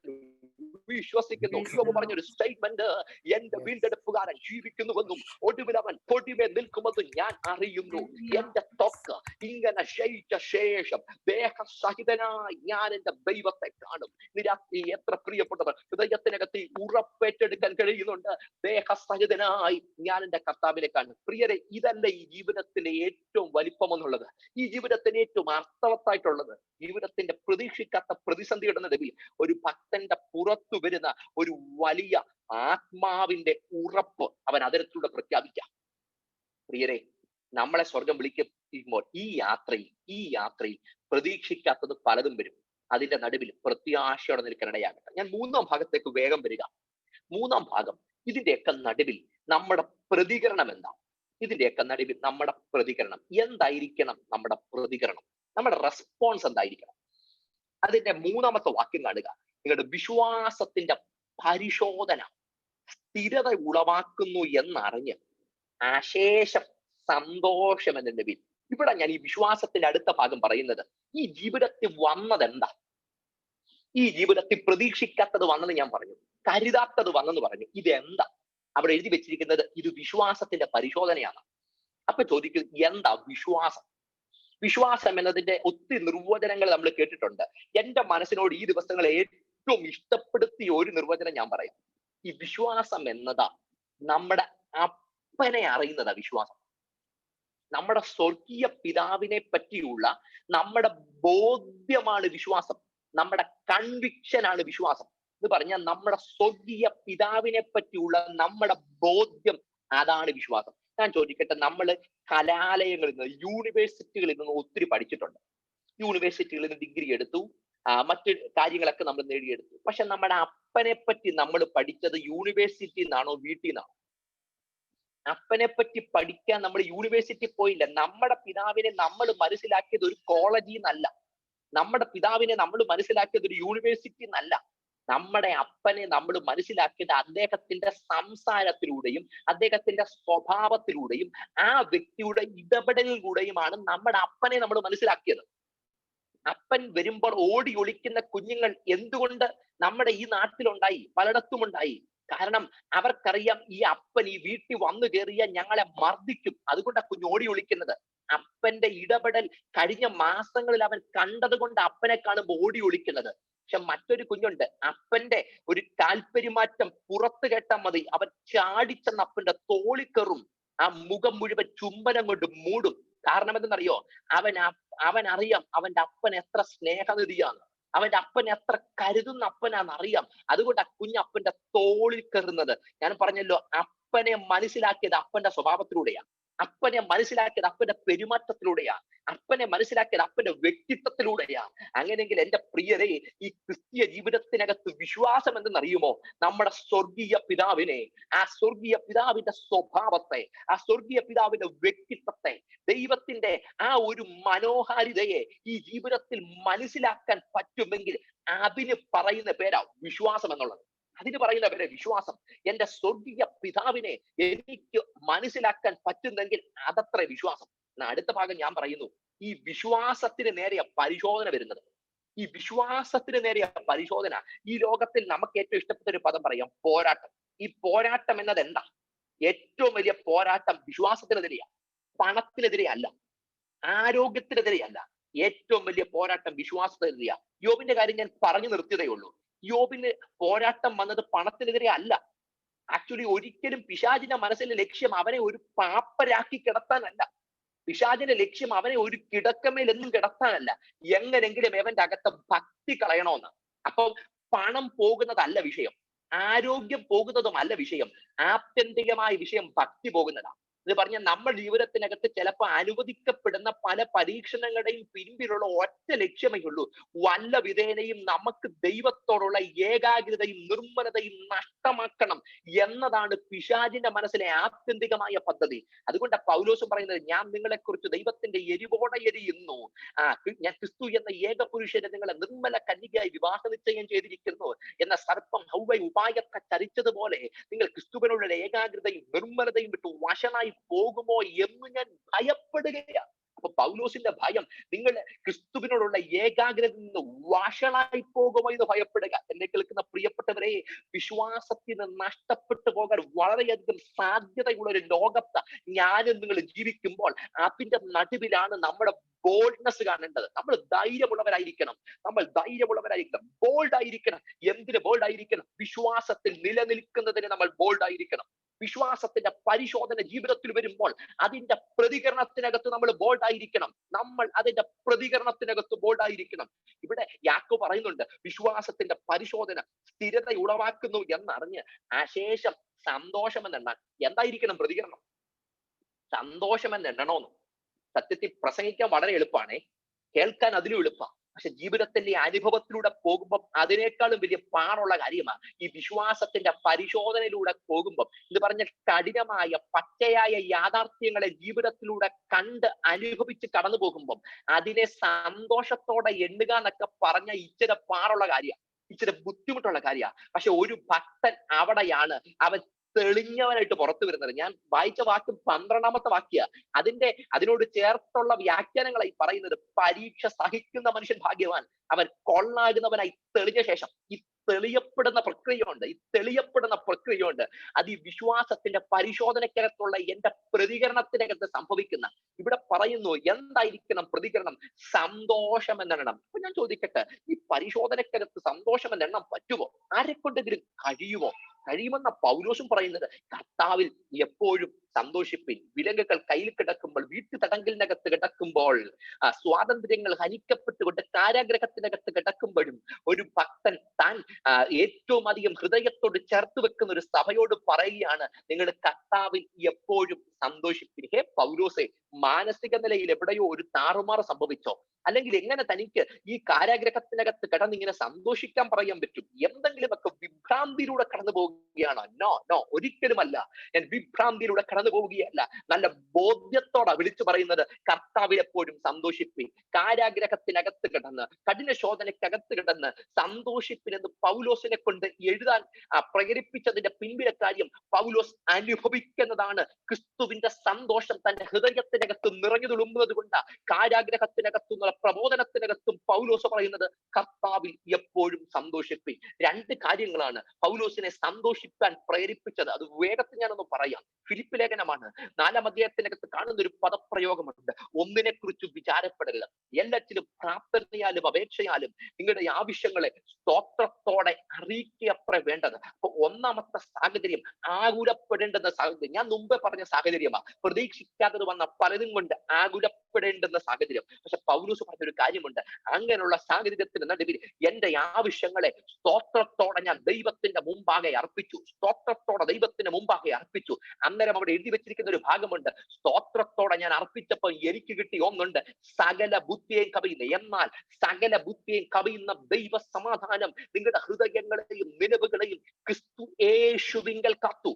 വിശ്വസിക്കുന്നു. യോബ് പറഞ്ഞൊരു സ്റ്റേറ്റ്മെന്റ്, എന്റെ വീണ്ടെടുപ്പുകാരൻ ജീവിക്കുന്നുവെന്നും ഒടുവിൽ അവൻ പൊടിമേ നിൽക്കുമെന്നും ഞാൻ അറിയുന്നു. എന്റെ തൊക്ക് ഇങ്ങനെ ക്ഷയിച്ച ശേഷം ദേഹസഹിതനായി ഞാൻ എന്റെ ദൈവത്തെ കാണും. നിരാത്രി എത്ര പ്രിയപ്പെട്ടവർ ഹൃദയത്തിനകത്ത് ഉറപ്പേറ്റെടുക്കാൻ കഴിയുന്നുണ്ട്, ദേഹസഹിതനായി ഞാൻ എന്റെ കർത്താവിനെ കാണും. പ്രിയരെ, ഇതല്ല ഈ ജീവിതത്തിന്റെ ഏറ്റവും വലിപ്പം എന്നുള്ളത്, ഈ ജീവിതത്തിന്റെ ഏറ്റവും അർത്ഥവത്തായിട്ടുള്ളത്. ജീവിതത്തിന്റെ പ്രതീക്ഷിക്കാത്ത പ്രതിസന്ധിയുടെ നടുവിൽ ഒരു ഭക്തന്റെ പുറത്തു വരുന്ന ഒരു വലിയ ആത്മാവിന്റെ ഉറപ്പ് അവൻ അതിരത്തിലൂടെ പ്രഖ്യാപിക്കാം. പ്രിയരെ, നമ്മളെ സ്വർഗം വിളിക്കുമ്പോൾ ഈ യാത്രയിൽ പ്രതീക്ഷിക്കാത്തത് പലതും വരും. അതിന്റെ നടുവിൽ പ്രത്യാശയോടെ നിൽക്കാനിടയാകട്ടെ. ഞാൻ 3ാം ഭാഗത്തേക്ക് വേഗം വരിക. 3ാം ഭാഗം, ഇതിന്റെയൊക്കെ നടുവിൽ നമ്മുടെ പ്രതികരണം എന്താ? ഇതിന്റെയൊക്കെ നടുവിൽ നമ്മുടെ പ്രതികരണം എന്തായിരിക്കണം? നമ്മുടെ പ്രതികരണം, നമ്മുടെ റെസ്പോൺസ് എന്തായിരിക്കണം? അതിന്റെ 3ാമത്തെ വാക്യം കാണുക. നിങ്ങളുടെ വിശ്വാസത്തിന്റെ പരിശോധന സ്ഥിരത ഉളവാക്കുന്നു എന്നറിഞ്ഞ് അശേഷം സന്തോഷം എന്നതിന്റെ പേരിൽ. ഇവിടെ ഞാൻ ഈ വിശ്വാസത്തിന്റെ അടുത്ത ഭാഗം പറയുന്നത്, ഈ ജീവിതത്തിൽ വന്നതെന്താ? ഈ ജീവിതത്തിൽ പ്രതീക്ഷിക്കാത്തത് വന്നെന്ന് ഞാൻ പറഞ്ഞു, കരുതാത്തത് വന്നെന്ന് പറഞ്ഞു. ഇതെന്താ? അവിടെ എഴുതി വെച്ചിരിക്കുന്നത് ഇത് വിശ്വാസത്തിന്റെ പരിശോധനയാണ്. അപ്പൊ ചോദിക്കും, എന്താ വിശ്വാസം? വിശ്വാസം എന്നതിന്റെ ഒത്തിരി നിർവചനങ്ങൾ നമ്മൾ കേട്ടിട്ടുണ്ട്. എന്റെ മനസ്സിനോട് ഈ ദിവസങ്ങൾ ഏറ്റവും ഇഷ്ടപ്പെടുത്തിയ ഒരു നിർവചനം ഞാൻ പറയാം. ഈ വിശ്വാസം എന്നതാ നമ്മുടെ അപ്പനെ അറിയുന്നതാ വിശ്വാസം. നമ്മുടെ സ്വർഗീയ പിതാവിനെ പറ്റിയുള്ള നമ്മുടെ ബോധ്യമാണ് വിശ്വാസം. നമ്മുടെ കൺവിക്ഷൻ ആണ് വിശ്വാസം എന്ന് പറഞ്ഞാൽ നമ്മുടെ സ്വർഗീയ പിതാവിനെ പറ്റിയുള്ള നമ്മുടെ ബോധ്യം, അതാണ് വിശ്വാസം. ഞാൻ ചോദിക്കട്ടെ, നമ്മൾ കലാലയങ്ങളിൽ നിന്ന്, യൂണിവേഴ്സിറ്റികളിൽ നിന്ന് ഒത്തിരി പഠിച്ചിട്ടുണ്ട്. യൂണിവേഴ്സിറ്റികളിൽ നിന്ന് ഡിഗ്രി എടുത്തു, മറ്റ് കാര്യങ്ങളൊക്കെ നമ്മൾ നേടിയെടുത്തു. പക്ഷെ നമ്മുടെ അപ്പനെ പറ്റി നമ്മൾ പഠിച്ചത് യൂണിവേഴ്സിറ്റിയിൽ നിന്നാണോ വീട്ടിൽ നിന്നാണോ? അപ്പനെ പറ്റി പഠിക്കാൻ നമ്മൾ യൂണിവേഴ്സിറ്റി പോയില്ല. നമ്മുടെ പിതാവിനെ നമ്മൾ മനസ്സിലാക്കിയത് ഒരു കോളേജിൽ നിന്നല്ല, നമ്മുടെ പിതാവിനെ നമ്മൾ മനസ്സിലാക്കിയത് ഒരു യൂണിവേഴ്സിറ്റി എന്നല്ല. നമ്മുടെ അപ്പനെ നമ്മൾ മനസ്സിലാക്കിയത് അദ്ദേഹത്തിന്റെ സംസാരത്തിലൂടെയും അദ്ദേഹത്തിന്റെ സ്വഭാവത്തിലൂടെയും ആ വ്യക്തിയുടെ ഇടപെടലിലൂടെയുമാണ് നമ്മുടെ അപ്പനെ നമ്മൾ മനസ്സിലാക്കിയത്. അപ്പൻ വരുമ്പോൾ ഓടി ഒളിക്കുന്ന കുഞ്ഞുങ്ങൾ എന്തുകൊണ്ട് നമ്മുടെ ഈ നാട്ടിലുണ്ടായി, പലയിടത്തും ഉണ്ടായി? കാരണം അവർക്കറിയാം ഈ അപ്പൻ ഈ വീട്ടിൽ വന്നു കയറിയാൽ ഞങ്ങളെ മർദ്ദിക്കും, അതുകൊണ്ടാണ് കുഞ്ഞ് ഓടി ഒളിക്കുന്നത്. അപ്പന്റെ ഇടപെടൽ കഴിഞ്ഞ മാസങ്ങളിൽ അവൻ കണ്ടത് കൊണ്ട് അപ്പനെ കാണുമ്പോൾ ഓടി ഒളിക്കുന്നത്. പക്ഷെ മറ്റൊരു കുഞ്ഞുണ്ട്, അപ്പന്റെ ഒരു താല്പര്യമാറ്റം പുറത്തു കേട്ടാൽ മതി, അവൻ ചാടിച്ചെന്ന് അപ്പന്റെ തോളിക്കറും, ആ മുഖം മുഴുവൻ ചുംബനം കൊണ്ട് മൂടും. കാരണം എന്തെന്നറിയോ? അവൻ അറിയാം അവന്റെ അപ്പൻ എത്ര സ്നേഹനിധിയാണ്, അവന്റെ അപ്പൻ എത്ര കരുതുന്ന അപ്പനാണെന്നറിയാം. അതുകൊണ്ട് ആ കുഞ്ഞപ്പന്റെ തോളിൽ കയറുന്നത്. ഞാൻ പറഞ്ഞല്ലോ, അപ്പനെ മനസ്സിലാക്കിയത് അപ്പന്റെ സ്വഭാവത്തിലൂടെയാണ്, അപ്പനെ മനസ്സിലാക്കിയത് അപ്പന്റെ പെരുമാറ്റത്തിലൂടെയാണ്, അപ്പനെ മനസ്സിലാക്കിയത് അപ്പന്റെ വ്യക്തിത്വത്തിലൂടെയാണ്. അങ്ങനെയെങ്കിൽ എന്റെ പ്രിയരെ, ഈ ക്രിസ്തീയ ജീവിതത്തിനകത്ത് വിശ്വാസം എന്തെന്നറിയുമോ? നമ്മുടെ സ്വർഗീയ പിതാവിനെ, ആ സ്വർഗീയ പിതാവിന്റെ സ്വഭാവത്തെ, ആ സ്വർഗീയ പിതാവിന്റെ വ്യക്തിത്വത്തെ, ദൈവത്തിന്റെ ആ ഒരു മനോഹാരിതയെ ഈ ജീവിതത്തിൽ മനസ്സിലാക്കാൻ പറ്റുമെങ്കിൽ അതിന് പറയുന്ന പേരാ വിശ്വാസം എന്നുള്ളത്. അതിന് പറയുന്ന പേരെ വിശ്വാസം. എന്റെ സ്വർഗീയ പിതാവിനെ എനിക്ക് മനസ്സിലാക്കാൻ പറ്റുന്നെങ്കിൽ അതത്ര വിശ്വാസം. അടുത്ത ഭാഗം ഞാൻ പറയുന്നു, ഈ വിശ്വാസത്തിന് നേരെയ പരിശോധന വരുന്നത്. ഈ വിശ്വാസത്തിന് നേരെയ പരിശോധന. ഈ ലോകത്തിൽ നമുക്ക് ഏറ്റവും ഇഷ്ടപ്പെട്ട ഒരു പദം പറയാം, പോരാട്ടം. ഈ പോരാട്ടം എന്നത് എന്താ? ഏറ്റവും വലിയ പോരാട്ടം വിശ്വാസത്തിനെതിരെയാണ്, പണത്തിനെതിരെ അല്ല, ആരോഗ്യത്തിനെതിരെ അല്ല. ഏറ്റവും വലിയ പോരാട്ടം വിശ്വാസത്തിനെതിരെയാ. യോബിന്റെ കാര്യം ഞാൻ പറഞ്ഞു നിർത്തിയതേ ഉള്ളൂ. യോബിന് പോരാട്ടം വന്നത് പണത്തിനെതിരെ അല്ല. ആക്ച്വലി ഒരിക്കലും പിശാചിന്റെ മനസ്സിലെ ലക്ഷ്യം അവനെ ഒരു പാപ്പരാക്കി കിടത്താനല്ല. പിശാചിന്റെ ലക്ഷ്യം അവനെ ഒരു കിടക്കമേൽ എന്നും കിടത്താനല്ല, എങ്ങനെങ്കിലും അവന്റെ അകത്ത് ഭക്തി കളയണമെന്ന്. അപ്പം പണം പോകുന്നതല്ല വിഷയം, ആരോഗ്യം പോകുന്നതുമല്ല വിഷയം, ആത്യന്തികമായ വിഷയം ഭക്തി പോകുന്നതാണ്. ഇത് പറഞ്ഞ നമ്മൾ ജീവിതത്തിനകത്ത് ചിലപ്പോൾ അനുവദിക്കപ്പെടുന്ന പല പരീക്ഷണങ്ങളുടെയും പിൻപിലുള്ള ഒറ്റ ലക്ഷ്യമേ ഉള്ളൂ, വല്ല വിധേനയും നമുക്ക് ദൈവത്തോടുള്ള ഏകാഗ്രതയും നിർമ്മലതയും നഷ്ടമാക്കണം എന്നതാണ് പിശാചിന്റെ മനസ്സിലെ ആത്യന്തികമായ പദ്ധതി. അതുകൊണ്ട് പൗലോസും പറയുന്നത്, ഞാൻ നിങ്ങളെ കുറിച്ച് ദൈവത്തിന്റെ എരിവോടെ എരിയുന്നു, ഞാൻ ക്രിസ്തു എന്ന ഏകപുരുഷനെ നിങ്ങളെ നിർമ്മല കന്യകയായി വിവാഹ നിശ്ചയം ചെയ്തിരിക്കുന്നു എന്ന സർപ്പം ഹൗവ ഉപായത്തെ ചരിച്ചതുപോലെ നിങ്ങൾ ക്രിസ്തുവിനുള്ള ഏകാഗ്രതയും നിർമ്മലതയും വിട്ട് വശനായി പോകുമോ എന്ന് ഞാൻ ഭയപ്പെടുകയാണ്. അപ്പൊ പൗലോസിന്റെ ഭയം, നിങ്ങൾ ക്രിസ്തുവിനോടുള്ള ഏകാഗ്രതയിൽ നിന്ന് വഷളായി പോകുമോ എന്ന് ഭയപ്പെടുക. എന്നെ കേൾക്കുന്ന പ്രിയപ്പെട്ടവരെ, വിശ്വാസത്തിന് നഷ്ടപ്പെട്ടു പോകാൻ വളരെയധികം സാധ്യതയുള്ള ഒരു ലോകത്ത് ഞാനും നിങ്ങൾ ജീവിക്കുമ്പോൾ അതിന്റെ നടുവിലാണ് നമ്മുടെ ബോൾഡ്നെസ് കാണേണ്ടത്. നമ്മൾ ധൈര്യമുള്ളവരായിരിക്കണം, ബോൾഡ് ആയിരിക്കണം. എന്തിന് ബോൾഡ് ആയിരിക്കണം? വിശ്വാസത്തിൽ നിലനിൽക്കുന്നതിന് നമ്മൾ ബോൾഡ് ആയിരിക്കണം. വിശ്വാസത്തിന്റെ പരിശോധന ജീവിതത്തിൽ വരുമ്പോൾ അതിന്റെ പ്രതികരണത്തിനകത്ത് നമ്മൾ ബോൾഡ് ആയിരിക്കണം. ഇവിടെ യാക്കോബ് പറയുന്നുണ്ട്, വിശ്വാസത്തിന്റെ പരിശോധന സ്ഥിരത ഉളവാക്കുന്നു എന്നറിഞ്ഞ് അശേഷം സന്തോഷം എന്നെണ്ണാൻ. എന്തായിരിക്കണം പ്രതികരണം? സന്തോഷം എന്നെണ്ണണോന്ന്. സത്യത്തിൽ പ്രസംഗിക്കാൻ വളരെ എളുപ്പമാണ്, കേൾക്കാൻ അതിലും എളുപ്പമാണ്. പക്ഷെ ജീവിതത്തിന്റെ അനുഭവത്തിലൂടെ പോകുമ്പോൾ അതിനേക്കാളും വലിയ പാടുള്ള കാര്യമാണ് ഈ വിശ്വാസത്തിന്റെ പരിശോധനയിലൂടെ പോകുമ്പോൾ. ഇത് പറഞ്ഞ കഠിനമായ പച്ചയായ യാഥാർത്ഥ്യങ്ങളെ ജീവിതത്തിലൂടെ കണ്ട് അനുഭവിച്ച് കടന്നു പോകുമ്പോൾ അതിനെ സന്തോഷത്തോടെ എണ്ണുക എന്നൊക്കെ പറഞ്ഞ ഇച്ചിരി പാടുള്ള കാര്യമാണ്, ഇച്ചിരി ബുദ്ധിമുട്ടുള്ള കാര്യമാണ്. പക്ഷെ ഒരു ഭക്തൻ അവിടെയാണ് അവൻ തെളിഞ്ഞവനായിട്ട് പുറത്തു വരുന്നത്. ഞാൻ വായിച്ച വാക്ക് 12ാമത്തെ വാക്യ. അതിനോട് ചേർത്തുള്ള വ്യാഖ്യാനങ്ങളായി പറയുന്നത്, പരീക്ഷ സഹിക്കുന്ന മനുഷ്യൻ ഭാഗ്യവാൻ, അവൻ കൊള്ളാകുന്നവനായി തെളിഞ്ഞ ശേഷം. ഈ തെളിയപ്പെടുന്ന പ്രക്രിയയുണ്ട്. അത് ഈ വിശ്വാസത്തിന്റെ പരിശോധനയ്ക്കകത്തുള്ള എന്റെ പ്രതികരണത്തിനകത്ത് സംഭവിക്കുന്ന. ഇവിടെ പറയുന്നു, എന്തായിരിക്കണം പ്രതികരണം? സന്തോഷം എന്നെണ്ണം. അപ്പൊ ഞാൻ ചോദിക്കട്ടെ, ഈ പരിശോധനയ്ക്കകത്ത് സന്തോഷം എന്നെണ്ണം പറ്റുമോ? ആരെക്കൊണ്ടെങ്കിലും കഴിയുമെന്ന പൗലോസും പറയുന്നത്. കർത്താവിൽ എപ്പോഴും സന്തോഷിപ്പിൻ. വിലങ്ങുകൾ കയ്യിൽ കിടക്കുമ്പോൾ, വീട്ടു തടങ്കലിനകത്ത് കിടക്കുമ്പോൾ, സ്വാതന്ത്ര്യങ്ങൾ ഹനിക്കപ്പെട്ടുകൊണ്ട് കാരാഗ്രഹത്തിനകത്ത് കിടക്കുമ്പോഴും ഒരു ഭക്തൻ താൻ ഏറ്റവും അധികം ഹൃദയത്തോട് ചേർത്ത് വെക്കുന്ന ഒരു സഭയോട് പറയുകയാണ്, നിങ്ങൾ കർത്താവിൽ എപ്പോഴും സന്തോഷിപ്പിൻ. ഹേ പൗലോസേ, മാനസിക നിലയിൽ എവിടെയോ ഒരു താറുമാറ് സംഭവിച്ചോ? അല്ലെങ്കിൽ എങ്ങനെ തനിക്ക് ഈ കാരാഗ്രഹത്തിനകത്ത് കിടന്നിങ്ങനെ സന്തോഷിക്കാൻ പറയാൻ പറ്റും? എന്തെങ്കിലുമൊക്കെ വിഭ്രാന്തിയിലൂടെ കടന്നു പോവുകയാണോ? നോ, ഒരിക്കലുമല്ല. ഞാൻ വിഭ്രാന്തിയിലൂടെ കടന്നു പോവുകയല്ല. നല്ല ബോധ്യത്തോടെ വിളിച്ചു പറയുന്നത്, കർത്താവിൽ എപ്പോഴും സന്തോഷിപ്പിൻ. കാരാഗ്രഹത്തിനകത്ത് കിടന്ന്, കഠിന ശോധനയ്ക്കകത്ത് കിടന്ന് സന്തോഷിപ്പിനെന്ന് പൗലോസിനെ കൊണ്ട് എഴുതാൻ പ്രേരിപ്പിച്ചതിന്റെ പിൻപിലെ കാര്യം, പൗലോസ് അനുഭവിക്കുന്നതാണ് ക്രിസ്തുവിന്റെ സന്തോഷം തന്റെ ഹൃദയത്തിനകത്ത് നിറഞ്ഞു തുളുമ്പുന്നത് കൊണ്ട്. കാരാഗ്രഹത്തിനകത്തുനിന്നുള്ള പ്രബോധനത്തിനകത്തും പൗലോസ് പറയുന്നത്, കർത്താവിൽ എപ്പോഴും സന്തോഷിപ്പിൻ. 2 കാര്യങ്ങളാണ് പൗലോസിനെ സന്തോഷിക്കാൻ പ്രേരിപ്പിച്ചത്. അത് വേഗത്തിൽ ഞാനൊന്ന് പറയാം. ഫിലിപ്പ് ലേഖനമാണ് 4ാം അധ്യായത്തിനകത്ത് കാണുന്ന ഒരു പദപ്രയോഗമുണ്ട്, ഒന്നിനെ കുറിച്ച് വിചാരപ്പെടരുത്, എല്ലാറ്റിലും പ്രാർത്ഥനയാലും അപേക്ഷയാലും നിങ്ങളുടെ ആവശ്യങ്ങളെ സ്തോത്രത്തോടെ അറിയിക്കത്ര വേണ്ടത്. അപ്പൊ 1ാമത്തെ സാഹചര്യം ആകുലപ്പെടേണ്ടുന്ന സാഹചര്യം. ഞാൻ മുമ്പേ പറഞ്ഞ സാഹചര്യമാണ്, പ്രതീക്ഷിക്കാത്തത് വന്ന പലതും കൊണ്ട് ആകുലപ്പെടേണ്ടുന്ന സാഹചര്യം. പക്ഷെ പൗലോസ് പറഞ്ഞൊരു കാര്യമുണ്ട്, അങ്ങനെയുള്ള സാഹചര്യത്തിന് നടുവിൽ എന്റെ ആവശ്യങ്ങളെ സ്തോത്രത്തോടെ ഞാൻ ദൈവത്തിന്റെ മുമ്പാകെ അർപ്പിച്ചു. അന്നേരം അവിടെ എഴുതി വെച്ചിരിക്കുന്ന ഒരു ഭാഗമുണ്ട്, സ്തോത്രത്തോടെ ഞാൻ അർപ്പിച്ചപ്പോൾ എനിക്ക് കിട്ടിയ ഒന്നുണ്ട്, സകല ബുദ്ധിയെയും കവിയുന്ന. എന്നാൽ സകല ബുദ്ധിയെയും കവിയുന്ന ദൈവ സമാധാനം നിങ്ങളുടെ ഹൃദയങ്ങളെയും നിലവുകളെയും ക്രിസ്തു യേശുവിങ്കൽ കാത്തു.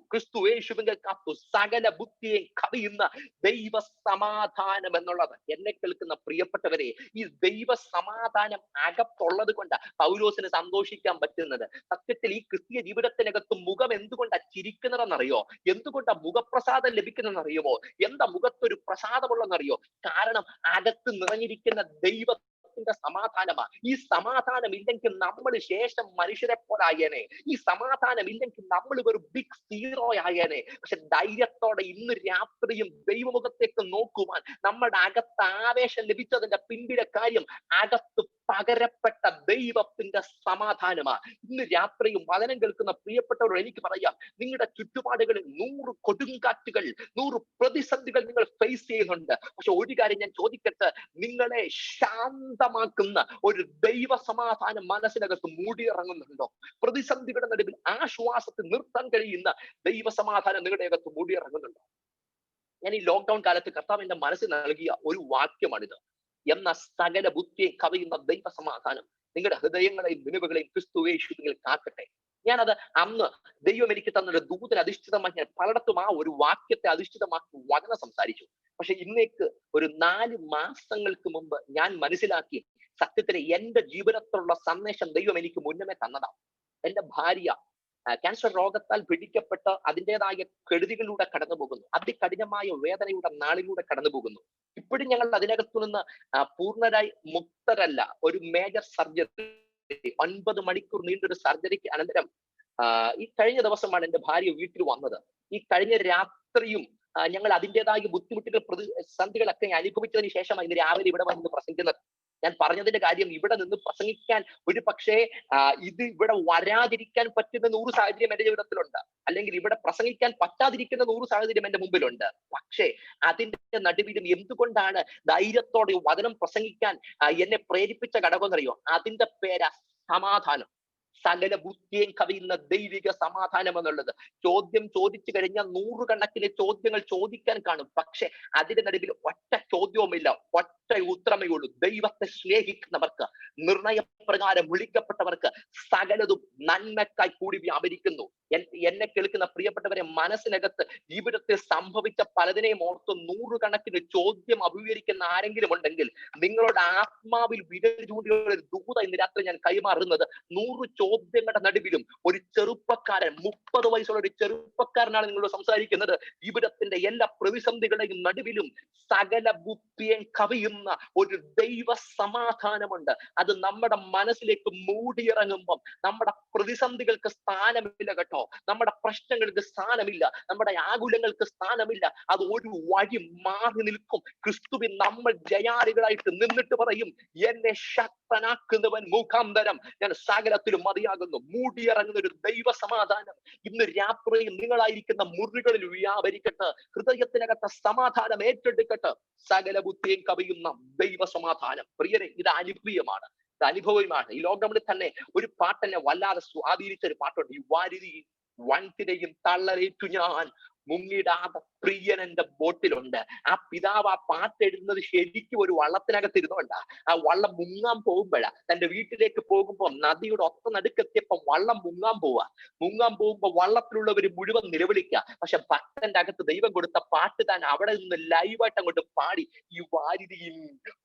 സകല ബുദ്ധിയെയും കവിയുന്ന ദൈവ സമാധാനം എന്നുള്ളത്. എന്നെ കേൾക്കുന്ന പ്രിയപ്പെട്ടവരെ, ഈ ദൈവ സമാധാനം അകത്തുള്ളത് കൊണ്ട് പൗലോസിന് സന്തോഷിക്കാൻ പറ്റുന്നത്. സത്യത്തിൽ ഈ ക്രിസ്തീയ ജീവിതത്തിനകത്ത് മുഖം എന്തുകൊണ്ടാ ചിരിക്കുന്നതെന്നറിയോ? എന്തുകൊണ്ടാ മുഖപ്രസാദം ലഭിക്കുന്നതെന്നറിയുമോ? എന്താ മുഖത്തൊരു പ്രസാദമുള്ളതെന്നറിയോ? കാരണം അകത്ത് നിറഞ്ഞിരിക്കുന്ന ദൈവ ദൈവത്തിന്റെ സമാധാനമാണ്. ഈ സമാധാനം ഇല്ലെങ്കിൽ നമ്മൾ ശേഷം മനുഷ്യരെ പോലായേനെ. ഈ സമാധാനം ഇല്ലെങ്കിൽ നമ്മൾ ഒരു ബിഗ് സീറോ ആയേനെ. പക്ഷെ ധൈര്യത്തോടെ ഇന്ന് രാത്രിയും ദൈവമുഖത്തേക്ക് നോക്കുവാൻ നമ്മുടെ അകത്ത് ആവേശം ലഭിച്ചതിന്റെ പിന്നിലെ കാര്യം അകത്ത് പകരപ്പെട്ട ദൈവത്തിന്റെ സമാധാനമാണ്. ഇന്ന് രാത്രിയും വചനം കേൾക്കുന്ന പ്രിയപ്പെട്ടവർ, എനിക്ക് പറയാം, നിങ്ങളുടെ ചുറ്റുപാടുകളിൽ 100 കൊടുങ്കാറ്റുകൾ, 100 പ്രതിസന്ധികൾ നിങ്ങൾ ഫേസ് ചെയ്യുന്നുണ്ട്. പക്ഷെ ഒരു കാര്യം ഞാൻ ചോദിക്കട്ടെ, നിങ്ങളെ ശാന്തമാക്കുന്ന ഒരു ദൈവ സമാധാനം മനസ്സിനകത്ത് മൂടിയിറങ്ങുന്നുണ്ടോ? പ്രതിസന്ധികളുടെ നടുവിൽ ആശ്വാസത്തിൽ നിർത്താൻ കഴിയുന്ന ദൈവ സമാധാനം നിങ്ങളുടെ അകത്ത് മൂടിയിറങ്ങുന്നുണ്ടോ? ഞാൻ ഈ ലോക്ക്ഡൌൺ കാലത്ത് കർത്താവ് എന്റെ മനസ്സിൽ നൽകിയ ഒരു വാക്യമാണിത്. എന്ന സകല ബുദ്ധിയെ കവിയുന്ന ദൈവ സമാധാനം നിങ്ങളുടെ ഹൃദയങ്ങളെയും നിലവുകളെയും ക്രിസ്തു യേശുവിൽ കാക്കട്ടെ. ഞാനത് അന്ന് ദൈവം എനിക്ക് തന്നൊരു ദൂതൻ അധിഷ്ഠിതമായി ഞാൻ പലയിടത്തും ആ ഒരു വാക്യത്തെ അധിഷ്ഠിതമാക്കി വചനം സംസാരിച്ചു. പക്ഷെ ഇന്നേക്ക് ഒരു 4 മാസങ്ങൾക്ക് മുമ്പ് ഞാൻ മനസ്സിലാക്കി, സത്യത്തിന് എന്റെ ജീവിതത്തിലുള്ള സന്ദേശം ദൈവം എനിക്ക് മുന്നമേ തന്നതാണ്. എന്റെ ഭാര്യ ക്യാൻസർ രോഗത്താൽ പിടിക്കപ്പെട്ട് അതിൻ്റെതായ കെടുതികളിലൂടെ കടന്നു പോകുന്നു. അതികഠിനമായ വേദനയുടെ നാളിലൂടെ കടന്നു പോകുന്നു. ഇപ്പോഴും ഞങ്ങൾ അതിനകത്തു നിന്ന് പൂർണ്ണരായി മുക്തരല്ല. ഒരു മേജർ സർജറി, 9 മണിക്കൂർ നീണ്ടൊരു സർജറിക്ക് അനന്തരം ഈ കഴിഞ്ഞ ദിവസമാണ് എന്റെ ഭാര്യ വീട്ടിൽ വന്നത്. ഈ കഴിഞ്ഞ രാത്രിയും ഞങ്ങൾ അതിൻ്റെതായ ബുദ്ധിമുട്ടുകൾ, പ്രതിസന്ധികളൊക്കെ അനുഭവിച്ചതിന് ശേഷമാണ് ഇന്ന് രാവിലെ ഇവിടെ വന്ന് പ്രസംഗിക്കുന്നത്. ഞാൻ പറഞ്ഞതിന്റെ കാര്യം, ഇവിടെ നിന്ന് പ്രസംഗിക്കാൻ ഒരു പക്ഷേ ഇത് ഇവിടെ വരാതിരിക്കാൻ പറ്റുന്ന 100 സാഹചര്യം എന്റെ ജീവിതത്തിലുണ്ട്, അല്ലെങ്കിൽ ഇവിടെ പ്രസംഗിക്കാൻ പറ്റാതിരിക്കുന്ന 100 സാഹചര്യം എന്റെ മുമ്പിലുണ്ട്. പക്ഷേ അതിന്റെ നടുവിലും എന്തുകൊണ്ടാണ് ധൈര്യത്തോടെ വചനം പ്രസംഗിക്കാൻ എന്നെ പ്രേരിപ്പിച്ച ഘടകം എന്നറിയോ? അതിന്റെ പേരാ സമാധാനം. സകല ബുദ്ധിയും കവിയുന്ന ദൈവിക സമാധാനം എന്നുള്ളത്. ചോദ്യം ചോദിച്ചു കഴിഞ്ഞാൽ 100 കണക്കിന് ചോദ്യങ്ങൾ ചോദിക്കാൻ കാണും. പക്ഷെ അതിന്റെ നടുവിൽ ഒറ്റ ചോദ്യവുമില്ല, ഒറ്റ ഉത്തരമേ ഉള്ളൂ. ദൈവത്തെ സ്നേഹിക്കുന്നവർക്ക്, നിർണയപ്രകാരം വിളിക്കപ്പെട്ടവർക്ക് സകലതും നന്മക്കായി കൂടി വ്യാപരിക്കുന്നു. എന്നെ കേൾക്കുന്ന പ്രിയപ്പെട്ടവരെ, മനസ്സിനകത്ത് ജീവിതത്തിൽ സംഭവിച്ച പലതിനെയും ഓർത്ത് 100 കണക്കിന് ചോദ്യം അഭിമുഖീകരിക്കുന്ന ആരെങ്കിലും ഉണ്ടെങ്കിൽ നിങ്ങളുടെ ആത്മാവിൽ വിരൽ ചൂണ്ടിയ ഒരു ദൂത ഇന്ന് രാത്രി ഞാൻ കൈമാറുന്നത്, 100 ചോദ്യങ്ങളുടെ നടുവിലും ഒരു ചെറുപ്പക്കാരൻ, 30 വയസ്സുള്ള ഒരു ചെറുപ്പക്കാരനാണ് നിങ്ങളോട് സംസാരിക്കുന്നത്. ജീവിതത്തിന്റെ എല്ലാ പ്രതിസന്ധികളുടെയും നടുവിലും സകല ബുദ്ധിയും കവിയുന്ന ഒരു ദൈവ സമാധാനമുണ്ട്. അത് നമ്മുടെ മനസ്സിലേക്ക് മൂടിയിറങ്ങുമ്പം നമ്മുടെ പ്രതിസന്ധികൾക്ക് സ്ഥാനമില്ല കേട്ടോ, നമ്മുടെ പ്രശ്നങ്ങൾക്ക് സ്ഥാനമില്ല, നമ്മുടെ ആകുലങ്ങൾക്ക് സ്ഥാനമില്ല. അത് ഒരു വഴി മാറി നിൽക്കും. ക്രിസ്തുവിൻ നമ്മൾ ജയാളികളായിട്ട് നിന്നിട്ട് പറയും, എന്നെ ശക്തനാക്കുന്നവൻ മുഖാന്തരം ഞാൻ സകലത്തിലും മതിയാകുന്നു. മൂടിയിറങ്ങുന്ന ഒരു ദൈവ സമാധാനം ഇന്ന് രാത്രിയും നിങ്ങളായിരിക്കുന്ന മുറികളിൽ വ്യാപരിക്കട്ടെ. ഹൃദയത്തിനകത്ത സമാധാനം ഏറ്റെടുക്കട്ടെ. സകല ബുദ്ധിയും കവിയുന്ന ദൈവ സമാധാനം. പ്രിയരെ, ഇത് അനുഭവമാണ്, ഇത് അനുഭവമാണ്. ഈ ലോക്ക്ഡൌണിൽ തന്നെ ഒരു പാട്ടെന്നെ വല്ലാതെ സ്വാധീനിച്ച ഒരു പാട്ടുണ്ട്. ഈ വാരിതി വൻതിരയും തള്ളലേറ്റു ഞാൻ മുങ്ങിടാതെ പ്രിയൻ എന്റെ ബോട്ടിലുണ്ട്. ആ പിതാവ് ആ പാട്ട് എഴുതുന്നത് ശരിക്കും ഒരു വള്ളത്തിനകത്ത് ഇരുന്നുകൊണ്ടാ. ആ വള്ളം മുങ്ങാൻ പോകുമ്പോഴാ, തന്റെ വീട്ടിലേക്ക് പോകുമ്പോ നദിയുടെ ഒത്ത നടുക്കെത്തിയപ്പോ വള്ളം മുങ്ങാൻ പോകുമ്പോ വള്ളത്തിലുള്ളവർ മുഴുവൻ നിലവിളിക്കുക. പക്ഷെ ഭക്തന്റെ അകത്ത് ദൈവം കൊടുത്ത പാട്ട് താൻ അവിടെ നിന്ന് ലൈവായിട്ട് അങ്ങോട്ട് പാടി. ഈ വാരിതിയും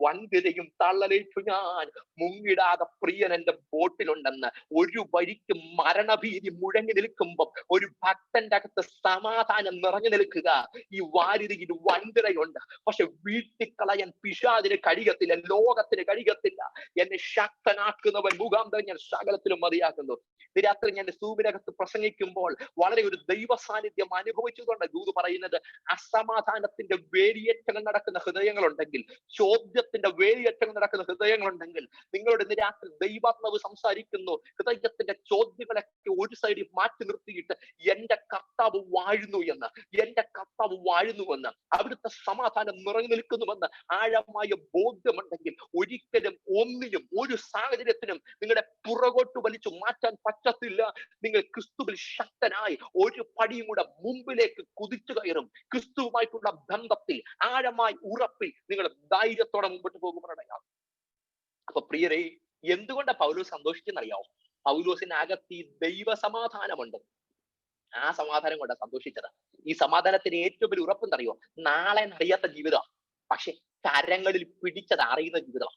വൻതിരയും തള്ളലേറ്റു ഞാൻ മുങ്ങിടാതെ പ്രിയൻ എന്റെ ബോട്ടിലുണ്ടെന്ന്. ഒരു വഴിക്ക് മരണഭീതി മുഴങ്ങി നിൽക്കുമ്പോ ഒരു ഭക്തന്റെ അകത്ത് സമാധാനം നിറഞ്ഞു നിൽക്കുക. ഈ വാരിതിയിൽ വൻതിരയുണ്ട്, പക്ഷെ വീട്ടിക്കളയാൻ പിശാചിന് കഴിയത്തില്ല, ലോകത്തിന് കഴിയത്തില്ല. എന്നെ ശക്തനാക്കുന്നവൻ മുഖാന്തരം ഞാൻ സകലത്തിലും മതിയാക്കുന്നു. രാത്രി ഞാൻ സൂവിനകത്ത് പ്രസംഗിക്കുമ്പോൾ വളരെ ഒരു ദൈവ സാന്നിധ്യം അനുഭവിച്ചുകൊണ്ട് ദൂത് പറയുന്നത്, അസമാധാനത്തിന്റെ വേലിയേറ്റങ്ങൾ നടക്കുന്ന ഹൃദയങ്ങളുണ്ടെങ്കിൽ, ചോദ്യത്തിന്റെ വേലിയേറ്റങ്ങൾ നടക്കുന്ന ഹൃദയങ്ങളുണ്ടെങ്കിൽ, നിങ്ങളോട് ഇന്ന് രാത്രി ദൈവാത്മാവ് സംസാരിക്കുന്നു. ഹൃദയത്തിന്റെ ചോദ്യങ്ങളൊക്കെ ഒരു സൈഡിൽ മാറ്റി നിർത്തിയിട്ട് എന്റെ കർത്താവ് വാഴുന്നു എന്ന്, എന്റെ കർത്താവ് വാഴുന്നുവെന്ന്, അവിടുത്തെ സമാധാനം നിറഞ്ഞു നിൽക്കുന്നുവെന്ന് ആഴമായ ബോധ്യമുണ്ടെങ്കിൽ ഒരിക്കലും ഒന്നിനും ഒരു സാഹചര്യത്തിനും നിങ്ങളുടെ പുറകോട്ട് വലിച്ചു മാറ്റാൻ പറ്റത്തില്ല. നിങ്ങൾ ക്രിസ്തുവിൽ ശക്തനായി ഒരു പടിയും കൂടെ മുമ്പിലേക്ക് കുതിച്ചു കയറും. ക്രിസ്തുവുമായിട്ടുള്ള ബന്ധത്തിൽ ആഴമായി ഉറപ്പിൽ നിങ്ങൾ ധൈര്യത്തോടെ മുമ്പോട്ട് പോകുമ്പോഴാണ്. അപ്പൊ പ്രിയരെ, എന്തുകൊണ്ടാണ് പൗലോസ് സന്തോഷിച്ചെന്നറിയാവോ? പൗലോസിനകത്ത് ഈ ദൈവ സമാധാനമുണ്ട്. ആ സമാധാനം കൊണ്ടാണ് സന്തോഷിച്ചത്. ഈ സമാധാനത്തിന് ഏറ്റവും വലിയ ഉറപ്പെന്നറിയോ? നാളെ അറിയാത്ത ജീവിതം, പക്ഷെ കരങ്ങളിൽ പിടിച്ചത് അറിയുന്ന ജീവിതം.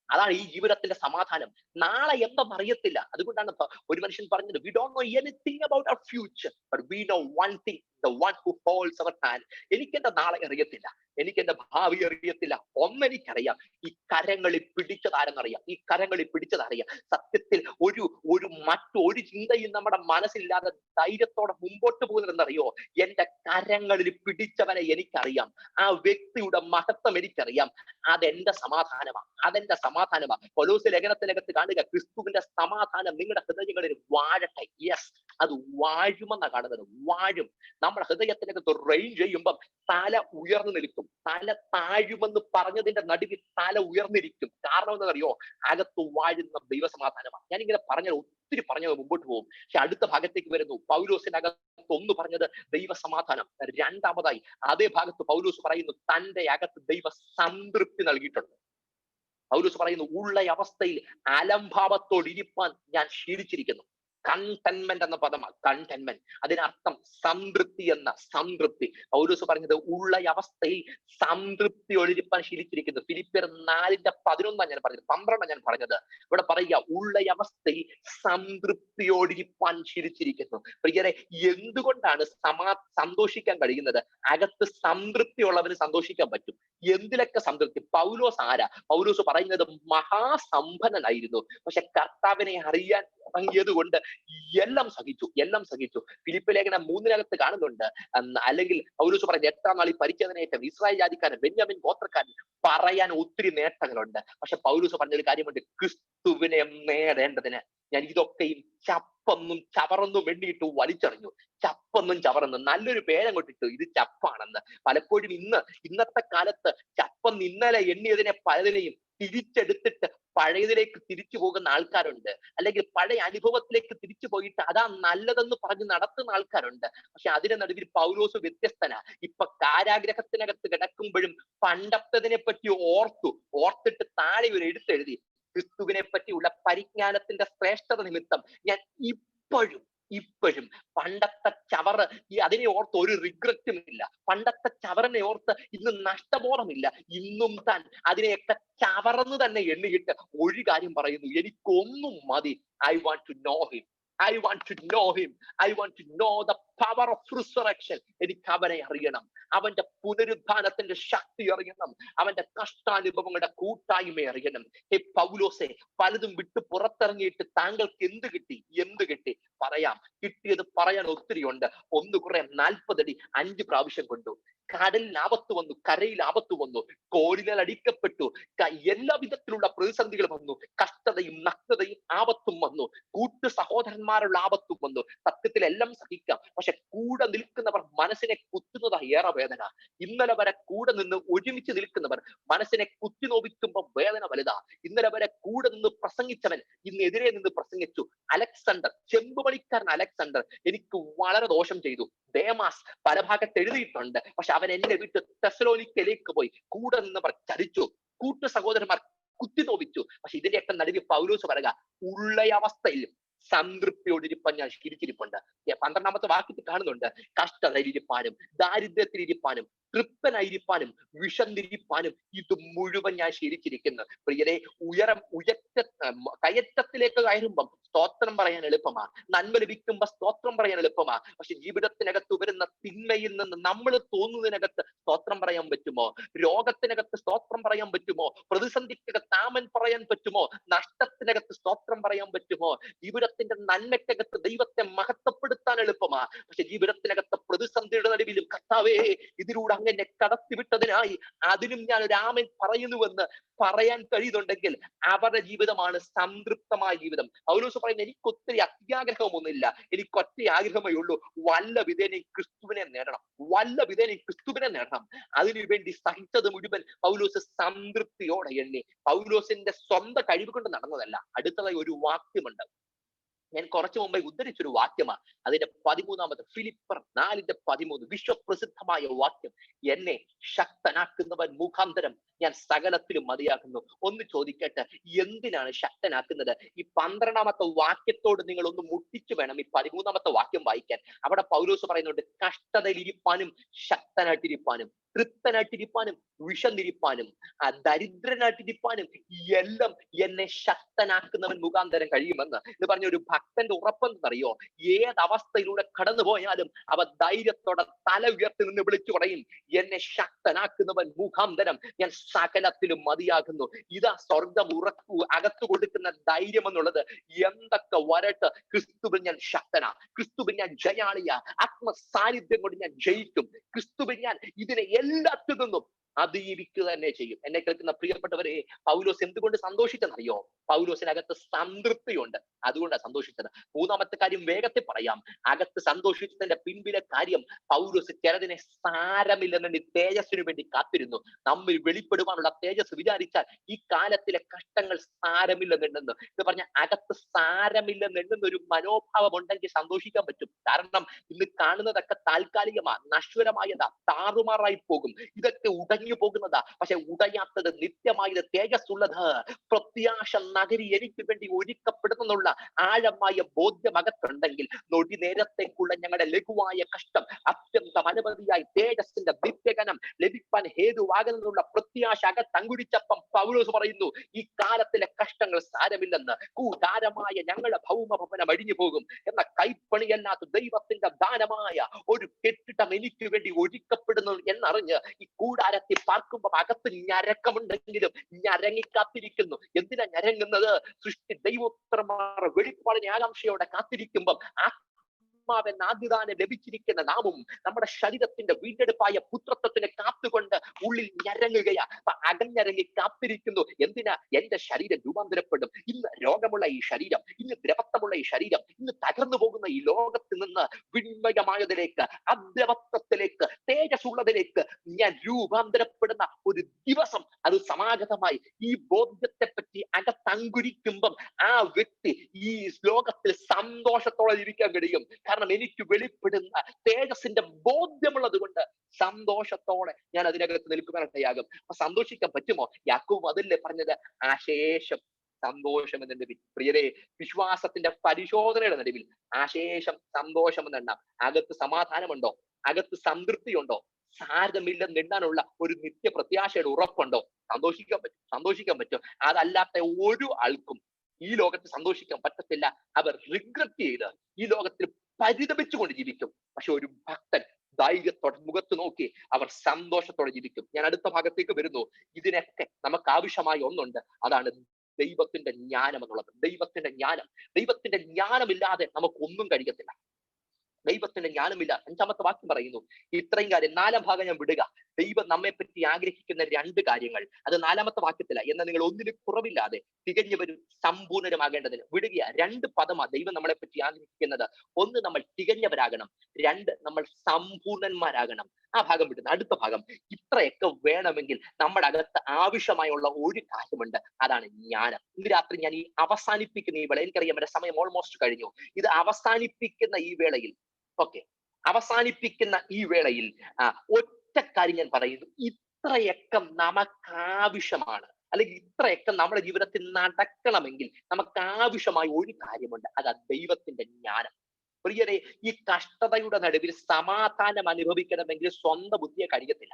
അതാണ് ഈ ജീവിതത്തിന്റെ സമാധാനം. നാളെ എന്തെന്ന് അറിയത്തില്ല. അതുകൊണ്ടാണ് ഒരു മനുഷ്യൻ പറഞ്ഞത്, we don't know anything about our future but we know one thing, the one who holds our hand. എനിക്ക് എന്റെ നാളെ അറിയത്തില്ല, എനിക്ക് എന്റെ ഭാവി അറിയത്തില്ല. ഒന്നെനിക്കറിയാം, ഈ കരങ്ങളിൽ പിടിച്ചതാരെന്നറിയാം, ഈ കരങ്ങളിൽ പിടിച്ചതറിയാം. സത്യത്തിൽ മറ്റൊരു ചിന്തയും നമ്മുടെ മനസ്സില്ലാതെ ധൈര്യത്തോടെ മുമ്പോട്ട് പോകുന്നതെന്നറിയോ? എന്റെ കരങ്ങളിൽ പിടിച്ചവനെ എനിക്കറിയാം, ആ വ്യക്തിയുടെ മഹത്വം എനിക്കറിയാം. അതെന്റെ സമാധാനമാണ്, അതെന്റെ സമാധാനമാണ്. പൗലോസ് ലേഖനത്തിനകത്ത് കാണുക, ക്രിസ്തുവിന്റെ സമാധാനം നിങ്ങളുടെ ഹൃദയങ്ങളിൽ വാഴട്ടെ. യെസ്, അത് വാഴുമെന്ന കാണുന്നത്, വാഴും. നമ്മുടെ ഹൃദയത്തിനകത്ത് റെയിൻ ചെയ്യുമ്പം തല ഉയർന്നു നിൽക്കും. തല താഴുമെന്ന് പറഞ്ഞതിന്റെ നടുവിൽ തല ഉയർന്നിരിക്കും. കാരണം എന്താണെന്നറിയോ? അകത്ത് വാഴുന്ന ദൈവസമാധാനമാണ്. ഞാനിങ്ങനെ ഒത്തിരി പറഞ്ഞത് മുമ്പോട്ട് പോകും. പക്ഷെ അടുത്ത ഭാഗത്തേക്ക് വരുന്നു. പൗലോസിനകത്ത് ഒന്ന് പറഞ്ഞത് ദൈവസമാധാനം. രണ്ടാമതായി അതേ ഭാഗത്ത് പൗലോസ് പറയുന്നു, തന്റെ അകത്ത് ദൈവ സംതൃപ്തി നൽകിയിട്ടുണ്ട്. പൗലോസ് പറയുന്നു, ഉള്ള അവസ്ഥയിൽ അലംഭാവത്തോടിരിപ്പാൻ ഞാൻ ശീലിച്ചിരിക്കുന്നു. കൺടെൻമെന്റ് എന്ന പദമാണ് കൺടെൻമെന്റ്. അതിനർത്ഥം സംതൃപ്തി എന്ന സംതൃപ്തി. പൗലോസ് പറഞ്ഞത് ഉള്ള അവസ്ഥയിൽ സംതൃപ്തിയോടിരിപ്പാൻ ശീലിച്ചിരിക്കുന്നു. ഫിലിപ്പിയർ 4:11 ഞാൻ പറഞ്ഞത്, 12 ഞാൻ പറഞ്ഞത്. ഇവിടെ പറയുക, ഉള്ള അവസ്ഥയിൽ സംതൃപ്തിയോടിരിപ്പാൻ ശീലിച്ചിരിക്കുന്നു. പ്രിയരെ, എന്തുകൊണ്ടാണ് സന്തോഷിക്കാൻ കഴിയുന്നത്? അകത്ത് സംതൃപ്തി ഉള്ളവന് സന്തോഷിക്കാൻ പറ്റും. എന്തിലൊക്കെ സംതൃപ്തി? പൗലോസ് ആരാ? പൗലോസ് പറയുന്നത് മഹാസമ്പന്നനായിരുന്നു, പക്ഷെ കർത്താവിനെ അറിയാൻ തുടങ്ങിയത് കൊണ്ട് എല്ലാം സഹിച്ചു. ഫിലിപ്പ് ലേഖനം 3 കാണുന്നുണ്ട്. അല്ലെങ്കിൽ പൗലോസ് പറയുന്നത്, 8-ാം നാളിൽ പരിച്ഛേദനയേറ്റ ഇസ്രായേൽ ജാതിക്കാരൻ, ബെന്യാമിൻ ഗോത്രക്കാരൻ, പറയാൻ ഒത്തിരി നേട്ടങ്ങളുണ്ട്. പക്ഷെ പൗലോസ് പറഞ്ഞൊരു കാര്യമുണ്ട്, ക്രിസ്തുവിനെ നേടേണ്ടതിന് ഞാൻ ഇതൊക്കെയും ചപ്പെന്നും ചവറെന്നും എണ്ണിയിട്ട് വലിച്ചെറിഞ്ഞു. ചപ്പെന്നും ചവറെന്നും നല്ലൊരു പേരങ്ങോട്ടിട്ടു, ഇത് ചപ്പാണെന്ന്. പലപ്പോഴും ഇന്നത്തെ കാലത്ത് ചപ്പെന്ന് ഇന്നലെ എണ്ണിയതിനെ പലതിനെയും തിരിച്ചെടുത്തിട്ട് പഴയതിലേക്ക് തിരിച്ചു പോകുന്ന ആൾക്കാരുണ്ട്. അല്ലെങ്കിൽ പഴയ അനുഭവത്തിലേക്ക് തിരിച്ചു പോയിട്ട് അതാ നല്ലതെന്ന് പറഞ്ഞ് നടത്തുന്ന ആൾക്കാരുണ്ട്. പക്ഷെ അതിന്റെ നടുവിൽ പൗലോസ് വ്യത്യസ്തനാ. ഇപ്പൊ കാരാഗ്രഹത്തിനകത്ത് കിടക്കുമ്പോഴും പണ്ടത്തതിനെ പറ്റി ഓർത്തിട്ട് താഴെ ഒരു എഴുത്തെഴുതി, ക്രിസ്തുവിനെ പറ്റിയുള്ള പരിജ്ഞാനത്തിന്റെ ശ്രേഷ്ഠത നിമിത്തം ഞാൻ ഇപ്പോഴും പണ്ടത്തെ ചവറ് അതിനെ ഓർത്ത് ഒരു റിഗ്രറ്റും ഇല്ല. പണ്ടത്തെ ചവറിനെ ഓർത്ത് ഇന്ന് നഷ്ടബോധമില്ല. ഇന്നും താൻ അതിനെയൊക്കെ ചവറന്ന് തന്നെ എണ്ണിയിട്ട് ഒരു കാര്യം പറയുന്നു, എനിക്കൊന്നും മതി. I want to know him. I want to know him. I want to know the power of resurrection. എനിക്ക് അവനെ അറിയണം, അവന്റെ പുനരുദ്ധാനത്തിന്റെ ശക്തി അറിയണം, അവന്റെ കഷ്ടാനുഭവങ്ങളുടെ കൂട്ടായ്മ അറിയണം. പൗലോസെ, പലതും വിട്ട് പുറത്തിറങ്ങിയിട്ട് താങ്കൾക്ക് എന്ത് കിട്ടി? പറയാം, കിട്ടിയത് പറയാൻ ഒത്തിരി ഉണ്ട്. ഒന്ന് കുറെ 40 അടി 5 പ്രാവശ്യം കൊണ്ടു. കടലിൽ ആപത്ത് വന്നു, കരയിൽ ആപത്ത് വന്നു, കോലിനാൽ അടിക്കപ്പെട്ടു, എല്ലാ വിധത്തിലുള്ള പ്രതിസന്ധികൾ വന്നു, കഷ്ടതയും നഗ്നതയും ആപത്തും വന്നു, കൂട്ടു സഹോദരന്മാരുള്ള ആപത്തും വന്നു. സത്യത്തിൽ എല്ലാം സഹിക്കാം, പക്ഷെ കൂടെ നിൽക്കുന്നവർ മനസ്സിനെ കുത്തുന്നതാ ഏറെ വേദന. ഇന്നലെ വരെ കൂടെ നിന്ന് ഒരുമിച്ച് നിൽക്കുന്നവർ മനസ്സിനെ കുത്തി നോവിക്കുമ്പോൾ വേദന വലുതാ. ഇന്നലെ വരെ കൂടെ നിന്ന് പ്രസംഗിച്ചവൻ ഇന്ന് എതിരെ നിന്ന് പ്രസംഗിച്ചു. അലക്സാണ്ടർ, ചെമ്പുപണിക്കാരൻ അലക്സാണ്ടർ എനിക്ക് വളരെ ദോഷം ചെയ്തു. ദേമാസ് പല ഭാഗത്ത് എഴുതിയിട്ടുണ്ട്. പക്ഷെ അവൻ എന്നെ വിട്ട് തെസ്സലോനിക്കയിലേക്ക് പോയി. കൂടെ നിന്നവർ ചതിച്ചു, കൂട്ടു സഹോദരന്മാർ കുത്തി നോവിച്ചു. പക്ഷെ ഇതിന്റെയൊക്കെ നടുവിൽ പൗലോസ് പറയുക, ഉള്ള അവസ്ഥയിൽ സംതൃപ്തിയോടിരിപ്പാൻ ഞാൻ ശീലിച്ചിരിപ്പുണ്ട്. 12-ാമത്തെ വാക്യത്തിൽ കാണുന്നുണ്ട്, കഷ്ടതയിലിരിപ്പാനും ദാരിദ്ര്യത്തിലിരിപ്പാനും തൃപ്തനായിരിക്കാനും വിഷന്നിരിപ്പാനും ഇത് മുഴുവൻ ഞാൻ ശീലിച്ചിരിക്കുന്നു. പ്രിയരെ, കയറ്റത്തിലേക്ക് കയറുമ്പം സ്തോത്രം പറയാൻ എളുപ്പമാ, നന്മ ലഭിക്കുമ്പോ സ്തോത്രം പറയാൻ എളുപ്പമാ. പക്ഷെ ജീവിതത്തിനകത്ത് വരുന്ന തിന്മയിൽ നിന്ന് നമ്മൾ തോന്നുന്നതിനകത്ത് സ്തോത്രം പറയാൻ പറ്റുമോ? രോഗത്തിനകത്ത് സ്തോത്രം പറയാൻ പറ്റുമോ? പ്രതിസന്ധിക്കകത്ത് ആമൻ പറയാൻ പറ്റുമോ? നഷ്ടത്തിനകത്ത് സ്തോത്രം പറയാൻ പറ്റുമോ? ജീവിതത്തിന്റെ നന്മയ്ക്കകത്ത് ദൈവത്തെ മഹത്വപ്പെടുത്താൻ എളുപ്പമാ. പക്ഷെ ജീവിതത്തിനകത്ത് പ്രതിസന്ധിയുടെ നടുവിലും കർത്താവേ, ഇതിലൂടെ അങ്ങനെ കടത്തിവിട്ടതിനായി അതിനും ഞാൻ ഒരു ആമൻ പറയുന്നുവെന്ന് പറയാൻ കഴിയുന്നുണ്ടെങ്കിൽ അവരുടെ ജീവിതമാണ് സംതൃപ്തമായ ജീവിതം. പൗലോസ് പറയുന്നത്, എനിക്ക് ഒത്തിരി അത്യാഗ്രഹമൊന്നുമില്ല, എനിക്ക് ഒറ്റ ആഗ്രഹമേ ഉള്ളൂ, വല്ല വിധേനയും ക്രിസ്തുവിനെ നേടണം. അതിനുവേണ്ടി സഹിച്ചത് മുഴുവൻ പൗലോസ് സംതൃപ്തിയോടെ എണ്ണി. പൗലോസിന്റെ സ്വന്തം കഴിവ് കൊണ്ട് നടന്നതല്ല. അടുത്തതായി ഒരു വാക്യമുണ്ട്, ഞാൻ കുറച്ചു മുമ്പേ ഉദ്ധരിച്ചൊരു വാക്യമാണ്. അതിന്റെ 13-ാമത്തെ ഫിലിപ്പർ 4:13 വിശ്വപ്രസിദ്ധമായ വാക്യം, എന്നെ ശക്തനാക്കുന്നവൻ മുഖാന്തരം ഞാൻ സകലത്തിലും മതിയാക്കുന്നു. ഒന്ന് ചോദിക്കട്ടെ, എന്തിനാണ് ശക്തനാക്കുന്നത്? ഈ 12-ാമത്തെ വാക്യത്തോട് നിങ്ങൾ ഒന്ന് മുട്ടിച്ചു വേണം ഈ 13-ാമത്തെ വാക്യം വായിക്കാൻ. അവിടെ പൗലോസ് പറയുന്നുണ്ട്, കഷ്ടതയിലിരിപ്പാനും ശക്തനായിട്ടിരിപ്പാനും. തൃപ്തനായിട്ടിരിപ്പാനും വിശന്നിരിപ്പാനും ദരിദ്രനായിട്ടിരിപ്പാനും എല്ലാം എന്നെ ശക്തനാക്കുന്നവൻ മുഖാന്തരം കഴിയുമെന്ന് ഇത് പറഞ്ഞ ഒരു ഭക്തന്റെ ഉറപ്പെന്നറിയോ? ഏതവസ്ഥയിലൂടെ കടന്നു പോയാലും അവ ധൈര്യത്തോടെ തല ഉയർത്തി നിന്ന് വിളിച്ചു പറയും, എന്നെ ശക്തനാക്കുന്നവൻ മുഖാന്തരം ഞാൻ സകലത്തിലും മതിയാകുന്നു. ഇതാ സ്വർഗം അകത്തു കൊടുക്കുന്ന ധൈര്യം എന്നുള്ളത്. എന്തൊക്കെ വരട്ട്, ക്രിസ്തുവിൽ ഞാൻ ശക്തനാ, ക്രിസ്തുവിൽ ഞാൻ ജയാളിയാ, ആത്മസാന്നിധ്യം കൊണ്ട് ഞാൻ ജയിക്കും, ക്രിസ്തുവിൽ ഞാൻ ഇതിനെ എല്ലാത്തിൽ നിന്നും അതിജീവിക്കുക തന്നെ ചെയ്യും. എന്നെ കേൾക്കുന്ന പ്രിയപ്പെട്ടവരെ, പൗലോസ് എന്തുകൊണ്ട് സന്തോഷിച്ചെന്നറിയോ? പൗലോസിനകത്ത് സംതൃപ്തിയുണ്ട്, അതുകൊണ്ടാണ് സന്തോഷിച്ചത്. മൂന്നാമത്തെ കാര്യം വേഗത്തിൽ പറയാം. അകത്ത് സന്തോഷിച്ചതിന്റെ പിൻപിലെ കാര്യം, പൗലോസ് ചിലതിനെ സാരമില്ലെന്ന് തേജസ്സിനു വേണ്ടി കാത്തിരുന്നു. നമ്മിൽ വെളിപ്പെടുവാനുള്ള തേജസ് വിചാരിച്ചാൽ ഈ കാലത്തിലെ കഷ്ടങ്ങൾ സാരമില്ലെന്നുണ്ടെന്ന് ഇത് പറഞ്ഞ അകത്ത് സാരമില്ലെന്നുണ്ടെന്ന ഒരു മനോഭാവം ഉണ്ടെങ്കിൽ സന്തോഷിക്കാൻ പറ്റും. കാരണം ഇന്ന് കാണുന്നതൊക്കെ താൽക്കാലികമാ, നശ്വരമായതാ, താറുമാറായി പോകും, ഇതൊക്കെ ഉടഞ്ഞു പോകുന്നതാ. പക്ഷെ ഉടയാത്തത്, നിത്യമായത്, തേജസ്സുള്ളത്, പ്രത്യാശ നഗരി എനിക്ക് വേണ്ടി ഒരുക്കപ്പെടുന്നുള്ള ആഴമായ ബോധ്യം അകത്തുണ്ടെങ്കിൽ നൊടി നേരത്തേക്കുള്ള ഞങ്ങളുടെ ലഘുവായ കഷ്ടം അത്യന്തം അനവധിയായി തേജസ്സിന്റെ നിത്യഗനം ലഭിക്കാൻ ഹേതുവാകുന്നുള്ള പ്രത്യാശ അകത്തങ്കുരിച്ചപ്പം പൗലോസ് പറയുന്നു, ഈ കാലത്തിലെ കഷ്ടങ്ങൾ സാരമില്ലെന്ന്. കൂടാരമായ ഞങ്ങളുടെ ഭൗമഭവനം അടിഞ്ഞു പോകും എന്ന കൈപ്പണിയല്ലാത്ത ദൈവത്തിന്റെ ദാനമായ ഒരു കെട്ടിടം എനിക്ക് വേണ്ടി ഒരുക്കപ്പെടുന്നു എന്നറിഞ്ഞ് ഈ കൂടാരത്തിൽ പാർക്കുമ്പോൾ അകത്ത് ഞരക്കമുണ്ടെങ്കിലും ഞരങ്ങിക്കാത്തിരിക്കുന്നു. എന്തിനാ ഞരങ്ങുന്നത്? സൃഷ്ടി ദൈവോത്തരമാർ വെളിപ്പാടിനെ ആകാംക്ഷയോടെ കാത്തിരിക്കുമ്പോൾ ആദ്യദാനം ലഭിച്ചിരിക്കുന്ന നാമും നമ്മുടെ ശരീരത്തിന്റെ വീണ്ടെടുപ്പായ പുത്രത്വത്തിനെ കാത്തുകൊണ്ട് ഉള്ളിൽ ഞരങ്ങുകയാ. അകഞ്ഞരങ്ങി കാത്തിരിക്കുന്നു. എന്തിനാ? എന്റെ ശരീരം രൂപാന്തരപ്പെടും. ഇന്ന് രോഗമുള്ള ഈ ശരീരം, ഇന്ന് ദ്രവത്വമുള്ള ഈ ശരീരം, ഇന്ന് തകർന്നു പോകുന്ന ഈ ലോകത്തിൽ നിന്ന് വിണ്മയമായതിലേക്ക്, അദ്രവത്വത്തിലേക്ക്, തേജസ്സുള്ളതിലേക്ക് ഞാൻ രൂപാന്തരപ്പെടുന്ന ഒരു ദിവസം അത് സമാഗതമായി. ഈ ബോധ്യത്തെ പറ്റി അകത്തങ്കുരിക്കുമ്പം ആ വ്യക്തി ഈ ലോകത്തിൽ സന്തോഷത്തോടെ ഇരിക്കാൻ കഴിയും. കാരണം എനിക്ക് വെളിപ്പെടുന്ന തേജസ്സിന്റെ ബോധ്യമുള്ളത് കൊണ്ട് സന്തോഷത്തോടെ ഞാൻ അതിനകത്ത് നിൽക്കുവാനിടയാകും. അപ്പൊ സന്തോഷിക്കാൻ പറ്റുമോ? യാക്കോബ് അതല്ലേ പറഞ്ഞത്, അശേഷം സന്തോഷം എന്ന നടുവിൽ. പ്രിയരെ, വിശ്വാസത്തിന്റെ പരിശോധനയുടെ നടുവിൽ അശേഷം സന്തോഷം എന്നെണ്ണാം. അകത്ത് സമാധാനമുണ്ടോ? അകത്ത് സംതൃപ്തിയുണ്ടോ? സാരമില്ലെന്നെണ്ണാനുള്ള ഒരു നിത്യപ്രത്യാശയുടെ ഉറപ്പുണ്ടോ? സന്തോഷിക്കാൻ പറ്റും. അതല്ലാത്ത ഒരു ആൾക്കും ഈ ലോകത്ത് സന്തോഷിക്കാൻ പറ്റത്തില്ല. അവർ റിഗ്രറ്റ് ചെയ്ത് ഈ ലോകത്തിൽ പരിതപിച്ചുകൊണ്ട് ജീവിക്കും. പക്ഷെ ഒരു ഭക്തൻ ധൈര്യത്തോടെ മുഖത്ത് നോക്കി അവർ സന്തോഷത്തോടെ ജീവിക്കും. ഞാൻ അടുത്ത ഭാഗത്തേക്ക് വരുന്നു. ഇതിനൊക്കെ നമുക്ക് ആവശ്യമായ ഒന്നുണ്ട്, അതാണ് ദൈവത്തിന്റെ ജ്ഞാനം എന്നുള്ളത്. ദൈവത്തിന്റെ ജ്ഞാനമില്ലാതെ നമുക്ക് ഒന്നും കഴിയത്തില്ല. ദൈവത്തിന്റെ ജ്ഞാനമില്ല. 5-ാമത്തെ വാക്യം പറയുന്നു, ഇത്രയും കാര്യം. 4-ാം ഭാഗം ഞാൻ വിടുക. ദൈവം നമ്മെ പറ്റി ആഗ്രഹിക്കുന്ന 2 കാര്യങ്ങൾ, അത് 4-ാമത്തെ വാക്യത്തില. എന്നാൽ നിങ്ങൾ ഒന്നിനും കുറവില്ലാതെ തികഞ്ഞവരും സമ്പൂർണരുമാകേണ്ടതിന് വിടുക. 2 പദമാ ദൈവം നമ്മളെ പറ്റി ആഗ്രഹിക്കുന്നത്. 1, നമ്മൾ തികഞ്ഞവരാകണം. 2, നമ്മൾ സമ്പൂർണന്മാരാകണം. ആ ഭാഗം വിടുന്നു. അടുത്ത ഭാഗം, ഇത്രയൊക്കെ വേണമെങ്കിൽ നമ്മുടെ അകത്ത് ആവശ്യമായുള്ള ഒരു കാര്യമുണ്ട്, അതാണ് ജ്ഞാനം. ഇന്ന് രാത്രി ഞാൻ ഈ അവസാനിപ്പിക്കുന്ന ഈ വേള, എനിക്കറിയാം എന്റെ സമയം ഓൾമോസ്റ്റ് കഴിഞ്ഞു. ഇത് അവസാനിപ്പിക്കുന്ന ഈ വേളയിൽ അവസാനിപ്പിക്കുന്ന ഈ വേളയിൽ ഒറ്റ കാര്യം ഞാൻ പറയുന്നു, ഇത്രയൊക്കെ നമുക്ക് ആവശ്യമാണ്, അല്ലെങ്കിൽ ഇത്രയൊക്കെ നമ്മുടെ ജീവിതത്തിൽ നടക്കണമെങ്കിൽ നമുക്ക് ആവശ്യമായ ഒരു കാര്യമുണ്ട്, അതാ ദൈവത്തിന്റെ ജ്ഞാനം. പ്രിയരെ, ഈ കഷ്ടതയുടെ നടുവിൽ സമാധാനം അനുഭവിക്കണമെങ്കിൽ സ്വന്തം ബുദ്ധിയെ കഴിയത്തില്ല.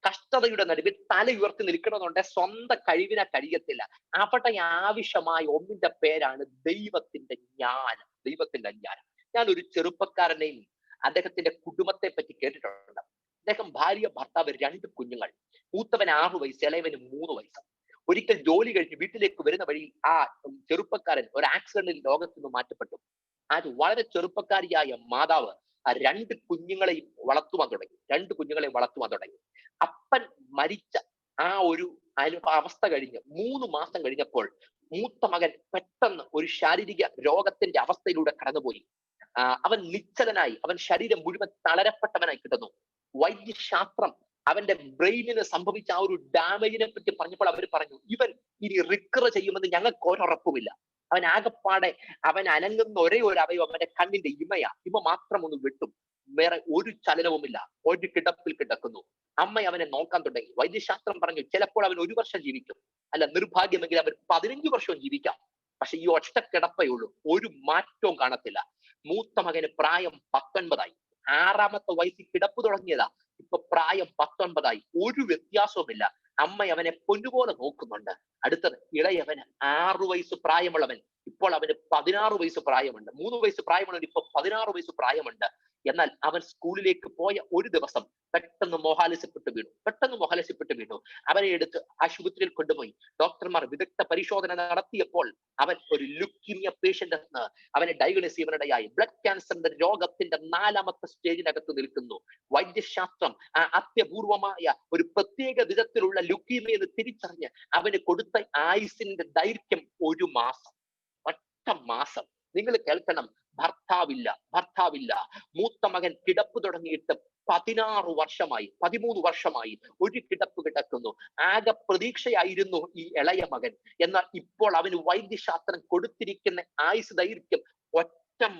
കഷ്ടതയുടെ നടുവിൽ തല ഉയർത്തി നിൽക്കണമെന്നുണ്ടെങ്കിൽ സ്വന്തം കഴിവിനെ കഴിയത്തില്ല. അവിടെ ആവശ്യമായ ഒന്നിന്റെ പേരാണ് ദൈവത്തിന്റെ ജ്ഞാനം. ഞാൻ ഒരു ചെറുപ്പക്കാരനെയും അദ്ദേഹത്തിന്റെ കുടുംബത്തെ പറ്റി കേട്ടിട്ടുണ്ട്. അദ്ദേഹം ഭാര്യ, ഭർത്താവ്, 2 കുഞ്ഞുങ്ങൾ. മൂത്തവൻ 6 വയസ്സ്, ഇളയവന് 3 വയസ്സ്. ഒരിക്കൽ ജോലി കഴിഞ്ഞ് വീട്ടിലേക്ക് വരുന്ന വഴി ആ ചെറുപ്പക്കാരൻ ഒരു ആക്സിഡന്റിൽ ലോകത്ത് നിന്ന് മാറ്റപ്പെട്ടു. അത് വളരെ ചെറുപ്പക്കാരിയായ മാതാവ് ആ 2 കുഞ്ഞുങ്ങളെയും വളർത്തുവാൻ തുടങ്ങി. അപ്പൻ മരിച്ച ആ ഒരു അവസ്ഥ കഴിഞ്ഞ് 3 മാസം കഴിഞ്ഞപ്പോൾ മൂത്ത മകൻ പെട്ടെന്ന് ഒരു ശാരീരിക രോഗത്തിന്റെ അവസ്ഥയിലൂടെ കടന്നുപോയി. അവൻ നിശ്ചലനായി, അവൻ ശരീരം മുഴുവൻ തളരപ്പെട്ടവനായി കിട്ടുന്നു. വൈദ്യശാസ്ത്രം അവന്റെ ബ്രെയിനിന് സംഭവിച്ച ആ ഒരു ഡാമേജിനെ പറ്റി പറഞ്ഞപ്പോൾ അവർ പറഞ്ഞു, ഇവൻ ഇനി റിക്കവർ ചെയ്യുമെന്ന് ഞങ്ങൾക്ക് ഒരറപ്പുമില്ല. അവൻ ആകപ്പാടെ അവൻ അനങ്ങുന്ന ഒരേ ഒരു അവയവം അവന്റെ കണ്ണിന്റെ ഇമ മാത്രം ഒന്ന് വെട്ടും, വേറെ ഒരു ചലനവുമില്ല, ഒരു കിടപ്പിൽ കിടക്കുന്നു. അമ്മ അവനെ നോക്കാൻ തുടങ്ങി. വൈദ്യശാസ്ത്രം പറഞ്ഞു, ചിലപ്പോൾ അവൻ 1 വർഷം ജീവിക്കും, അല്ല നിർഭാഗ്യമെങ്കിൽ അവൻ 15 വർഷവും ജീവിക്കാം. പക്ഷെ ഈ ഒറ്റ കിടപ്പേ ഉള്ളൂ, ഒരു മാറ്റവും കാണത്തില്ല. മൂത്ത മകന് പ്രായം 19ആയി. 6-ാമത്തെ വയസ്സിൽ കിടപ്പ് തുടങ്ങിയതാ. ഇപ്പൊ പ്രായം 19 ഒരു വ്യത്യാസവുമില്ല. അമ്മ അവനെ പൊന്നുപോലെ നോക്കുന്നുണ്ട്. അടുത്തത് ഇളയവന് 6 വയസ്സ് പ്രായമുള്ളവൻ, ഇപ്പോൾ അവന് 16 വയസ്സ് പ്രായമുണ്ട്. 3 വയസ്സ് പ്രായമുള്ളവൻ ഇപ്പൊ 16 വയസ്സ് പ്രായമുണ്ട്. എന്നാൽ അവൻ സ്കൂളിലേക്ക് പോയ ഒരു ദിവസം പെട്ടെന്ന് മൊഹാലസ്യപ്പെട്ടു വീണു. അവനെ എടുത്ത് ആശുപത്രിയിൽ കൊണ്ടുപോയി. ഡോക്ടർമാർ വിദഗ്ധ പരിശോധന നടത്തിയപ്പോൾ അവൻ ഒരു ലുക്കീമിയ പേഷ്യന്റ് എന്ന് അവനെ ഡയഗ്നോസ് ചെയ്യുവാനിടയായി. ബ്ലഡ് ക്യാൻസറിന്റെ രോഗത്തിന്റെ 4ാമത്തെ സ്റ്റേജിനകത്ത് നിൽക്കുന്നു. വൈദ്യശാസ്ത്രം ആ അത്യപൂർവമായ ഒരു പ്രത്യേക വിധത്തിലുള്ള ലുക്കീമിയ എന്ന് തിരിച്ചറിഞ്ഞ് അവന് കൊടുത്ത ആയുസിന്റെ ദൈർഘ്യം 1 മാസം. ഒറ്റ മാസം. നിങ്ങൾ കേൾക്കണം, ഭർത്താവില്ല. മൂത്ത മകൻ കിടപ്പ് തുടങ്ങിയിട്ട് 13 വർഷമായി ഒരു കിടപ്പ് കിടക്കുന്നു. ആകെ പ്രതീക്ഷയായിരുന്നു ഈ ഇളയ മകൻ. എന്നാൽ ഇപ്പോൾ അവന് വൈദ്യശാസ്ത്രം കൊടുത്തിരിക്കുന്ന ആയുസ് ദൈർഘ്യം ഒറ്റ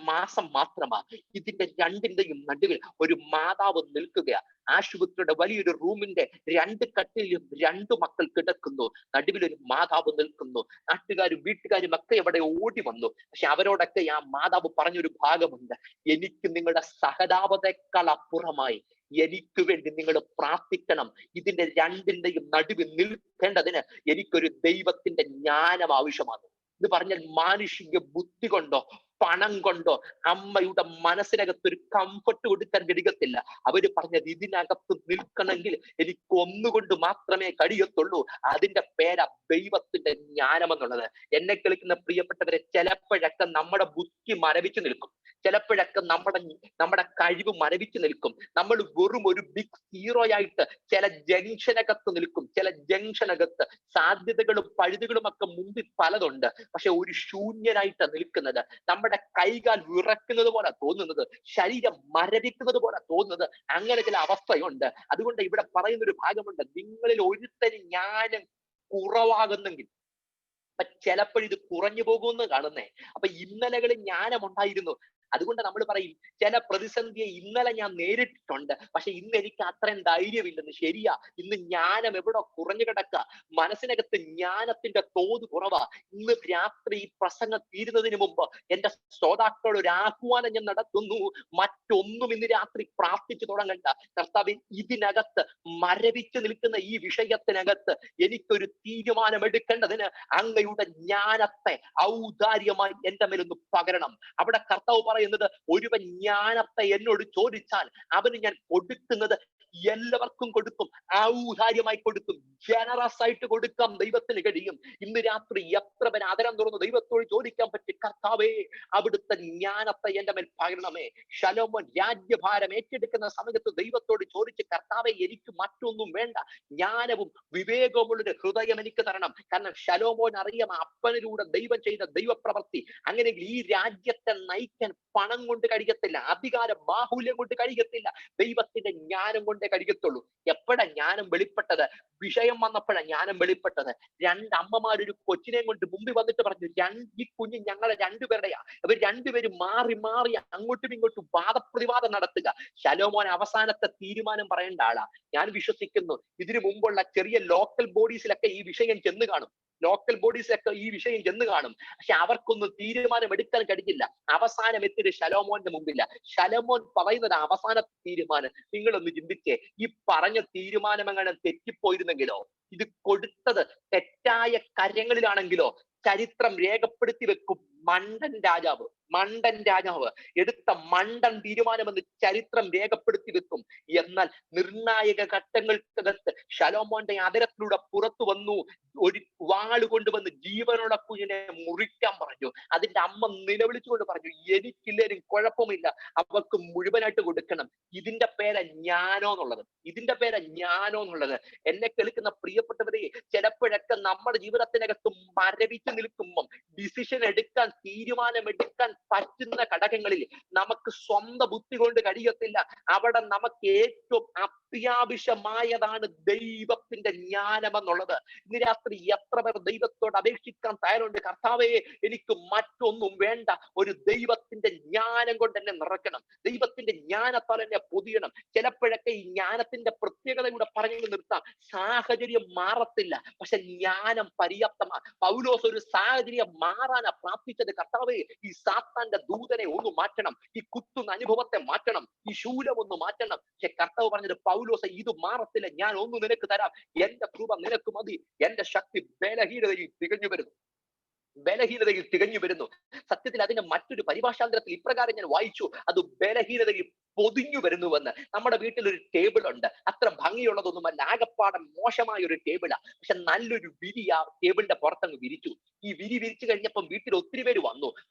മാസം മാത്രമാ. ഇതിന്റെ രണ്ടിന്റെയും നടുവിൽ ഒരു മാതാവ് നിൽക്കുക. ആശുപത്രിയുടെ വലിയൊരു റൂമിന്റെ 2 കട്ടിലും 2 മക്കൾ കിടക്കുന്നു. നടുവിൽ ഒരു മാതാവ് നിൽക്കുന്നു. നാട്ടുകാരും വീട്ടുകാരും ഒക്കെ അവിടെ ഓടി വന്നു. പക്ഷെ അവരോടൊക്കെ ആ മാതാവ് പറഞ്ഞൊരു ഭാഗമുണ്ട്, എനിക്ക് നിങ്ങളുടെ സഹതാപത്തെക്കാൾ അപ്പുറമായി എനിക്ക് വേണ്ടി നിങ്ങൾ പ്രാർത്ഥിക്കണം. ഇതിന്റെ രണ്ടിന്റെയും നടുവിൽ നിൽക്കേണ്ടതിന് എനിക്കൊരു ദൈവത്തിന്റെ ജ്ഞാനം ആവശ്യമാണ്. ഇത് പറഞ്ഞാൽ മാനുഷിക ബുദ്ധി കൊണ്ടോ പണം കൊണ്ടോ അമ്മയുടെ മനസ്സിനകത്ത് ഒരു കംഫർട്ട് കൊടുക്കാൻ കഴിയത്തില്ല. അവര് പറഞ്ഞത് ഇതിനകത്ത് നിൽക്കണമെങ്കിൽ എനിക്ക് ഒന്നുകൊണ്ട് മാത്രമേ കഴിയത്തുള്ളൂ. അതിന്റെ പേരാ ദൈവത്തിന്റെ ജ്ഞാനം എന്നുള്ളത്. എന്നെ കേൾക്കുന്ന പ്രിയപ്പെട്ടവരെ, ചിലപ്പോഴൊക്കെ നമ്മുടെ ബുദ്ധി മരവിച്ചു നിൽക്കും, ചിലപ്പോഴൊക്കെ നമ്മുടെ കഴിവ് മരവിച്ചു നിൽക്കും. നമ്മൾ വെറും ഒരു ബിഗ് ഹീറോയായിട്ട് ചില ജംഗ്ഷനകത്ത് നിൽക്കും. ചില ജംഗ്ഷനകത്ത് സാധ്യതകളും പഴുതുകളും ഒക്കെ മുമ്പിൽ പലതുണ്ട്. പക്ഷെ ഒരു ശൂന്യനായിട്ട് നിൽക്കുന്നത്, നമ്മുടെ കൈകാൽ വിറക്കുന്നത് പോലെ തോന്നുന്നത്, ശരീരം മരവിക്കുന്നത് പോലെ തോന്നുന്നത്, അങ്ങനെ ചില അവസ്ഥയുണ്ട്. അതുകൊണ്ട് ഇവിടെ പറയുന്ന ഒരു ഭാഗമുണ്ട്, നിങ്ങളിൽ ഒരുത്തന് ജ്ഞാനം കുറവാകുന്നെങ്കിൽ ചിലപ്പോഴിത് കുറഞ്ഞു പോകുമെന്ന് കാണുന്നേ. അപ്പൊ ഇന്നലകളിൽ ജ്ഞാനമുണ്ടായിരുന്നു. അതുകൊണ്ട് നമ്മൾ പറയും, ചില പ്രതിസന്ധിയെ ഇന്നലെ ഞാൻ നേരിട്ടിട്ടുണ്ട്, പക്ഷെ ഇന്ന് എനിക്ക് അത്രയും ധൈര്യമില്ലെന്ന്. ശരിയാ, ഇന്ന് ജ്ഞാനം എവിടെ കുറഞ്ഞു കിടക്കുക, മനസ്സിനകത്ത് ജ്ഞാനത്തിന്റെ തോത് കുറവാ. ഇന്ന് രാത്രി ഈ പ്രസംഗം തീരുന്നതിന് മുമ്പ് എന്റെ ശ്രോതാക്കളോട് ഒരു ആഹ്വാനം ഞാൻ നടത്തുന്നു, മറ്റൊന്നും ഇന്ന് രാത്രി പ്രാർത്ഥിച്ചു തുടങ്ങണ്ട. കർത്താവേ, ഇതിനകത്ത് മരവിച്ചു നിൽക്കുന്ന ഈ വിഷയത്തിനകത്ത് എനിക്കൊരു തീരുമാനമെടുക്കേണ്ടതിന് അങ്ങയുടെ ജ്ഞാനത്തെ ഔദാര്യമായി എന്റെ മേലൊന്ന് പകരണം. അവിടെ കർത്താവ് പറയുന്നത്, ഒരുവൻ ജ്ഞാനത്തെ എന്നോട് ചോദിച്ചാൽ അവന് ഞാൻ കൊടുക്കുന്നത് എല്ലാവർക്കും കൊടുക്കും, ഔദാര്യമായി കൊടുക്കും, ജനറസ് ആയിട്ട് കൊടുക്കാം ദൈവത്തിന് കഴിയും. ഇന്ന് രാത്രി എത്ര പേര് ആദരം തുറന്ന് ദൈവത്തോട് ചോദിക്കാൻ പറ്റി, കർത്താവേ അവിടുത്തെ ജ്ഞാനത്തെ എന്റെ മേൽ പകരണമേ. ശലോമോൻ രാജ്യഭാരം ഏറ്റെടുക്കുന്ന സമയത്ത് ദൈവത്തോട് ചോദിച്ച്, കർത്താവേ എനിക്ക് മറ്റൊന്നും വേണ്ട, ജ്ഞാനവും വിവേകവുമുള്ളൊരു ഹൃദയം എനിക്ക് തരണം. കാരണം ശലോമോൻ അറിയാം അപ്പനിലൂടെ ദൈവം ചെയ്ത ദൈവപ്രവൃത്തി. അങ്ങനെയെങ്കിൽ ഈ രാജ്യത്തെ നയിക്കാൻ പണം കൊണ്ട് കഴിയത്തില്ല, അധികാര ബാഹുല്യം കൊണ്ട് കഴിയത്തില്ല, ദൈവത്തിന്റെ ജ്ഞാനം കൊണ്ടേ കഴിയത്തുള്ളൂ. എപ്പോഴാ ജ്ഞാനം വെളിപ്പെട്ടത്? വിഷയം വന്നപ്പോഴാണ് ജ്ഞാനം വെളിപ്പെട്ടത്. 2 അമ്മമാരൊരു കൊച്ചിനെയും കൊണ്ട് മുമ്പിൽ വന്നിട്ട് പറഞ്ഞു, ഈ കുഞ്ഞ് ഞങ്ങളെ 2 പേരുടെയാ. അവർ 2 പേരും മാറി മാറി അങ്ങോട്ടും ഇങ്ങോട്ടും വാദപ്രതിവാദം നടത്തുക. ശലോമോൻ അവസാനത്തെ തീരുമാനം പറയേണ്ട ആളാ. ഞാൻ വിശ്വസിക്കുന്നു ഇതിനു മുമ്പുള്ള ചെറിയ ലോക്കൽ ബോഡീസിലൊക്കെ ഈ വിഷയം ചെന്ന് കാണും, പക്ഷെ അവർക്കൊന്നും തീരുമാനം എടുക്കാൻ കഴിഞ്ഞില്ല. അവസാനം എത്തിയത് ശലോമോന്റെ മുമ്പില്ല. ശലോമോൻ പറയുന്നത് അവസാന തീരുമാനം. നിങ്ങളൊന്ന് ചിന്തിച്ചേ, ഈ പറഞ്ഞ തീരുമാനം അങ്ങനെ തെറ്റിപ്പോയിരുന്നെങ്കിലോ, ഇത് കൊടുത്തത് തെറ്റായ കരങ്ങളിലാണെങ്കിലോ ചരിത്രം രേഖപ്പെടുത്തി വെക്കും. മണ്ടൻ രാജാവ് എടുത്ത മണ്ടൻ തീരുമാനമെന്ന് ചരിത്രം രേഖപ്പെടുത്തി വെക്കും. എന്നാൽ നിർണായക ഘട്ടങ്ങൾക്കകത്ത് ശലോമോന്റെ അതരത്തിലൂടെ പുറത്തു വന്നു ഒരു വാള് കൊണ്ടുവന്ന് ജീവനുള്ള കുഞ്ഞിനെ മുറിക്കാൻ പറഞ്ഞു. അതിന്റെ അമ്മ നിലവിളിച്ചുകൊണ്ട് പറഞ്ഞു, എനിക്കില്ലേലും കുഴപ്പമില്ല, അവർക്ക് മുഴുവനായിട്ട് കൊടുക്കണം. ഇതിന്റെ പേരാ ജ്ഞാനോ എന്നുള്ളത്. എന്നെ കേൾക്കുന്ന പ്രിയപ്പെട്ടവരെ, ചിലപ്പോഴൊക്കെ നമ്മുടെ ജീവിതത്തിനകത്ത് മരവിച്ചു നിൽക്കുമ്പം ഡിസിഷൻ എടുക്കാൻ, തീരുമാനമെടുക്കാൻ പറ്റുന്ന ഘടകങ്ങളിൽ നമുക്ക് സ്വന്തം ബുദ്ധി കൊണ്ട് കഴിയത്തില്ല. അവിടെ നമുക്ക് ഏറ്റവും അത്യാവശ്യമായതാണ് ദൈവത്തിന്റെ ജ്ഞാനം എന്നുള്ളത്. ഇന്ന് രാത്രി എത്ര പേർ ദൈവത്തോട് അപേക്ഷിക്കാൻ തയ്യാറുണ്ട്? കർത്താവേ, എനിക്ക് മറ്റൊന്നും വേണ്ട, ഒരു ദൈവത്തിന്റെ ജ്ഞാനം കൊണ്ട് എന്നെ നിറയ്ക്കണം, ദൈവത്തിന്റെ ജ്ഞാനത്താൽ എന്നെ പൊതിയണം. ചിലപ്പോഴൊക്കെ ഈ ജ്ഞാനത്തിന്റെ പ്രത്യേകത കൂടെ പറഞ്ഞു നിർത്താം. സാഹചര്യം മാറത്തില്ല, പക്ഷെ ജ്ഞാനം പര്യാപ്തമാണ്. പൗലോസ് ഒരു സാഹചര്യം മാറാനാ പ്രാർത്ഥിച്ചത്. കർത്താവേ, ഈ സാത്താന്റെ ദൂതനെ ഒന്ന് മാറ്റണം, ഈ കുത്തുന്ന അനുഭവത്തെ മാറ്റണം, ഈ ശൂലം ഒന്ന് മാറ്റണം. പക്ഷെ കർത്താവ് പറഞ്ഞത്, പൗലോസ് ഇത് മാറത്തില്ല, ഞാൻ ഒന്ന് നിനക്ക് തരാം, എന്റെ കൃപ നിനക്ക് മതി, എന്റെ ശക്തി ബലഹീനതയിൽ തികഞ്ഞു വരുന്നു, ബലഹീനതയിൽ തികഞ്ഞു വരുന്നു. സത്യത്തിൽ അതിന്റെ മറ്റൊരു പരിഭാഷാന്തരത്തിൽ ഇപ്രകാരം ഞാൻ വായിച്ചു, അത് ബലഹീനതയിൽ പൊതിഞ്ഞു വരുന്നുവെന്ന്. നമ്മുടെ വീട്ടിൽ ഒരു ടേബിൾ ഉണ്ട്, അത്ര ഭംഗിയുള്ളതൊന്നുമല്ല, ആകപ്പാടം മോശമായ ഒരു ടേബിളാ, പക്ഷെ നല്ലൊരു വിരി ആ ടേബിളിന്റെ പുറത്തങ്ങ് വിരിച്ചു. ഈ വിരി വിരിച്ചു കഴിഞ്ഞപ്പം വീട്ടിൽ ഒത്തിരി പേര്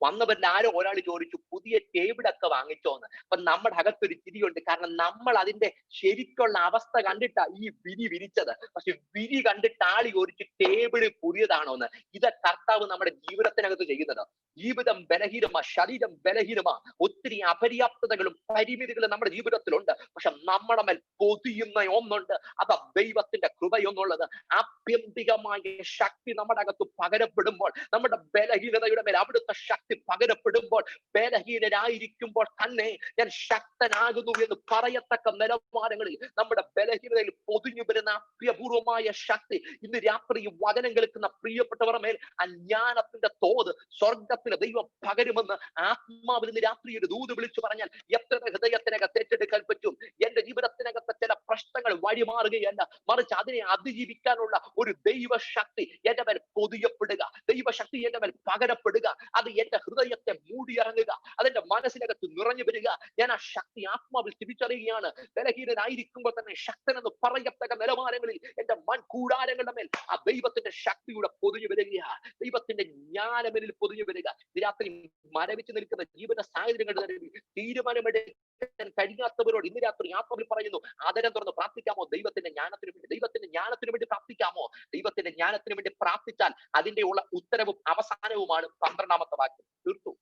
വന്നവരിൽ ആരോ ഒരാൾ ചോദിച്ചു, പുതിയ ടേബിളൊക്കെ വാങ്ങിച്ചോന്ന്. അപ്പൊ നമ്മുടെ അകത്തൊരു ചിരിയുണ്ട്, കാരണം നമ്മൾ അതിന്റെ ശരിക്കുള്ള അവസ്ഥ കണ്ടിട്ടാ ഈ വിരി വിരിച്ചത്. പക്ഷെ വിരി കണ്ടിട്ട് ആളി ചോദിച്ചു ടേബിള് പുതിയതാണോന്ന്. ഇത് കർത്താവ് നമ്മുടെ ജീവിതത്തിനകത്ത് ചെയ്യുന്നത്. ജീവിതം ബലഹീനമാ, ശരീരം ബലഹീനമാ, ഒത്തിരി അപര്യാപ്തതകളും പരിമിതികളും നമ്മുടെ ജീവിതത്തിലുണ്ട്. പക്ഷെ നമ്മുടെ മേൽ പൊതിയുന്ന ഒന്നുണ്ട്, അതാ ദൈവത്തിന്റെ കൃപയൊന്നുള്ളത്. ആത്യന്തികമായ ശക്തി നമ്മുടെ അകത്ത് പകരപ്പെടുമ്പോൾ, നമ്മുടെ ബലഹീനതയുടെ മേൽ അവിടുത്തെ ശക്തി പകരപ്പെടുമ്പോൾ, ബലഹീനരായിരിക്കുമ്പോൾ തന്നെ ഞാൻ ശക്തനാകുന്നു എന്ന് പറയത്തക്ക നിലവാരങ്ങളിൽ നമ്മുടെ ബലഹീനതയിൽ പൊതിഞ്ഞു വരുന്ന അത്യപൂർവമായ ശക്തി ഇന്ന് രാത്രി വചനം കേൾക്കുന്ന പ്രിയപ്പെട്ടവർ മേൽ ആ ജ്ഞാനത്തിന്റെ തോത് സ്വർഗത്തിലെ ദൈവം പകരുമെന്ന് ആത്മാവിൽ ഇന്ന് രാത്രി ഒരു ദൂത് വിളിച്ചു പറഞ്ഞാൽ എത്ര ഹൃദയത്തിനകത്ത് ഏറ്റെടുക്കാൻ പറ്റും. എന്റെ ജീവിതത്തിനകത്ത് ചില പ്രശ്നങ്ങൾ വഴിമാറുകയല്ല, മറിച്ച് അതിനെ അതിജീവിക്കാനുള്ള ഒരു ദൈവശക്തി എന്റെ മേൽ പൊതിയപ്പെടുക, ദൈവശക്തി എന്റെ മേൽ പകരപ്പെടുക, അത് എന്റെ ഹൃദയത്തെ മൂടിയിറങ്ങുക, അതെന്റെ മനസ്സിനകത്ത് നിറഞ്ഞു വരിക. ഞാൻ ആ ശക്തി ആത്മാവിൽ തിരിച്ചറിയുകയാണ്. ബലഹീനനായിരിക്കുമ്പോൾ തന്നെ ശക്തനെന്ന് പറയത്തക്ക നിലവാരങ്ങളിൽ എന്റെ മൺകൂടാരങ്ങളുടെ മേൽ ആ ദൈവത്തിന്റെ ശക്തിയുടെ പൊതിഞ്ഞു വരിക, ദൈവത്തിന്റെ ജ്ഞാനമെനിൽ പൊതിഞ്ഞു വരിക. രാത്രി മരവിച്ച് നിൽക്കുന്ന ജീവിത സാഹചര്യങ്ങളുടെ തീരുമാനമെടുക്കാൻ കഴിയാത്തവരോട് ഇന്ന് രാത്രി ആത്മാവിൽ പറയുന്നു, ആദരം തുറന്ന് പ്രാർത്ഥിക്കാമോ? ദൈവത്തിന്റെ ജ്ഞാനത്തിന് വേണ്ടി, ദൈവത്തിന്റെ ജ്ഞാനത്തിന് വേണ്ടി പ്രാർത്ഥിക്കാമോ? ദൈവത്തിന്റെ ജ്ഞാനത്തിന് വേണ്ടി പ്രാർത്ഥിച്ചാൽ അതിന്റെ ഉള്ള ഉത്തരവും അവസാനവുമാണ് 12ാമത്തെ വാക്യം. തീർത്തു.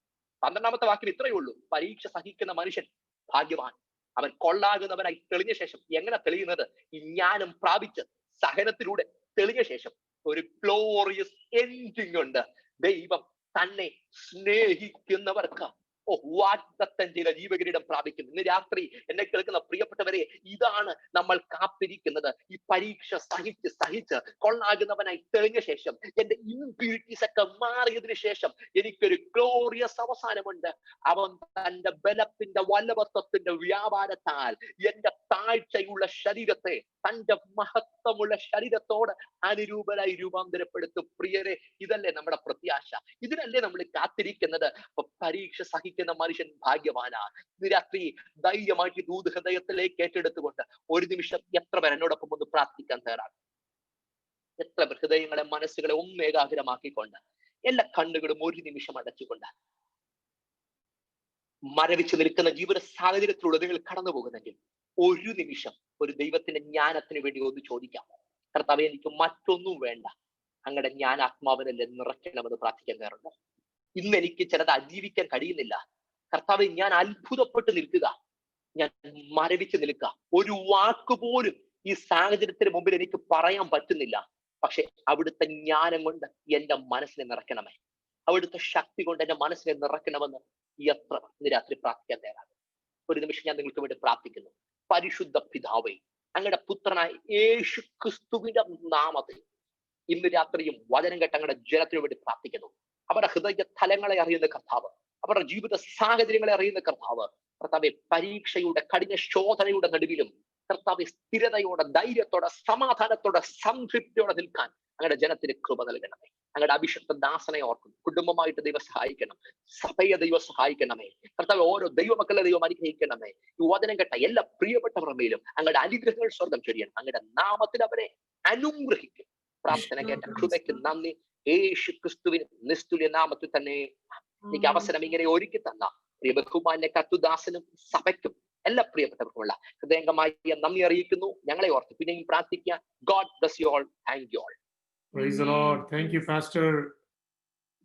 12ാമത്തെ വാക്യം ഇത്രയേ ഉള്ളൂ, പരീക്ഷ സഹിക്കുന്ന മനുഷ്യൻ ഭാഗ്യവാൻ, അവൻ കൊള്ളാകുന്നവനായി തെളിഞ്ഞ ശേഷം. എങ്ങനെ തെളിയുന്നത്? ഈ ജ്ഞാനം പ്രാപിച്ച് സഹനത്തിലൂടെ തെളിഞ്ഞ ശേഷം ഒരു ഗ്ലോറിയസ് എൻഡിങ് ഉണ്ട്. ദൈവം തന്നെ സ്നേഹിക്കുന്നവർക്ക് വാഗ്ദത്തം ചെയ്ത ജീവകിരീടം പ്രാപിക്കും. ഇന്ന് രാത്രി എന്നെ കേൾക്കുന്ന പ്രിയപ്പെട്ടവരെ, ഇതാണ് നമ്മൾ കാത്തിരിക്കുന്നത്. ഈ പരീക്ഷ സഹിച്ച് കൊള്ളാകുന്നവനായി തെളിഞ്ഞ ശേഷം, എന്റെ ഇംപ്യൂരിറ്റീസ് ഒക്കെ മാറിയതിനു ശേഷം എനിക്കൊരു ഗ്ലോറിയസ് അവസാനമുണ്ട്. അവൻ തന്റെ ബലത്തിന്റെ വല്ലഭത്വത്തിന്റെ വ്യാപാരത്താൽ എന്റെ താഴ്ചയുള്ള ശരീരത്തെ തന്റെ മഹത്വമുള്ള ശരീരത്തോട് അനുരൂപരായി രൂപാന്തരപ്പെടുത്തും. പ്രിയരെ, ഇതല്ലേ നമ്മുടെ പ്രത്യാശ? ഇതിനല്ലേ നമ്മൾ കാത്തിരിക്കുന്നത്? പരീക്ഷ സഹിക്കുന്ന മനുഷ്യൻ ഭാഗ്യവാനാ. ഇന്ന് രാത്രി ധൈര്യമായിട്ട് ദൂത് ഹൃദയത്തിലേക്ക് ഏറ്റെടുത്തുകൊണ്ട് ഒരു നിമിഷം എത്ര പേർ എന്നോടൊപ്പം ഒന്ന് പ്രാർത്ഥിക്കാൻ തയ്യാറാണ്? എത്ര പേർ ഹൃദയങ്ങളെ മനസ്സുകളെ ഏകാഗ്രമാക്കിക്കൊണ്ട് എല്ലാ കണ്ണുകളും ഒരു നിമിഷം അടച്ചുകൊണ്ട് മരവിച്ച് നിൽക്കുന്ന ജീവിത സാഹചര്യത്തിലൂടെ നിങ്ങൾ കടന്നു പോകുന്നെങ്കിൽ ഒരു നിമിഷം ഒരു ദൈവത്തിന്റെ ജ്ഞാനത്തിന് വേണ്ടി ഒന്ന് ചോദിക്കാമോ? കർത്താവേ, എനിക്ക് മറ്റൊന്നും വേണ്ട, അങ്ങയുടെ ജ്ഞാനാത്മാവിനല്ലേ നിറയ്ക്കണമെന്ന് പ്രാർത്ഥിക്കാൻ കയറുണ്ടോ? ഇന്ന് എനിക്ക് ചിലത് അതിജീവിക്കാൻ കഴിയുന്നില്ല. കർത്താവെ, ഞാൻ അത്ഭുതപ്പെട്ട് നിൽക്കുക, ഞാൻ മരവിച്ച് നിൽക്കുക, ഒരു വാക്കുപോലും ഈ സാഹചര്യത്തിന് മുമ്പിൽ എനിക്ക് പറയാൻ പറ്റുന്നില്ല. പക്ഷെ അവിടുത്തെ ജ്ഞാനം കൊണ്ട് എന്റെ മനസ്സിനെ നിറയ്ക്കണമേ, അവിടുത്തെ ശക്തി കൊണ്ട് എന്റെ മനസ്സിനെ നിറയ്ക്കണമെന്ന് എത്ര ഇന്ന് രാത്രി പ്രാർത്ഥിക്കാൻ തയ്യാറാണ്? ഒരു നിമിഷം ഞാൻ നിങ്ങൾക്ക് വേണ്ടി പ്രാർത്ഥിക്കുന്നു. പരിശുദ്ധ പിതാവേ, അങ്ങയുടെ പുത്രനായ യേശു ക്രിസ്തുവിന്റെ നാമത്തിൽ ഇന്ന് രാത്രിയും വചനം കേട്ട അങ്ങയുടെ ജനത്തിനു വേണ്ടി പ്രാർത്ഥിക്കുന്നു. അവരുടെ ഹൃദയ തലങ്ങളെ അറിയുന്ന കർത്താവ്, അവരുടെ ജീവിത സാഹചര്യങ്ങളെ അറിയുന്ന കർത്താവ്, കർത്താവെ, പരീക്ഷയുടെ കഠിന ശോധനയുടെ നടുവിലും കർത്താവെ സ്ഥിരതയോടെ, ധൈര്യത്തോടെ, സമാധാനത്തോടെ, സംതൃപ്തിയോടെ നിൽക്കാൻ അങ്ങയുടെ ജനത്തിന് കൃപ നൽകണമേ. അങ്ങയുടെ അഭിഷക്ത ദാസനെ ഓർക്കും, കുടുംബമായിട്ട് ദൈവം സഹായിക്കണം, സഭയെ ദൈവം സഹായിക്കണമേ. കർത്താവ്, ഓരോ ദൈവമക്കളെ ദൈവം അനുഗ്രഹിക്കണമേ. ഈ വചനം കേട്ട എല്ലാ പ്രിയപ്പെട്ടവരുടെ മേലും അങ്ങയുടെ അനുഗ്രഹങ്ങൾ സ്വർഗം ചൊരിയണം. അങ്ങയുടെ നാമത്തിൽ അവരെ അനുഗ്രഹിക്കും. പ്രാർത്ഥന കേട്ട കൃപയ്ക്ക് നന്ദി. യേശു ക്രിസ്തുവിന് നിസ്തുല്യ നാമത്തിൽ തന്നെ എനിക്ക് അവസരം ഇങ്ങനെ ഒരുക്കി തന്ന പ്രിയ ബഹുമാന്യ കർത്തുദാസനും സഭയ്ക്കും എല്ലാ പ്രിയപ്പെട്ടവർക്കുമുള്ള ഹൃദയംഗമായ നന്ദി അറിയിക്കുന്നു. ഞങ്ങളെ ഓർത്ത് പിന്നെയും പ്രാർത്ഥിക്കുക. God bless you all. Thank you all. Praise the Lord. Thank you, Pastor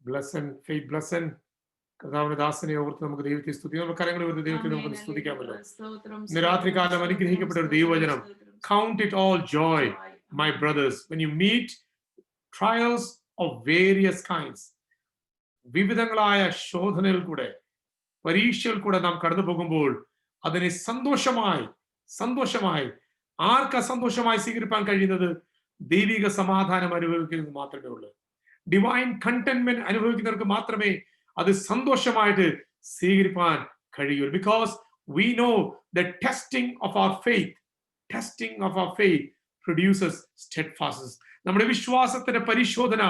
Blessing, Faith Blessing. കർത്താവിന്റെ ദാസനെ ഓർത്ത് നമുക്ക് ദൈവത്തെ സ്തുതിക്കാം. നമ്മുടെ കരങ്ങൾ ഓർത്ത് ദൈവത്തെ നമുക്ക് സ്തുതിക്കാമല്ലോ. ഇന്ന് രാത്രികാലം അനുഗ്രഹിക്കപ്പെട്ട ഒരു ദൈവവചനം. Count it all joy, my brothers, when you meet trials of various kinds. വിവിധങ്ങളായ ശോധനകൾ കൂടെ, പരീക്ഷകൾ കൂടെ നാം കടന്നു പോകുമ്പോൾ അതിനെ സന്തോഷമായി ആർക്കാ സന്തോഷമായി സ്വീകരിക്കാൻ കഴിയുന്നത്? ദൈവിക സമാധാനം അനുഭവിക്കുന്നത് മാത്രമേ ഉള്ളൂ. ഡിവൈൻ കണ്ടന്റ്മെന്റ് അനുഭവിക്കുന്നവർക്ക് മാത്രമേ അത് സന്തോഷമായിട്ട് സ്വീകരിക്കാൻ കഴിയൂ. Because we know the testing of our faith testing of our faith produces steadfastness. നമ്മുടെ വിശ്വാസത്തിന്റെ പരിശോധന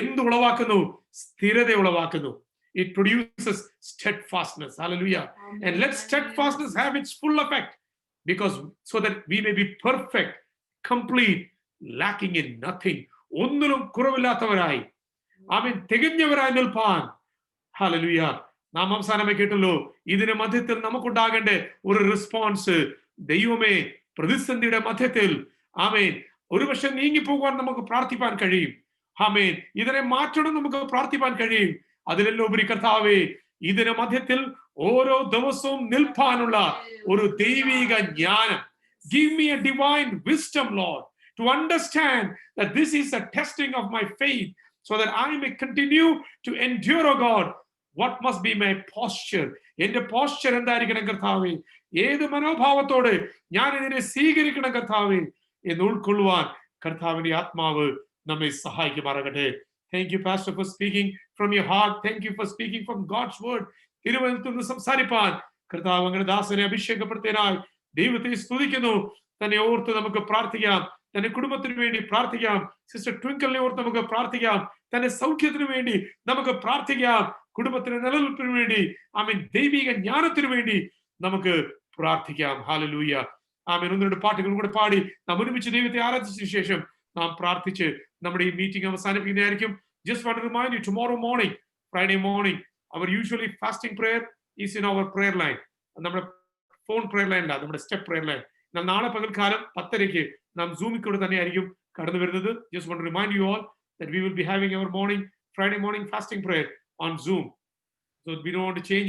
എന്ത് ഉളവാക്കുന്നു? സ്ഥിരത ഉളവാക്കുന്നു. It produces steadfastness. Hallelujah. And let steadfastness have its full effect, because so that we may be perfect, complete, lacking in nothing. ഒന്നിലും കുറവില്ലാത്തവരായി, ആമേൻ, തികഞ്ഞവരായി നിൽപ്പാൻ. Hallelujah. നാം അവസാനമായി കേട്ടല്ലോ, ഇതിന്റെ മധ്യത്തിൽ നമുക്കുണ്ടാകേണ്ട ഒരു റെസ്പോൺസ്. ദൈവമേ, പ്രതിസന്ധിയുടെ മധ്യത്തിൽ ആമേൻ ഒരുപക്ഷെ നീങ്ങിപ്പോകുവാൻ നമുക്ക് പ്രാർത്ഥിപ്പാൻ കഴിയും. ആമേൻ, ഇതിനെ മാറ്റണം നമുക്ക് പ്രാർത്ഥിപ്പാൻ കഴിയും. അതിലെല്ലാം ഉപരി കർത്താവേ, ഇതിന്റെ മധ്യത്തിൽ ഓരോ ദിവസവും നിൽപ്പാനുള്ള ഒരു ദൈവിക ജ്ഞാനം. Give me a divine wisdom, Lord, to understand that this is a testing of my faith, so that I may continue to endure, oh God. What must be my posture? എന്റെ പോസ്ചർ എന്തായിരിക്കണം കർത്താവേ? ഏത് മനോഭാവത്തോടെ ഞാൻ ഇതിനെ സ്വീകരിക്കണം കർത്താവേ എന്ന് ഉൾക്കൊള്ളുവാൻ കർത്താവിന്റെ ആത്മാവ് നമ്മെ സഹായിക്കുമാറാകട്ടെ. Thank you, Pastor, for speaking from your heart. Thank you for speaking from God's word. തിരുവനന്തപുരത്ത് നിന്ന് സംസാരിപ്പാൻ കർത്താവ് അങ്ങനെ ദാസനെ അഭിഷേകപ്പെടുത്തിയതിനായി ദൈവത്തെ സ്തുതിക്കുന്നു. തന്നെ ഓർത്ത് നമുക്ക് പ്രാർത്ഥിക്കാം. തന്റെ കുടുംബത്തിന് വേണ്ടി പ്രാർത്ഥിക്കാം. സിസ്റ്റർ ട്വിങ്കിളിനെ ഓർത്ത് നമുക്ക് പ്രാർത്ഥിക്കാം. തന്റെ സൗഖ്യത്തിന് വേണ്ടി നമുക്ക് പ്രാർത്ഥിക്കാം. കുടുംബത്തിന്റെ നിലനിൽപ്പിന് വേണ്ടി, ആമേൻ, ദൈവിക ജ്ഞാനത്തിന് വേണ്ടി നമുക്ക് പ്രാർത്ഥിക്കാം. ഹല്ലേലൂയ. ആമേൻ. ഒന്ന് രണ്ട് പാട്ടുകൾ കൂടെ പാടി നാം ഒരുമിച്ച് ദൈവത്തെ ആരാധിച്ചതിനു ശേഷം നാം പ്രാർത്ഥിച്ച് നമ്മുടെ ഈ meeting അവസാനിപ്പിക്കുന്നതായിരിക്കും. Just want to remind you, tomorrow morning, Friday morning, our usually fasting prayer is in our prayer line. നമ്മുടെ ഫോൺ prayer line അല്ല, നമ്മുടെ സ്റ്റെപ്പ് prayer line. എന്നാൽ നാളെ പകൽക്കാലം 10:30 നാം സൂമിൽ കൂടെ തന്നെയായിരിക്കും കടന്നു വരുന്നത്. Just want to remind you all that we will be having our Friday morning fasting prayer on Zoom. So we don't want to change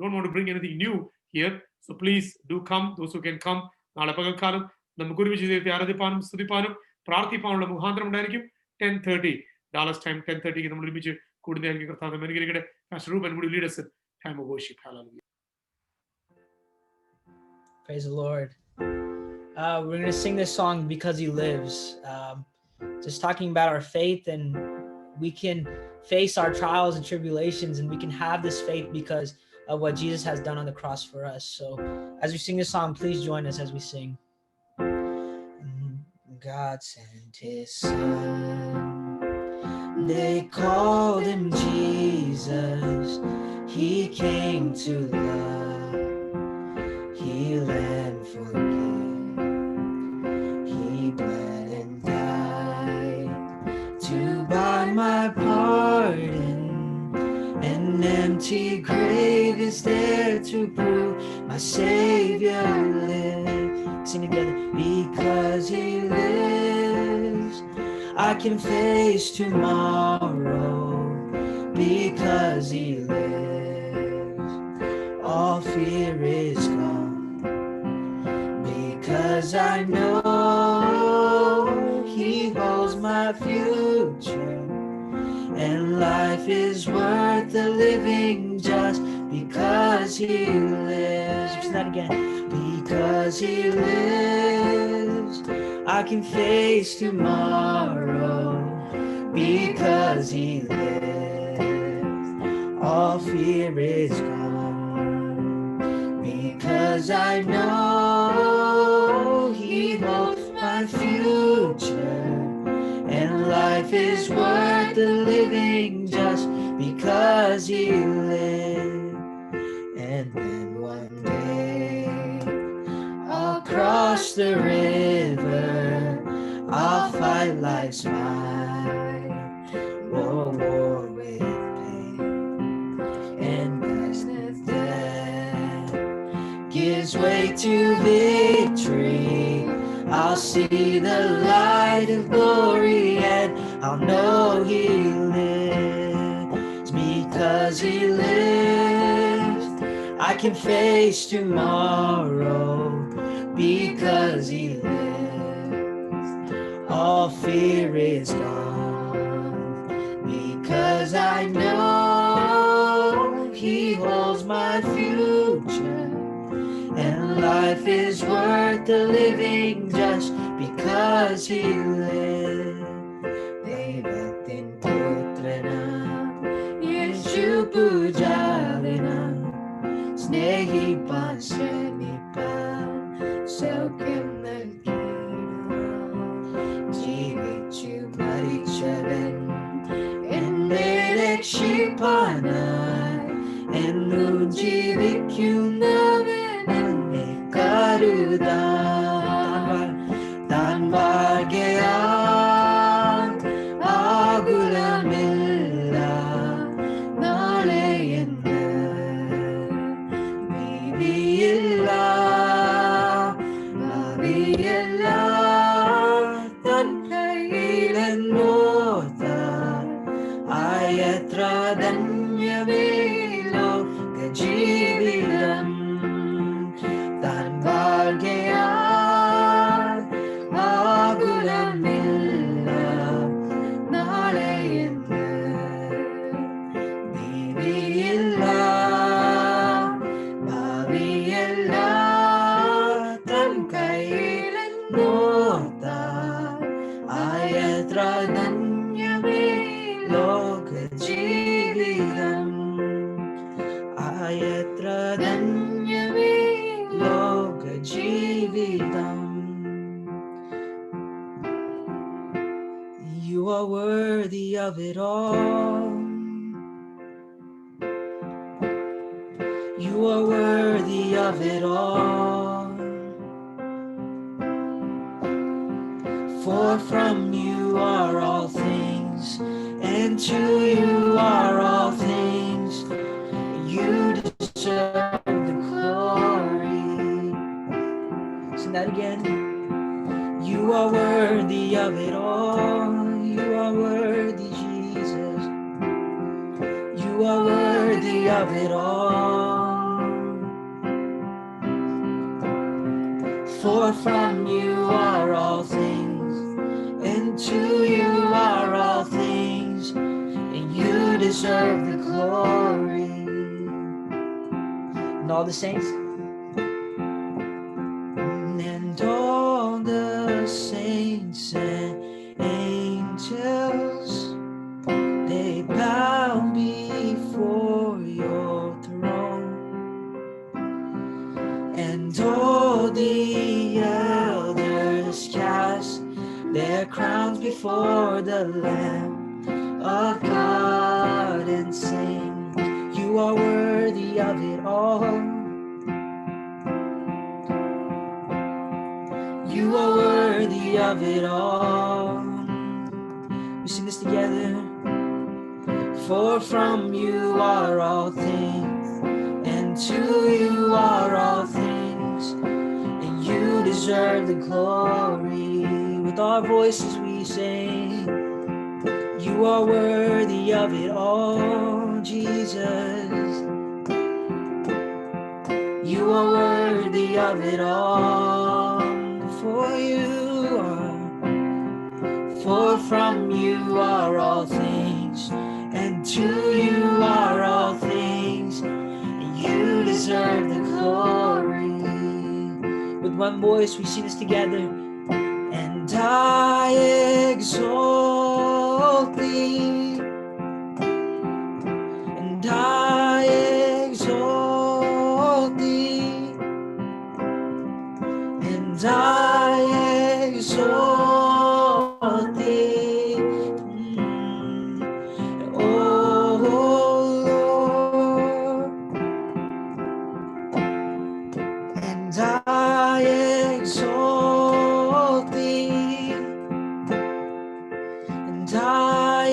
don't want to bring anything new here. So please do come, those who can come. നാളെ പകൽക്കാലം നമുക്ക് ഒരുമിച്ച് ദൈവത്തെ ആരാധിപ്പാനും സ്തുതിപ്പാനും പ്രാർത്ഥിപ്പാനുള്ള മുഖാന്തരം ഉണ്ടായിരിക്കും. 10:30 Dallas time, 10:30 നമ്മൾ ഒരുമിച്ച് കൂടുന്നതായിരിക്കും. കർത്താവ് അനുഗ്രഹിക്കട്ടെ. Pastor Ruben would lead us in time of worship. Hallelujah. Praise the Lord. We're going to sing this song, Because He Lives. Just talking about our faith, and we can face our trials and tribulations, and we can have this faith because of what Jesus has done on the cross for us. So as we sing this song, please join us as we sing. God sent His Son, they called Him Jesus. He came to love, heal and forgive. He bled and died to buy my pardon. An empty grave is there to prove my Savior lives. Sing together. Because He lives, I can face tomorrow. Because He lives, all fear is gone. Because I know He holds my future, and life is worth the living just because He lives. Say that again. Because He lives, I can face tomorrow. Because He lives, all fear is gone. Because I know He holds my future, and life is worth the living just because He lives. And then one day I'll cross the river, I'll fight life's fight, war with pain, and as death gives way to victory, I'll see the light of glory, and I'll know He lives. Because He lives, I can face tomorrow. Because He lives, all fear is gone. Because I know He holds my future, and life is worth the living just because He lives. Devatin putrana, Yeshu pujalina, snehi pan, സൗഖ്യം നൽകിയിടുവാൻ ജീവിച്ചു മരിച്ചവൻ എന്നെ രക്ഷിപ്പാനായി എന്നും ജീവിക്കുന്നവൻ എന്നെ കരുതാൻ താൻ ഭാഗ്യവാൻ ആകുലമില്ല നാളെ എന്ന് ഭീതിയില്ല ഭാവിയില്ല തൻ കയ്യിലെന്നോർത്താൽ ആയത്ര ധന്യമേ ലോക ജീവിതം താൻ ഭാഗ്യവാൻ ആകുലമില്ല നാളെ എന്ന് ഭീതിയില്ല ഭാവിയില്ല തൻ കയ്യിലെന്നോർത്താൽ ആയത്ര ധന്യമേ ലോക ജീവിതം ആയത്ര ധന്യമേ ലോക ജീവിതം. You are worthy of it all. You are worthy of it all. For from you are all things, and to you are all things. You deserve the glory. Sing that again. You are worthy of it all. You are worthy, Jesus. You are worthy of it all. For from you are all things, and to you are all things, and you deserve the glory. And all the saints. And all the saints and angels, they bow before your throne. And all the elders cast their crowns before the Lamb of God and sing, you are worthy of it all. You are worthy of it all. We sing this together. For from you are all things, and to you are all things, and you deserve the glory. With our voices we sing, you are worthy of it all, Jesus. You are worthy of it all. For you are, for from you are all things, and to you are all things, and you deserve the glory. With one voice we sing this together. And I exalt thee, and I exalt thee, and I exalt thee, oh Lord, and I exalt thee, and I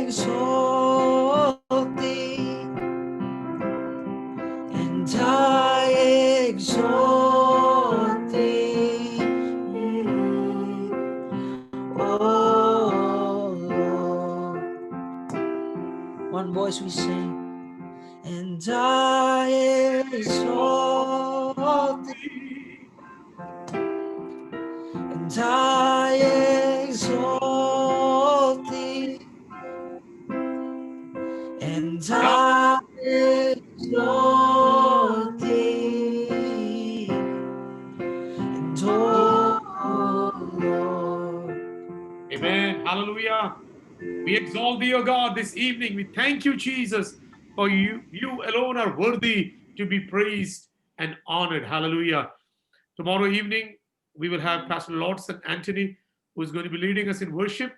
exalt thee, and I exalt thee, oh Lord. One voice we sing, and I exalt thee, and I exalt thee, and I exalt thee, and oh Lord. Amen. Hallelujah. We exalt thee, O God, this evening. We thank you, Jesus, for you alone are worthy to be praised and honored. Hallelujah. Tomorrow evening, we will have Pastor Lords and Anthony, who is going to be leading us in worship.